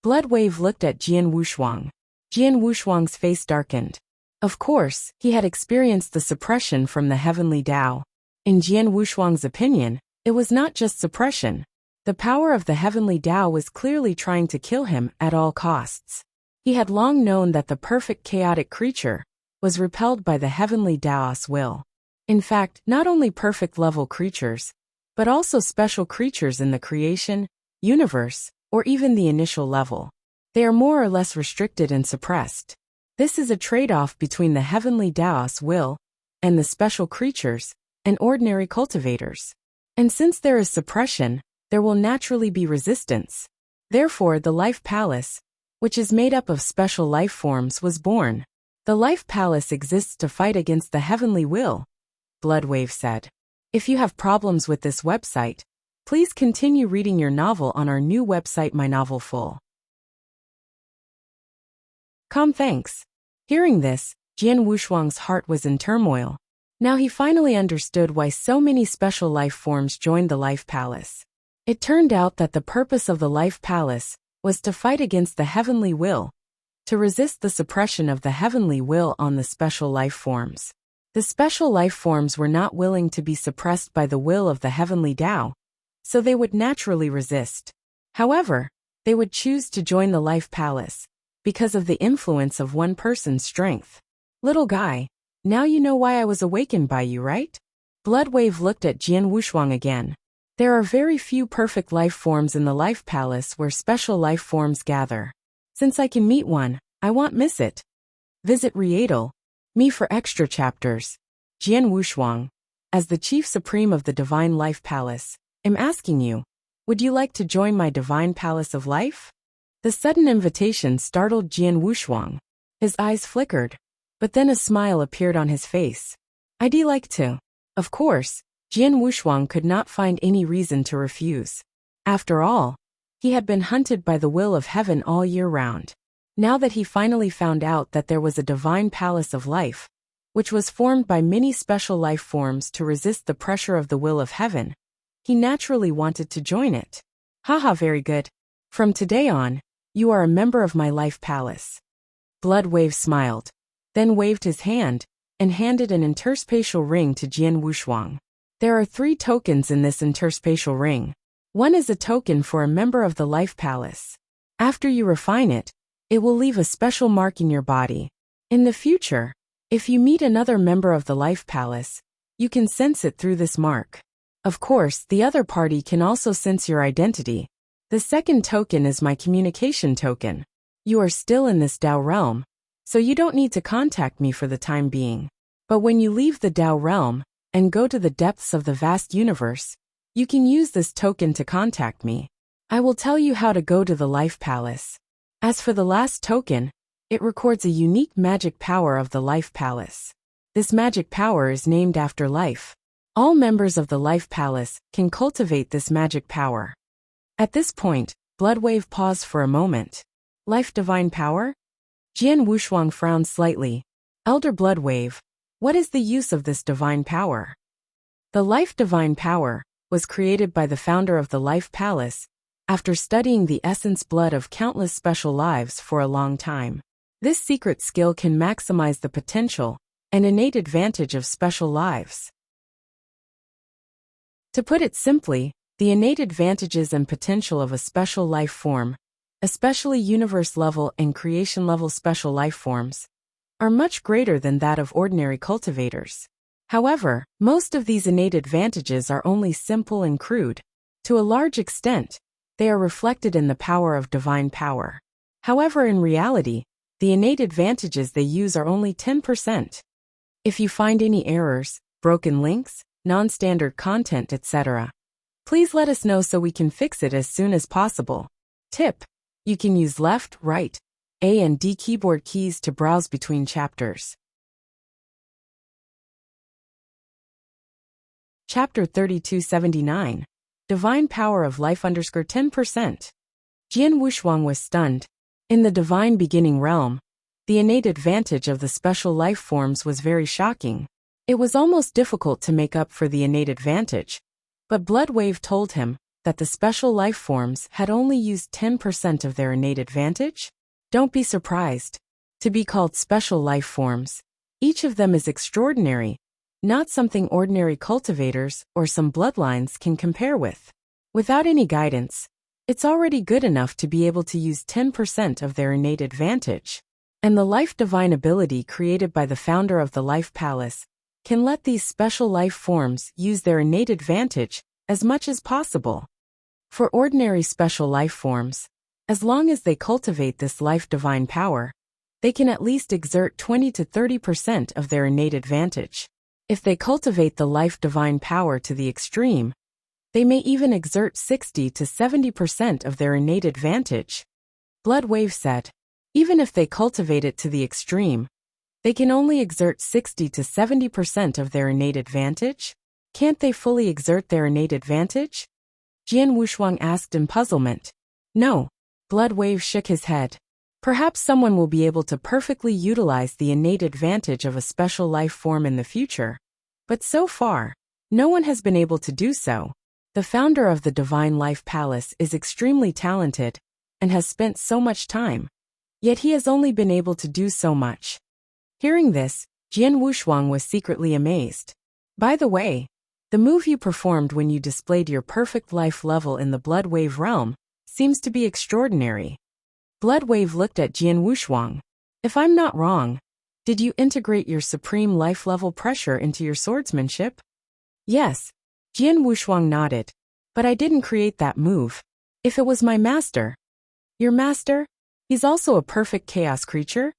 Bloodwave looked at Jian Wushuang. Jian Wushuang's face darkened. Of course, he had experienced the suppression from the heavenly Tao. In Jian Wushuang's opinion, it was not just suppression. The power of the heavenly Tao was clearly trying to kill him at all costs. He had long known that the perfect chaotic creature was repelled by the heavenly Tao's will. In fact, not only perfect level creatures, but also special creatures in the creation, universe, or even the initial level. They are more or less restricted and suppressed. This is a trade-off between the heavenly Tao's will and the special creatures and ordinary cultivators. And since there is suppression, there will naturally be resistance. Therefore, the Life Palace, which is made up of special life forms, was born. The Life Palace exists to fight against the heavenly will, Bloodwave said. If you have problems with this website, please continue reading your novel on our new website My Novel Full. Calm thanks. Hearing this, Jian Wushuang's heart was in turmoil. Now he finally understood why so many special life forms joined the Life Palace. It turned out that the purpose of the Life Palace was to fight against the heavenly will, to resist the suppression of the heavenly will on the special life forms. The special life forms were not willing to be suppressed by the will of the heavenly Tao, so they would naturally resist. However, they would choose to join the Life Palace because of the influence of one person's strength. Little guy, now you know why I was awakened by you, right? Bloodwave looked at Jian Wushuang again. There are very few perfect life forms in the Life Palace where special life forms gather. Since I can meet one, I won't miss it. Visit Rietal, me for extra chapters. Jian Wushuang, as the Chief Supreme of the Divine Life Palace, am asking you, would you like to join my Divine Palace of Life? The sudden invitation startled Jian Wushuang. His eyes flickered, but then a smile appeared on his face. I'd like to. Of course, Jian Wushuang could not find any reason to refuse. After all, he had been hunted by the will of heaven all year round. Now that he finally found out that there was a divine palace of life, which was formed by many special life forms to resist the pressure of the will of heaven, he naturally wanted to join it. Haha, very good. From today on, you are a member of my Life Palace. Bloodwave smiled, then waved his hand, and handed an interspatial ring to Jian Wushuang. There are 3 tokens in this interspatial ring. One is a token for a member of the Life Palace. After you refine it, it will leave a special mark in your body. In the future, if you meet another member of the Life Palace, you can sense it through this mark. Of course, the other party can also sense your identity. The second token is my communication token. You are still in this Tao realm, so you don't need to contact me for the time being. But when you leave the Tao realm and go to the depths of the vast universe, you can use this token to contact me. I will tell you how to go to the Life Palace. As for the last token, it records a unique magic power of the Life Palace. This magic power is named after life. All members of the Life Palace can cultivate this magic power. At this point, Bloodwave paused for a moment. Life Divine Power? Jian Wushuang frowned slightly. Elder Bloodwave, what is the use of this divine power? The Life Divine Power was created by the founder of the Life Palace after studying the essence blood of countless special lives for a long time. This secret skill can maximize the potential and innate advantage of special lives. To put it simply, the innate advantages and potential of a special life form, especially universe-level and creation-level special life forms, are much greater than that of ordinary cultivators. However, most of these innate advantages are only simple and crude. To a large extent, they are reflected in the power of divine power. However, in reality, the innate advantages they use are only 10%. If you find any errors, broken links, non-standard content, etc., please let us know so we can fix it as soon as possible. Tip: you can use left, right, A and D keyboard keys to browse between chapters. Chapter 3279. Divine Power of Life _10%. Jian Wushuang was stunned. In the divine beginning realm, the innate advantage of the special life forms was very shocking. It was almost difficult to make up for the innate advantage. But Bloodwave told him that the special life forms had only used 10% of their innate advantage. Don't be surprised. To be called special life forms, each of them is extraordinary, not something ordinary cultivators or some bloodlines can compare with. Without any guidance, it's already good enough to be able to use 10% of their innate advantage. And the life divine ability created by the founder of the Life Palace can let these special life forms use their innate advantage as much as possible. For ordinary special life forms, as long as they cultivate this life divine power, they can at least exert 20 to 30% of their innate advantage. If they cultivate the life divine power to the extreme, they may even exert 60 to 70% of their innate advantage. Bloodwave said, even if they cultivate it to the extreme, they can only exert 60 to 70% of their innate advantage? Can't they fully exert their innate advantage? Jian Wushuang asked in puzzlement. No. Bloodwave shook his head. Perhaps someone will be able to perfectly utilize the innate advantage of a special life form in the future. But so far, no one has been able to do so. The founder of the Divine Life Palace is extremely talented and has spent so much time, yet he has only been able to do so much. Hearing this, Jian Wushuang was secretly amazed. By the way, the move you performed when you displayed your perfect life level in the Blood Wave realm seems to be extraordinary. Blood Wave looked at Jian Wushuang. If I'm not wrong, did you integrate your supreme life level pressure into your swordsmanship? Yes. Jian Wushuang nodded. But I didn't create that move. If it was my master. Your master? He's also a perfect chaos creature?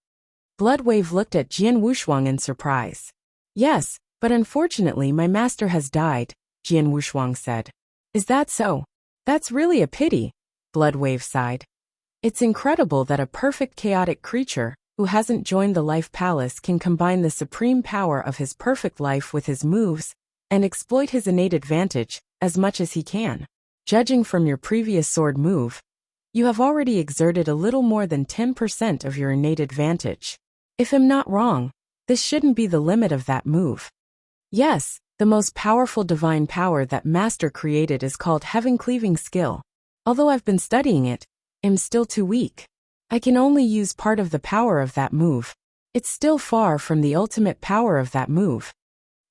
Blood Wave looked at Jian Wushuang in surprise. Yes, but unfortunately my master has died, Jian Wushuang said. Is that so? That's really a pity, Blood Wave sighed. It's incredible that a perfect chaotic creature who hasn't joined the Life Palace can combine the supreme power of his perfect life with his moves and exploit his innate advantage as much as he can. Judging from your previous sword move, you have already exerted a little more than 10% of your innate advantage. If I'm not wrong, this shouldn't be the limit of that move. Yes, the most powerful divine power that Master created is called Heaven Cleaving Skill. Although I've been studying it, I'm still too weak. I can only use part of the power of that move. It's still far from the ultimate power of that move.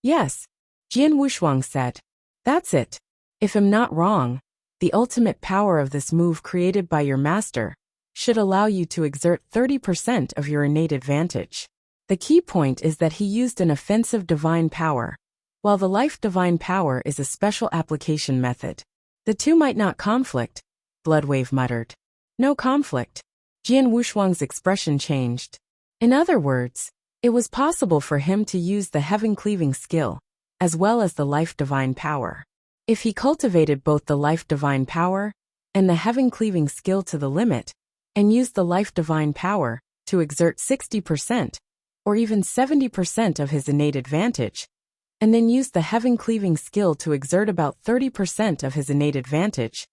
Yes, Jian Wushuang said. That's it. If I'm not wrong, the ultimate power of this move created by your master should allow you to exert 30% of your innate advantage. The key point is that he used an offensive divine power, while the life divine power is a special application method. The two might not conflict, Bloodwave muttered. No conflict. Jian Wushuang's expression changed. In other words, it was possible for him to use the Heaven Cleaving Skill, as well as the life divine power. If he cultivated both the life divine power and the Heaven Cleaving Skill to the limit, and used the life divine power to exert 60%, or even 70% of his innate advantage, and then used the Heaven Cleaving Skill to exert about 30% of his innate advantage,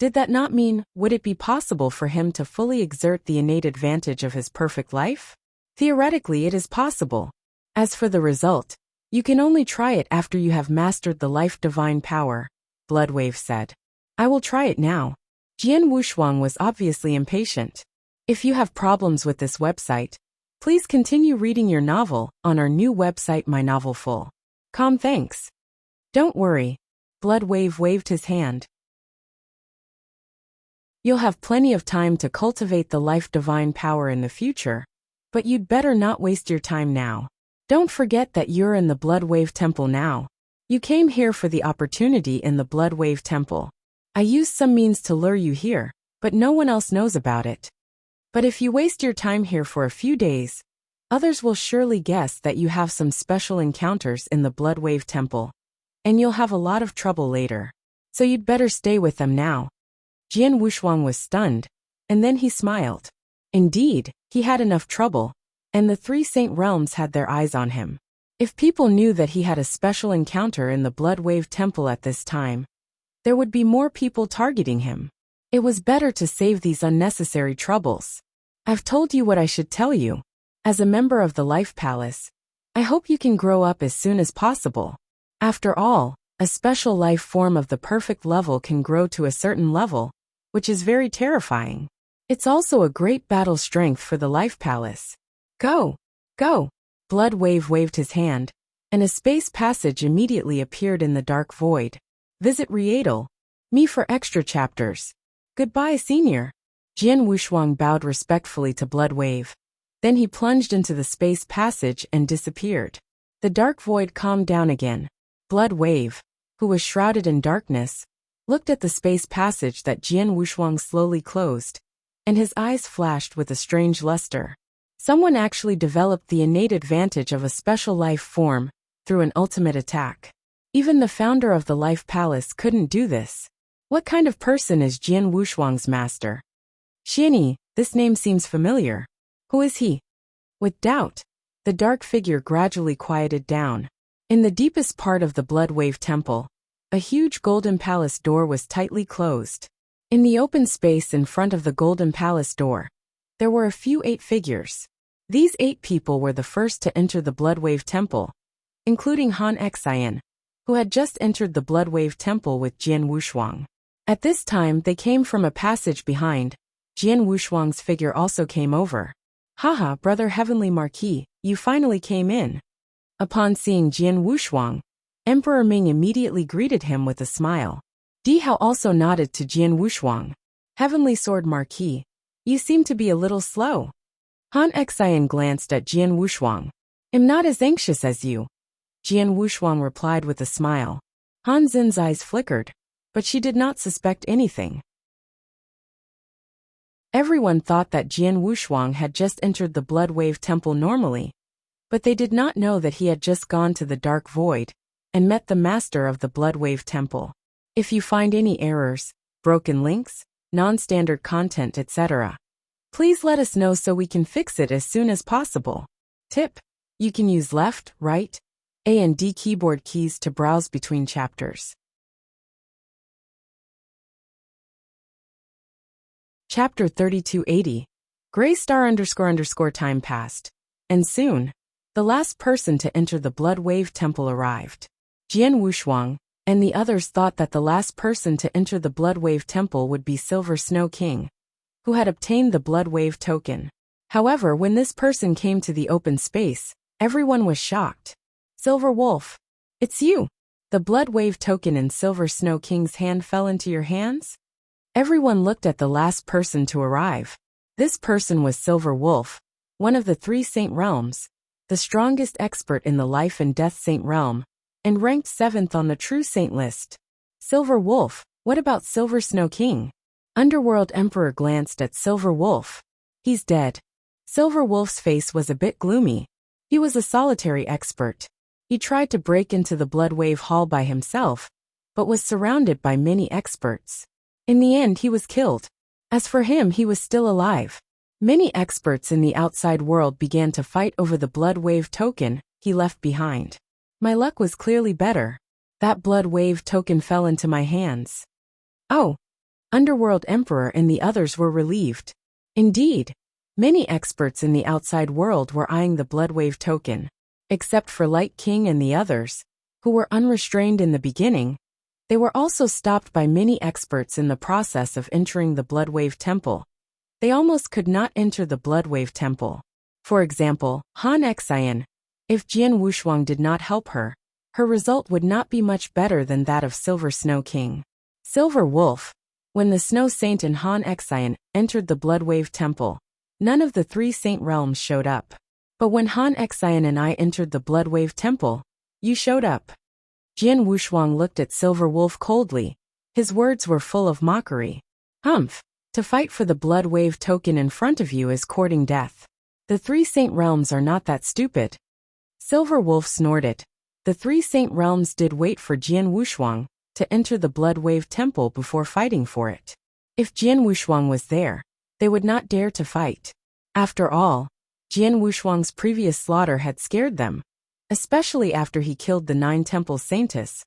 did that not mean, would it be possible for him to fully exert the innate advantage of his perfect life? Theoretically, it is possible. As for the result, you can only try it after you have mastered the life divine power, Bloodwave said. I will try it now. Jian Wushuang was obviously impatient. If you have problems with this website, please continue reading your novel on our new website My Novel Full. Thanks. Don't worry. Bloodwave waved his hand. You'll have plenty of time to cultivate the life divine power in the future, but you'd better not waste your time now. Don't forget that you're in the Bloodwave Temple now. You came here for the opportunity in the Bloodwave Temple. I used some means to lure you here, but no one else knows about it. But if you waste your time here for a few days, others will surely guess that you have some special encounters in the Bloodwave Temple, and you'll have a lot of trouble later. So you'd better stay with them now. Jian Wushuang was stunned, and then he smiled. Indeed, he had enough trouble, and the three Saint Realms had their eyes on him. If people knew that he had a special encounter in the Bloodwave Temple at this time, there would be more people targeting him. It was better to save these unnecessary troubles. I've told you what I should tell you. As a member of the Life Palace, I hope you can grow up as soon as possible. After all, a special life form of the perfect level can grow to a certain level, which is very terrifying. It's also a great battle strength for the Life Palace. Go! Go! Bloodwave waved his hand, and a space passage immediately appeared in the dark void. Visit Rietal. Me for extra chapters. Goodbye, Senior. Jian Wushuang bowed respectfully to Bloodwave. Then he plunged into the space passage and disappeared. The dark void calmed down again. Bloodwave, who was shrouded in darkness, looked at the space passage that Jian Wushuang slowly closed, and his eyes flashed with a strange luster. Someone actually developed the innate advantage of a special life form through an ultimate attack. Even the founder of the Life Palace couldn't do this. What kind of person is Jian Wushuang's master? Xianyi, this name seems familiar. Who is he? With doubt, the dark figure gradually quieted down. In the deepest part of the Bloodwave Temple, a huge golden palace door was tightly closed. In the open space in front of the golden palace door, There were a few 8 figures. These 8 people were the first to enter the Bloodwave Temple, including Han Xian, who had just entered the Bloodwave Temple with Jian Wushuang. At this time they came from a passage behind. Jian Wushuang's figure also came over. Haha, brother Heavenly Marquis, you finally came in. Upon seeing Jian Wushuang, Emperor Ming immediately greeted him with a smile. Di Hao also nodded to Jian Wushuang. Heavenly Sword Marquis, you seem to be a little slow. Han Xian glanced at Jian Wushuang. I'm not as anxious as you. Jian Wushuang replied with a smile. Han Xin's eyes flickered, but she did not suspect anything. Everyone thought that Jian Wushuang had just entered the Bloodwave Temple normally, but they did not know that he had just gone to the Dark Void and met the master of the Bloodwave Temple. If you find any errors, broken links, non-standard content, etc., please let us know so we can fix it as soon as possible. Tip: you can use left, right, A and D keyboard keys to browse between chapters. Chapter 3280. Gray star __ time passed, and soon, the last person to enter the Bloodwave Temple arrived. Jian Wushuang and the others thought that the last person to enter the Bloodwave Temple would be Silver Snow King, who had obtained the Bloodwave token. However, when this person came to the open space, everyone was shocked. Silver Wolf, it's you! The Bloodwave token in Silver Snow King's hand fell into your hands? Everyone looked at the last person to arrive. This person was Silver Wolf, one of the 3 Saint Realms, the strongest expert in the Life and Death Saint Realm, and ranked 7th on the True Saint list. Silver Wolf, what about Silver Snow King? Underworld Emperor glanced at Silver Wolf. He's dead. Silver Wolf's face was a bit gloomy. He was a solitary expert. He tried to break into the Bloodwave Hall by himself, but was surrounded by many experts. In the end, he was killed. As for him, he was still alive. Many experts in the outside world began to fight over the Bloodwave token he left behind. My luck was clearly better. That Bloodwave token fell into my hands. Oh! Underworld Emperor and the others were relieved. Indeed, many experts in the outside world were eyeing the Bloodwave token. Except for Light King and the others, who were unrestrained in the beginning, they were also stopped by many experts in the process of entering the Bloodwave Temple. They almost could not enter the Bloodwave Temple. For example, Han Xian. If Jian Wushuang did not help her, her result would not be much better than that of Silver Snow King. Silver Wolf. When the Snow Saint and Han Xian entered the Bloodwave Temple, none of the 3 Saint Realms showed up. But when Han Xian and I entered the Bloodwave Temple, you showed up. Jian Wushuang looked at Silver Wolf coldly. His words were full of mockery. Humph! To fight for the Bloodwave token in front of you is courting death. The 3 Saint Realms are not that stupid. Silver Wolf snorted. The 3 Saint Realms did wait for Jian Wushuang to enter the Bloodwave Temple before fighting for it. If Jian Wushuang was there, they would not dare to fight. After all, Jian Wushuang's previous slaughter had scared them, especially after he killed the 9 Temple Saintess,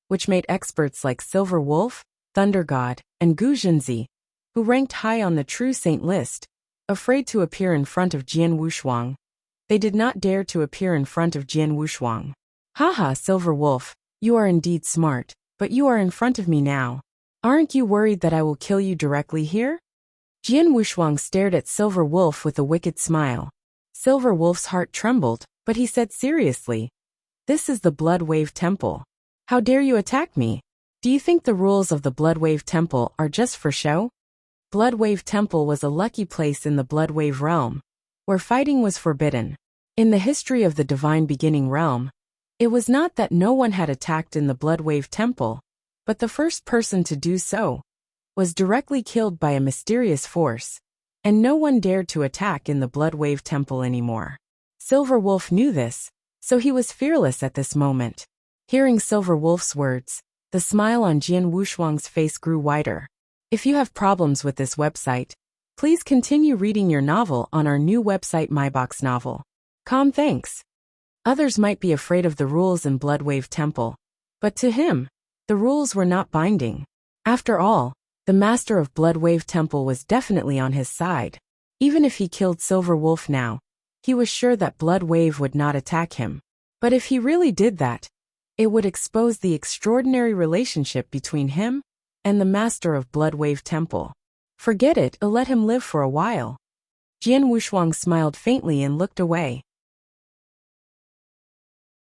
which made experts like Silver Wolf, Thunder God, and Gu Zhenzi, who ranked high on the True Saint list, afraid to appear in front of Jian Wushuang. They did not dare to appear in front of Jian Wushuang. Haha, Silver Wolf, you are indeed smart, but you are in front of me now. Aren't you worried that I will kill you directly here? Jian Wushuang stared at Silver Wolf with a wicked smile. Silver Wolf's heart trembled, but he said seriously, "This is the Bloodwave Temple. How dare you attack me? Do you think the rules of the Bloodwave Temple are just for show?" Bloodwave Temple was a lucky place in the Bloodwave realm, where fighting was forbidden. In the history of the Divine Beginning realm, it was not that no one had attacked in the Bloodwave Temple, but the first person to do so was directly killed by a mysterious force, and no one dared to attack in the Bloodwave Temple anymore. Silver Wolf knew this, so he was fearless at this moment. Hearing Silver Wolf's words, the smile on Jian Wushuang's face grew wider. If you have problems with this website, please continue reading your novel on our new website MyBox Novel. Thanks. Others might be afraid of the rules in Bloodwave Temple, but to him, the rules were not binding. After all, the master of Bloodwave Temple was definitely on his side. Even if he killed Silver Wolf now, he was sure that Blood Wave would not attack him. But if he really did that, it would expose the extraordinary relationship between him and the master of Blood Wave Temple. Forget it, let him live for a while. Jian Wushuang smiled faintly and looked away.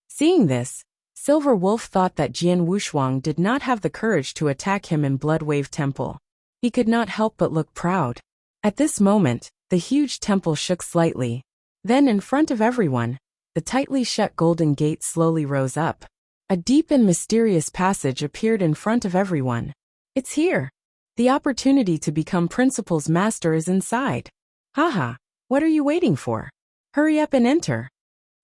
Seeing this, Silver Wolf thought that Jian Wushuang did not have the courage to attack him in Blood Wave Temple. He could not help but look proud. At this moment, the huge temple shook slightly. Then in front of everyone, the tightly shut golden gate slowly rose up. A deep and mysterious passage appeared in front of everyone. It's here. The opportunity to become Principal's master is inside. Haha, what are you waiting for? Hurry up and enter.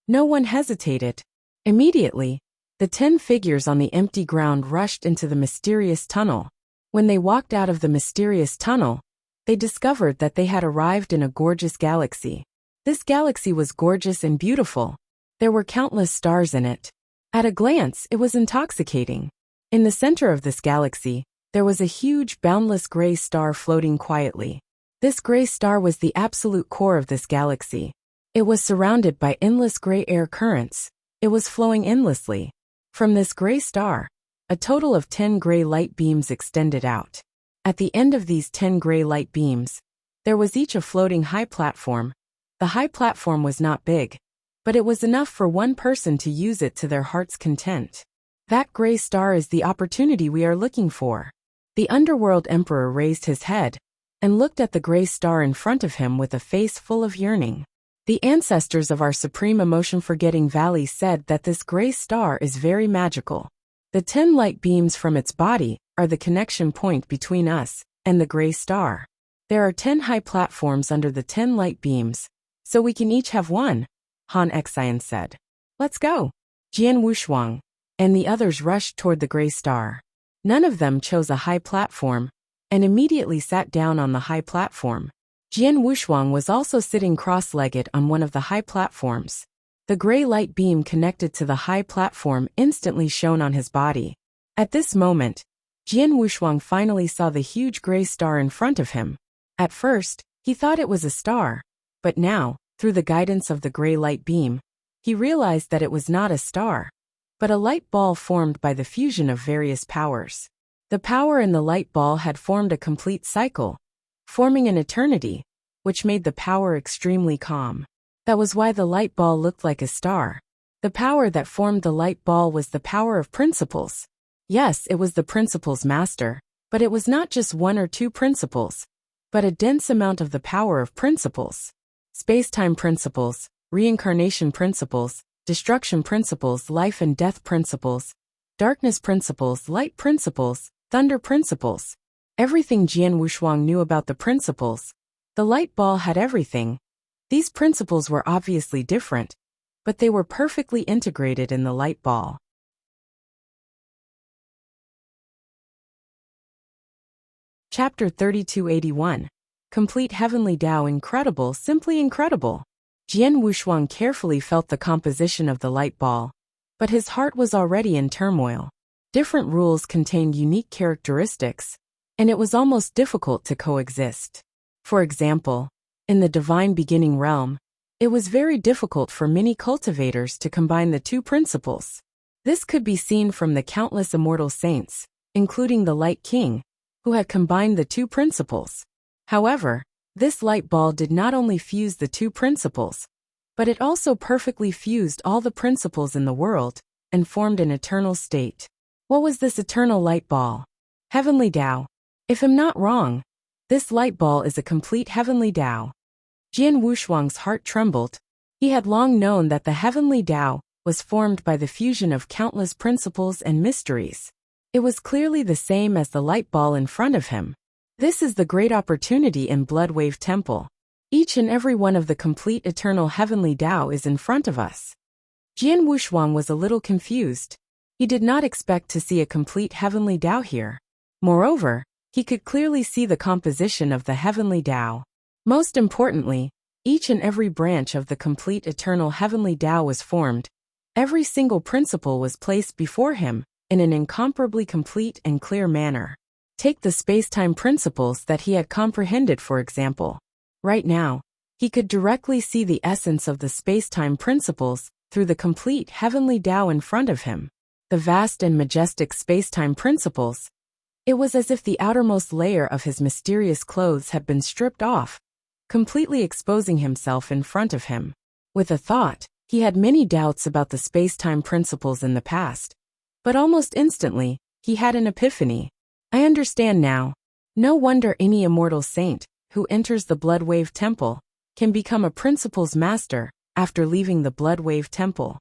No one hesitated. Immediately, the 10 figures on the empty ground rushed into the mysterious tunnel. When they walked out of the mysterious tunnel, they discovered that they had arrived in a gorgeous galaxy. This galaxy was gorgeous and beautiful. There were countless stars in it. At a glance, it was intoxicating. In the center of this galaxy, there was a huge, boundless gray star floating quietly. This gray star was the absolute core of this galaxy. It was surrounded by endless gray air currents. It was flowing endlessly. From this gray star, a total of 10 gray light beams extended out. At the end of these 10 gray light beams, there was each a floating high platform. The high platform was not big, but it was enough for one person to use it to their heart's content. That gray star is the opportunity we are looking for. The Underworld Emperor raised his head and looked at the gray star in front of him with a face full of yearning. The ancestors of our Supreme Emotion-Forgetting Valley said that this gray star is very magical. The 10 light beams from its body are the connection point between us and the gray star. There are 10 high platforms under the 10 light beams, so we can each have one, Han Xian said. Let's go. Jian Wushuang and the others rushed toward the gray star. None of them chose a high platform and immediately sat down on the high platform. Jian Wushuang was also sitting cross-legged on one of the high platforms. The gray light beam connected to the high platform instantly shone on his body. At this moment, Jian Wushuang finally saw the huge gray star in front of him. At first, he thought it was a star, but now, through the guidance of the gray light beam, he realized that it was not a star, but a light ball formed by the fusion of various powers. The power in the light ball had formed a complete cycle, forming an eternity, which made the power extremely calm. That was why the light ball looked like a star. The power that formed the light ball was the power of principles. Yes, it was the principles master, but it was not just one or two principles, but a dense amount of the power of principles. Space-time principles, reincarnation principles, destruction principles, life and death principles, darkness principles, light principles, thunder principles. Everything Jian Wushuang knew about the principles. The light ball had everything. These principles were obviously different, but they were perfectly integrated in the light ball. Chapter 3281. Complete Heavenly Tao. Incredible, simply incredible. Jian Wushuang carefully felt the composition of the light ball, but his heart was already in turmoil. Different rules contained unique characteristics, and it was almost difficult to coexist. For example, in the Divine Beginning realm, it was very difficult for many cultivators to combine the two principles. This could be seen from the countless immortal saints, including the Light King, who had combined the two principles. However, this light ball did not only fuse the two principles, but it also perfectly fused all the principles in the world and formed an eternal state. What was this eternal light ball? Heavenly Tao. If I'm not wrong, this light ball is a complete heavenly Tao. Jian Wushuang's heart trembled. He had long known that the heavenly Tao was formed by the fusion of countless principles and mysteries. It was clearly the same as the light ball in front of him. This is the great opportunity in Blood Wave Temple. Each and every one of the complete eternal heavenly Tao is in front of us. Jian Wushuang was a little confused. He did not expect to see a complete heavenly Tao here. Moreover, he could clearly see the composition of the heavenly Tao. Most importantly, each and every branch of the complete eternal heavenly Tao was formed. Every single principle was placed before him in an incomparably complete and clear manner. Take the space-time principles that he had comprehended, for example. Right now, he could directly see the essence of the space-time principles through the complete heavenly Tao in front of him. The vast and majestic space-time principles. It was as if the outermost layer of his mysterious clothes had been stripped off, completely exposing himself in front of him. With a thought, he had many doubts about the space-time principles in the past. But almost instantly, he had an epiphany. I understand now. No wonder any immortal saint who enters the Bloodwave Temple can become a principles master after leaving the Bloodwave Temple.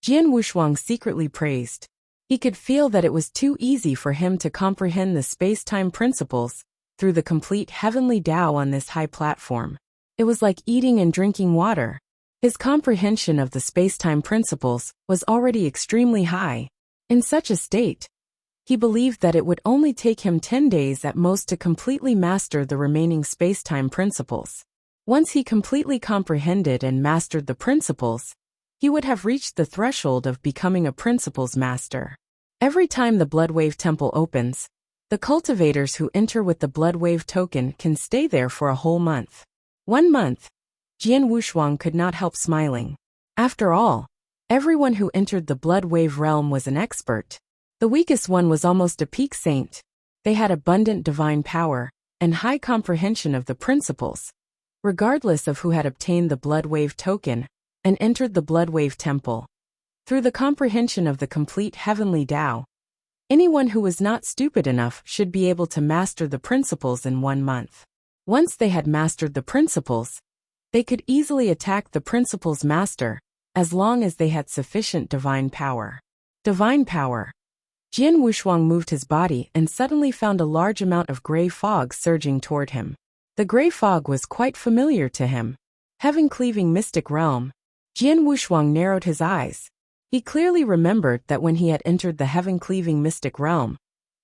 Jian Wushuang secretly praised. He could feel that it was too easy for him to comprehend the space-time principles through the complete heavenly Tao on this high platform. It was like eating and drinking water. His comprehension of the space-time principles was already extremely high. In such a state, he believed that it would only take him 10 days at most to completely master the remaining space-time principles. Once he completely comprehended and mastered the principles, he would have reached the threshold of becoming a principles master. Every time the Bloodwave Temple opens, the cultivators who enter with the Bloodwave token can stay there for a whole month. 1 month. Jian Wushuang could not help smiling. After all, everyone who entered the Bloodwave realm was an expert. The weakest one was almost a peak saint. They had abundant divine power and high comprehension of the principles, regardless of who had obtained the Bloodwave token and entered the Bloodwave Temple. Through the comprehension of the complete heavenly Tao, anyone who was not stupid enough should be able to master the principles in 1 month. Once they had mastered the principles, they could easily attack the principles master, as long as they had sufficient divine power. Divine power. Jian Wushuang moved his body and suddenly found a large amount of gray fog surging toward him. The gray fog was quite familiar to him. Heaven-cleaving mystic realm. Jian Wushuang narrowed his eyes. He clearly remembered that when he had entered the heaven-cleaving mystic realm,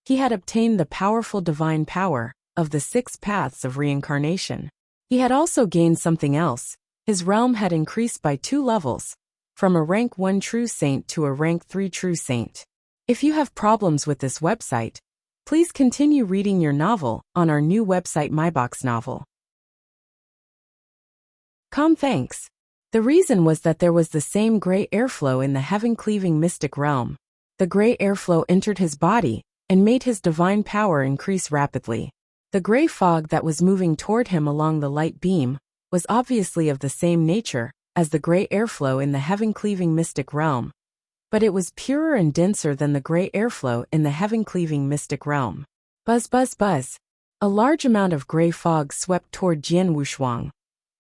he had obtained the powerful divine power of the 6 paths of reincarnation. He had also gained something else. His realm had increased by 2 levels, from a rank 1 true saint to a rank 3 true saint. If you have problems with this website, please continue reading your novel on our new website MyBox Novel. Thanks. The reason was that there was the same gray airflow in the heaven-cleaving mystic realm. The gray airflow entered his body and made his divine power increase rapidly. The gray fog that was moving toward him along the light beam was obviously of the same nature as the gray airflow in the heaven-cleaving mystic realm, but it was purer and denser than the gray airflow in the heaven-cleaving mystic realm. Buzz, buzz, buzz. A large amount of gray fog swept toward Jian Wushuang,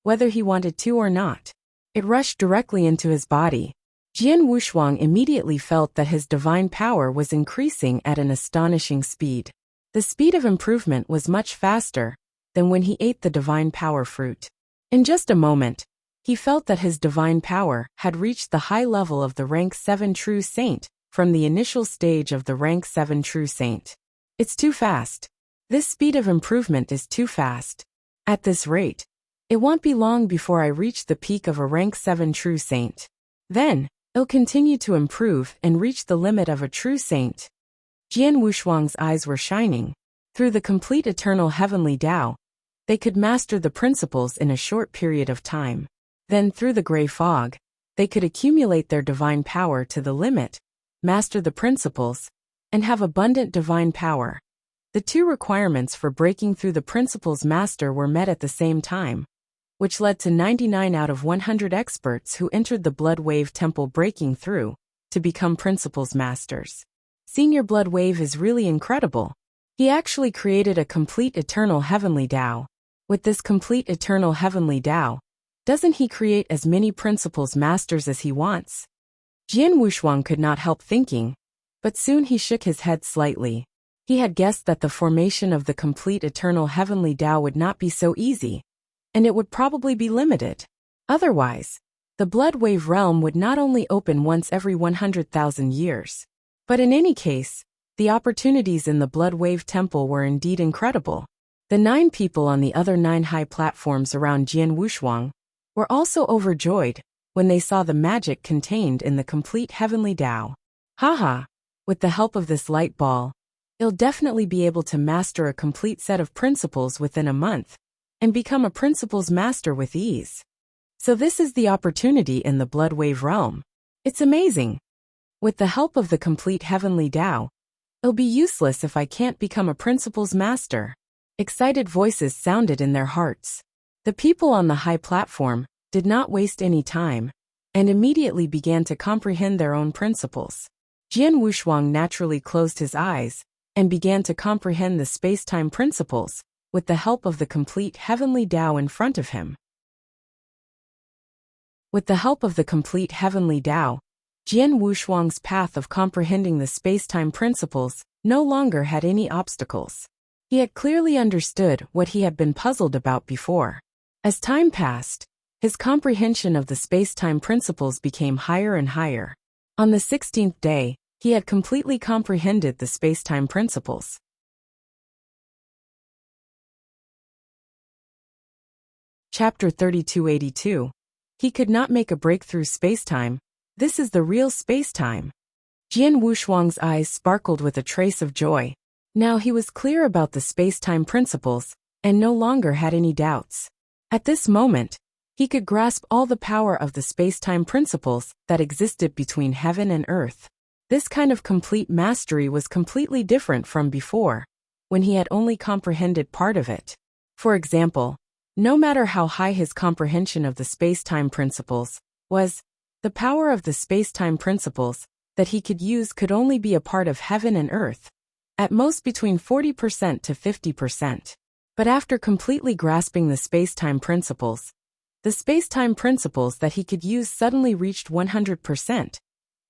whether he wanted to or not. It rushed directly into his body. Jian Wushuang immediately felt that his divine power was increasing at an astonishing speed. The speed of improvement was much faster than when he ate the divine power fruit. In just a moment, he felt that his divine power had reached the high level of the rank 7 true saint from the initial stage of the rank 7 true saint. It's too fast. This speed of improvement is too fast. At this rate, it won't be long before I reach the peak of a rank 7 true saint. Then, it'll continue to improve and reach the limit of a true saint. Jian Wushuang's eyes were shining. Through the complete eternal heavenly Tao, they could master the principles in a short period of time. Then through the gray fog, they could accumulate their divine power to the limit, master the principles, and have abundant divine power. The 2 requirements for breaking through the principles master were met at the same time, which led to 99 out of 100 experts who entered the Bloodwave Temple breaking through to become principles masters. Senior Bloodwave is really incredible. He actually created a complete eternal heavenly Tao. With this complete eternal heavenly Tao, doesn't he create as many principles masters as he wants? Jian Wushuang could not help thinking, but soon he shook his head slightly. He had guessed that the formation of the complete eternal heavenly Tao would not be so easy, and it would probably be limited. Otherwise, the Bloodwave realm would not only open once every 100,000 years, but in any case, the opportunities in the Bloodwave Temple were indeed incredible. The 9 people on the other 9 high platforms around Jian Wushuang were also overjoyed when they saw the magic contained in the complete heavenly Tao. Haha, with the help of this light ball, he'll definitely be able to master a complete set of principles within a month, and become a principles master with ease. So this is the opportunity in the Blood Wave realm. It's amazing. With the help of the complete heavenly Tao, it'll be useless if I can't become a principles master. Excited voices sounded in their hearts. The people on the high platform did not waste any time and immediately began to comprehend their own principles. Jian Wushuang naturally closed his eyes and began to comprehend the space-time principles with the help of the complete heavenly Tao in front of him. With the help of the complete heavenly Tao, Jian Wushuang's path of comprehending the space-time principles no longer had any obstacles. He had clearly understood what he had been puzzled about before. As time passed, his comprehension of the space-time principles became higher and higher. On the 16th day, he had completely comprehended the space-time principles. Chapter 3282. He could not make a breakthrough space-time. This is the real space-time. Jian Wushuang's eyes sparkled with a trace of joy. Now he was clear about the space-time principles and no longer had any doubts. At this moment, he could grasp all the power of the space-time principles that existed between heaven and earth. This kind of complete mastery was completely different from before, when he had only comprehended part of it. For example, no matter how high his comprehension of the space-time principles was, the power of the space-time principles that he could use could only be a part of heaven and earth, at most between 40% to 50%. But after completely grasping the space-time principles, the space-time principles that he could use suddenly reached 100%,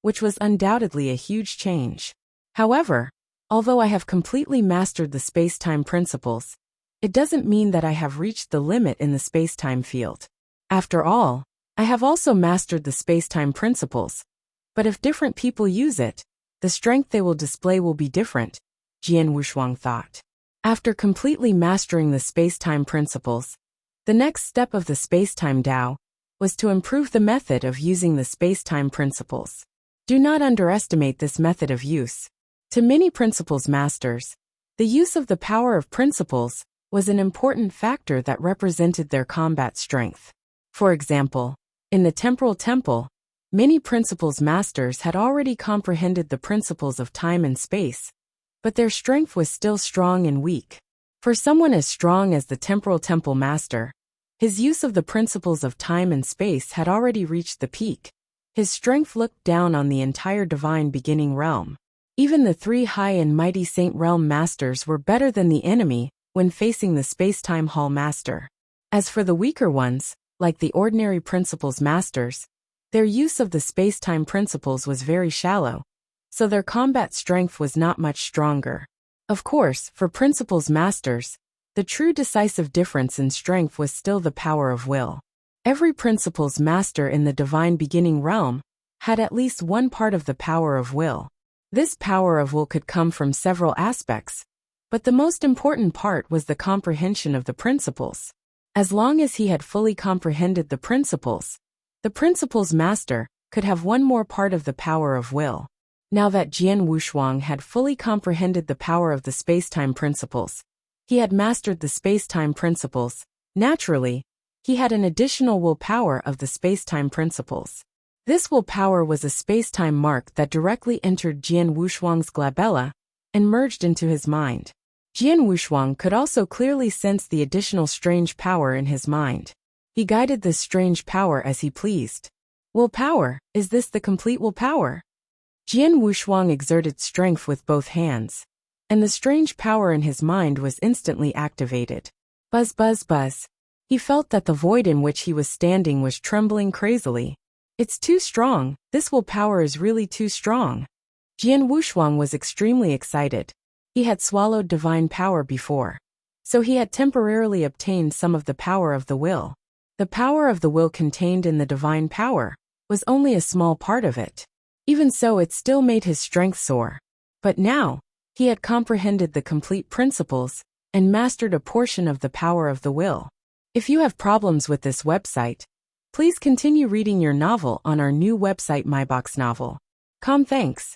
which was undoubtedly a huge change. However, although I have completely mastered the space-time principles, it doesn't mean that I have reached the limit in the space-time field. After all, I have also mastered the space-time principles. But if different people use it, the strength they will display will be different, Jian Wushuang thought. After completely mastering the space-time principles, the next step of the space-time Tao was to improve the method of using the space-time principles. Do not underestimate this method of use. To many principles masters, the use of the power of principles was an important factor that represented their combat strength. For example, in the Temporal Temple, many principles masters had already comprehended the principles of time and space, but their strength was still strong and weak. For someone as strong as the Temporal Temple master, his use of the principles of time and space had already reached the peak. His strength looked down on the entire divine beginning realm. Even the three high and mighty Saint Realm masters were better than the enemy when facing the space-time hall master. As for the weaker ones, like the ordinary principles masters, their use of the space-time principles was very shallow, so their combat strength was not much stronger. Of course, for principles masters, the true decisive difference in strength was still the power of will. Every principles master in the divine beginning realm had at least one part of the power of will. This power of will could come from several aspects, but the most important part was the comprehension of the principles. As long as he had fully comprehended the principles master could have one more part of the power of will. Now that Jian Wushuang had fully comprehended the power of the space-time principles, he had mastered the space-time principles. Naturally, he had an additional willpower of the space-time principles. This willpower was a space-time mark that directly entered Jian Wushuang's glabella and merged into his mind. Jian Wushuang could also clearly sense the additional strange power in his mind. He guided this strange power as he pleased. Willpower, is this the complete willpower? Jian Wushuang exerted strength with both hands, and the strange power in his mind was instantly activated. Buzz, buzz, buzz. He felt that the void in which he was standing was trembling crazily. It's too strong, this willpower is really too strong. Jian Wushuang was extremely excited. He had swallowed divine power before, so he had temporarily obtained some of the power of the will. The power of the will contained in the divine power was only a small part of it. Even so, it still made his strength soar. But now, he had comprehended the complete principles and mastered a portion of the power of the will. If you have problems with this website, please continue reading your novel on our new website myboxnovel.com. Thanks.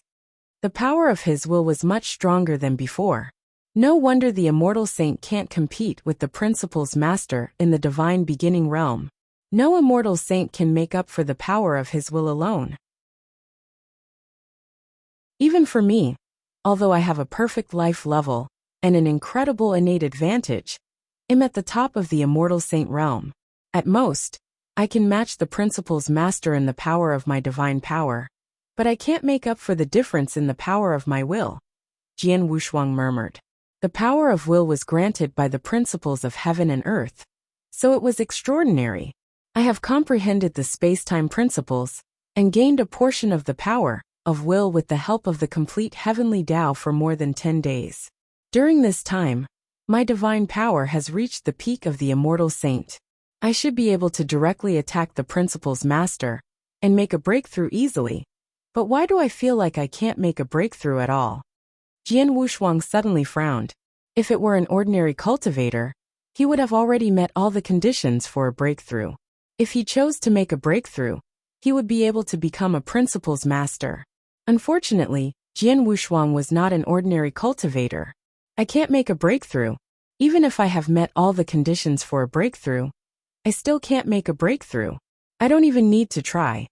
The power of his will was much stronger than before. No wonder the immortal saint can't compete with the principles master in the divine beginning realm. No immortal saint can make up for the power of his will alone. Even for me, although I have a perfect life level and an incredible innate advantage, I'm at the top of the immortal saint realm. At most, I can match the principles master in the power of my divine power, but I can't make up for the difference in the power of my will, Jian Wushuang murmured. The power of will was granted by the principles of heaven and earth, so it was extraordinary. I have comprehended the space-time principles and gained a portion of the power of will with the help of the complete heavenly Tao for more than 10 days. During this time, my divine power has reached the peak of the immortal saint. I should be able to directly attack the principles master and make a breakthrough easily. But why do I feel like I can't make a breakthrough at all? Jian Wushuang suddenly frowned. If it were an ordinary cultivator, he would have already met all the conditions for a breakthrough. If he chose to make a breakthrough, he would be able to become a principles master. Unfortunately, Jian Wushuang was not an ordinary cultivator. I can't make a breakthrough. Even if I have met all the conditions for a breakthrough, I still can't make a breakthrough. I don't even need to try.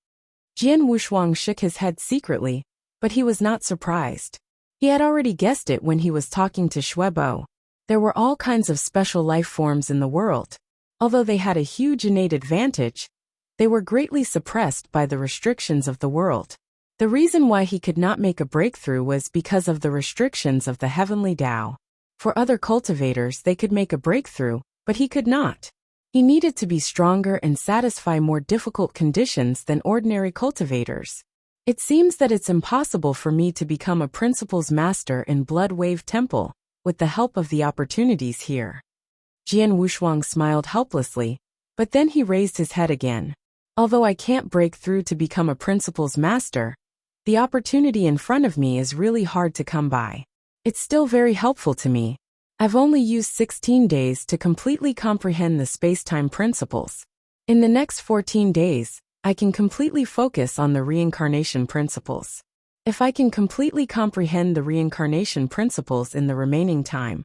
Jian Wushuang shook his head secretly, but he was not surprised. He had already guessed it when he was talking to Shuebo. There were all kinds of special life forms in the world. Although they had a huge innate advantage, they were greatly suppressed by the restrictions of the world. The reason why he could not make a breakthrough was because of the restrictions of the heavenly Tao. For other cultivators they could make a breakthrough, but he could not. He needed to be stronger and satisfy more difficult conditions than ordinary cultivators. It seems that it's impossible for me to become a principles master in Blood Wave Temple, with the help of the opportunities here. Jian Wushuang smiled helplessly, but then he raised his head again. Although I can't break through to become a principles master, the opportunity in front of me is really hard to come by. It's still very helpful to me. I've only used 16 days to completely comprehend the space-time principles. In the next 14 days, I can completely focus on the reincarnation principles. If I can completely comprehend the reincarnation principles in the remaining time,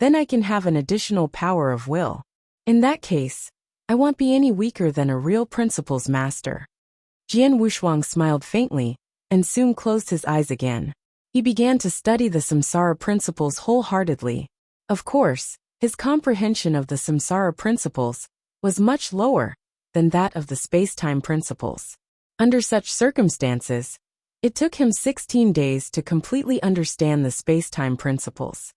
then I can have an additional power of will. In that case, I won't be any weaker than a real principles master. Jian Wushuang smiled faintly, and soon closed his eyes again. He began to study the samsara principles wholeheartedly. Of course, his comprehension of the samsara principles was much lower than that of the space-time principles. Under such circumstances, it took him 16 days to completely understand the space-time principles.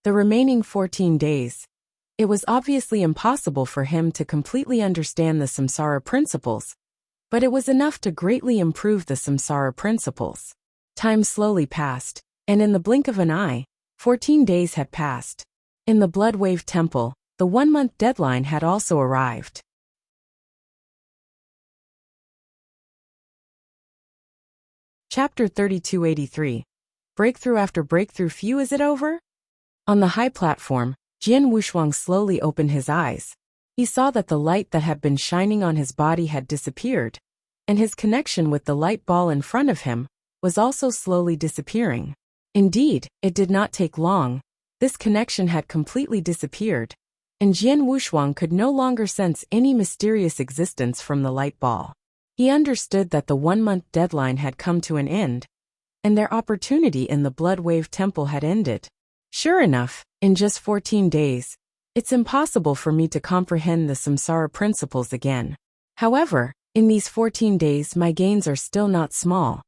The remaining 14 days, it was obviously impossible for him to completely understand the samsara principles, but it was enough to greatly improve the samsara principles. Time slowly passed, and in the blink of an eye, 14 days had passed. In the Blood Wave Temple, the 1-month deadline had also arrived. Chapter 3283. Breakthrough after breakthrough. Few. Is it over? On the high platform, Jian Wushuang slowly opened his eyes. He saw that the light that had been shining on his body had disappeared, and his connection with the light ball in front of him was also slowly disappearing. Indeed, it did not take long. This connection had completely disappeared, and Jian Wushuang could no longer sense any mysterious existence from the light ball. He understood that the 1-month deadline had come to an end, and their opportunity in the Blood Wave Temple had ended. Sure enough, in just 14 days, it's impossible for me to comprehend the samsara principles again. However, in these 14 days my gains are still not small.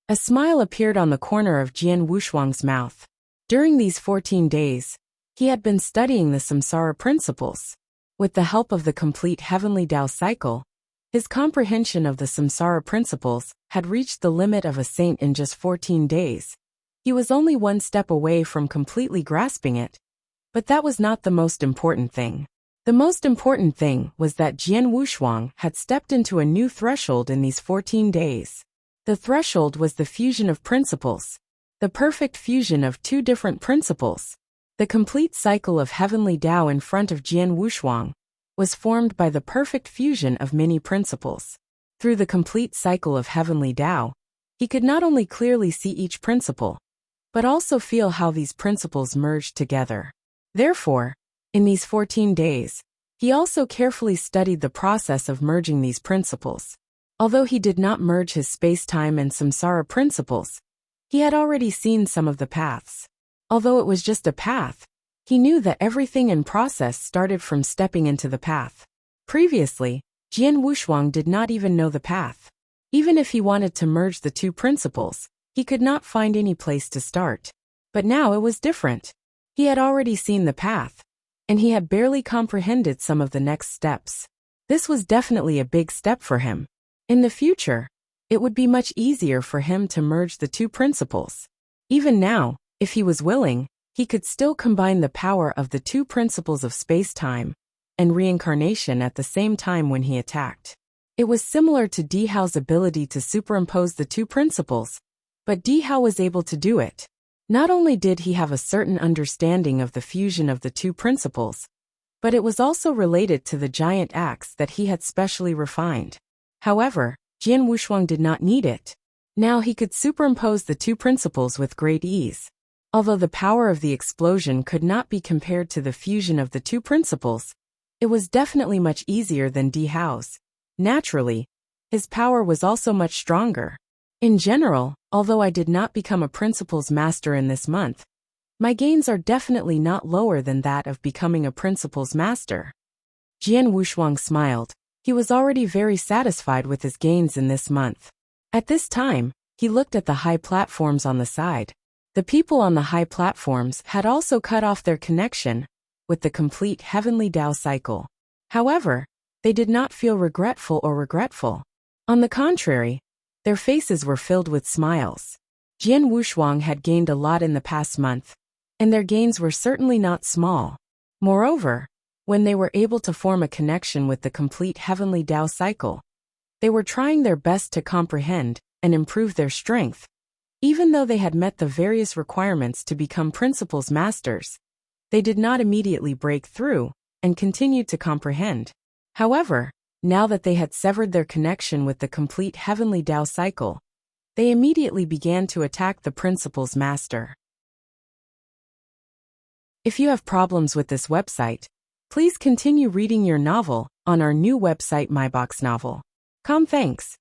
A smile appeared on the corner of Jian Wushuang's mouth. During these 14 days, he had been studying the samsara principles. With the help of the complete heavenly Tao cycle, his comprehension of the samsara principles had reached the limit of a saint in just 14 days. He was only one step away from completely grasping it. But that was not the most important thing. The most important thing was that Jian Wushuang had stepped into a new threshold in these 14 days. The threshold was the fusion of principles. The perfect fusion of two different principles. The complete cycle of heavenly Tao in front of Jian Wushuang was formed by the perfect fusion of many principles. Through the complete cycle of heavenly Tao, he could not only clearly see each principle, but also feel how these principles merged together. Therefore, in these 14 days, he also carefully studied the process of merging these principles. Although he did not merge his space-time and samsara principles, he had already seen some of the paths. Although it was just a path, he knew that everything in process started from stepping into the path. Previously, Jian Wushuang did not even know the path. Even if he wanted to merge the two principles, he could not find any place to start. But now it was different. He had already seen the path, and he had barely comprehended some of the next steps. This was definitely a big step for him. In the future, it would be much easier for him to merge the two principles. Even now, if he was willing, he could still combine the power of the two principles of space-time and reincarnation at the same time when he attacked. It was similar to Dihao's ability to superimpose the two principles, but Dihao was able to do it. Not only did he have a certain understanding of the fusion of the two principles, but it was also related to the giant axe that he had specially refined. However, Jian Wushuang did not need it. Now he could superimpose the two principles with great ease. Although the power of the explosion could not be compared to the fusion of the two principles, it was definitely much easier than Dihao's. Naturally, his power was also much stronger. In general, although I did not become a principles master in this month, my gains are definitely not lower than that of becoming a principles master. Jian Wushuang smiled. He was already very satisfied with his gains in this month. At this time, he looked at the high platforms on the side. The people on the high platforms had also cut off their connection with the complete heavenly Tao cycle. However, they did not feel regretful. On the contrary, their faces were filled with smiles. Jian Wushuang had gained a lot in the past month, and their gains were certainly not small. Moreover, when they were able to form a connection with the complete heavenly Tao cycle, they were trying their best to comprehend and improve their strength. Even though they had met the various requirements to become principles masters, they did not immediately break through and continued to comprehend. However, now that they had severed their connection with the complete heavenly Tao cycle, they immediately began to attack the principles master. If you have problems with this website, please continue reading your novel on our new website myboxnovel.com. Thanks.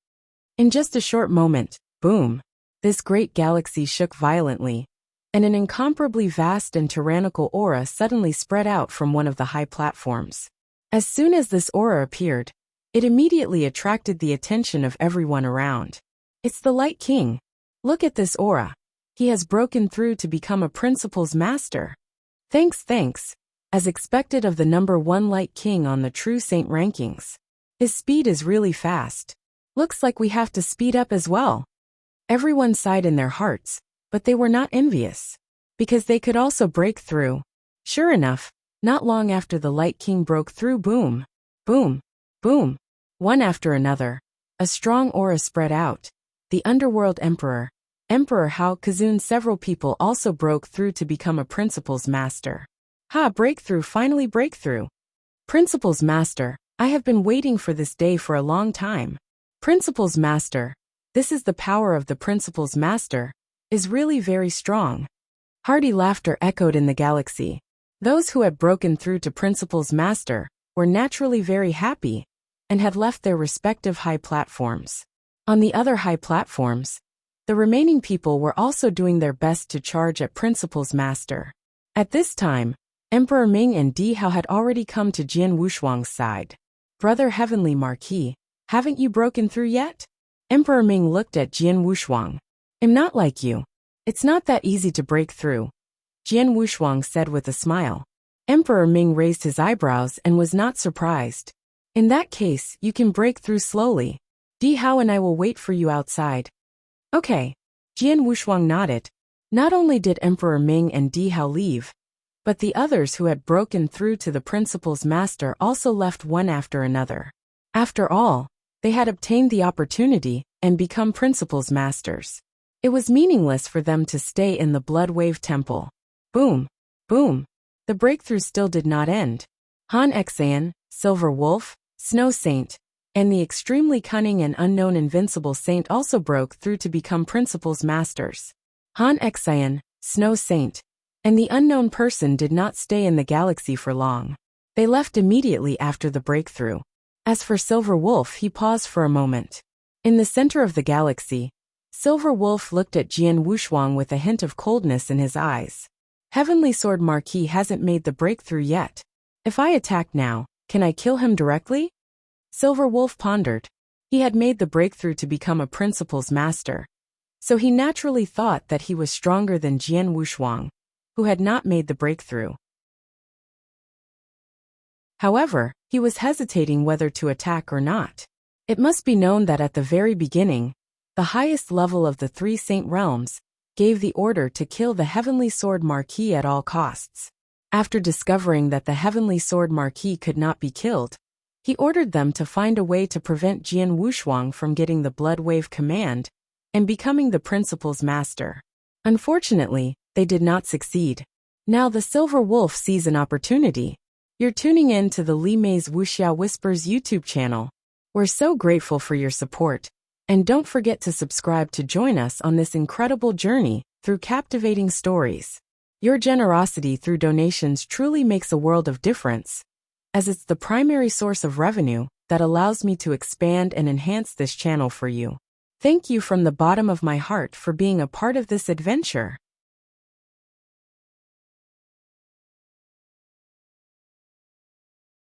In just a short moment, boom, this great galaxy shook violently, and an incomparably vast and tyrannical aura suddenly spread out from one of the high platforms. As soon as this aura appeared, it immediately attracted the attention of everyone around. It's the Light King. Look at this aura. He has broken through to become a principles master. Thanks. As expected of the number 1 Light King on the True Saint rankings. His speed is really fast. Looks like we have to speed up as well. Everyone sighed in their hearts, but they were not envious, because they could also break through. Sure enough, not long after the Light King broke through, boom, boom, boom, one after another, a strong aura spread out. The Underworld Emperor, Emperor Hao Kazun, several people also broke through to become a principles master. Breakthrough, finally breakthrough. Principles master, I have been waiting for this day for a long time. Principles master, this is the power of the principles master, is really very strong. Hearty laughter echoed in the galaxy. Those who had broken through to principles master were naturally very happy and had left their respective high platforms. On the other high platforms, the remaining people were also doing their best to charge at principles master. At this time, Emperor Ming and Dihao had already come to Jian Wushuang's side. Brother Heavenly Marquis, haven't you broken through yet? Emperor Ming looked at Jian Wushuang. I'm not like you. It's not that easy to break through, Jian Wushuang said with a smile. Emperor Ming raised his eyebrows and was not surprised. In that case, you can break through slowly. Dihao and I will wait for you outside. Okay. Jian Wushuang nodded. Not only did Emperor Ming and Dihao leave, but the others who had broken through to the principles master also left one after another. After all, they had obtained the opportunity and become principles masters. It was meaningless for them to stay in the Blood Wave Temple. Boom, boom. The breakthrough still did not end. Han Xan, Silver Wolf, Snow Saint, and the extremely cunning and unknown Invincible Saint also broke through to become principles masters. Han Xan, Snow Saint, and the unknown person did not stay in the galaxy for long. They left immediately after the breakthrough. As for Silver Wolf, he paused for a moment. In the center of the galaxy, Silver Wolf looked at Jian Wushuang with a hint of coldness in his eyes. Heavenly Sword Marquis hasn't made the breakthrough yet. If I attack now, can I kill him directly? Silver Wolf pondered. He had made the breakthrough to become a principal's master, so he naturally thought that he was stronger than Jian Wushuang, who had not made the breakthrough. However, he was hesitating whether to attack or not. It must be known that at the very beginning, the highest level of the three Saint Realms gave the order to kill the Heavenly Sword Marquis at all costs. After discovering that the Heavenly Sword Marquis could not be killed, he ordered them to find a way to prevent Jian Wushuang from getting the Blood Wave command and becoming the principal's master. Unfortunately, they did not succeed. Now the Silver Wolf sees an opportunity. You're tuning in to the Li Mei's Wuxia Whispers YouTube channel. We're so grateful for your support. And don't forget to subscribe to join us on this incredible journey through captivating stories. Your generosity through donations truly makes a world of difference, as it's the primary source of revenue that allows me to expand and enhance this channel for you. Thank you from the bottom of my heart for being a part of this adventure.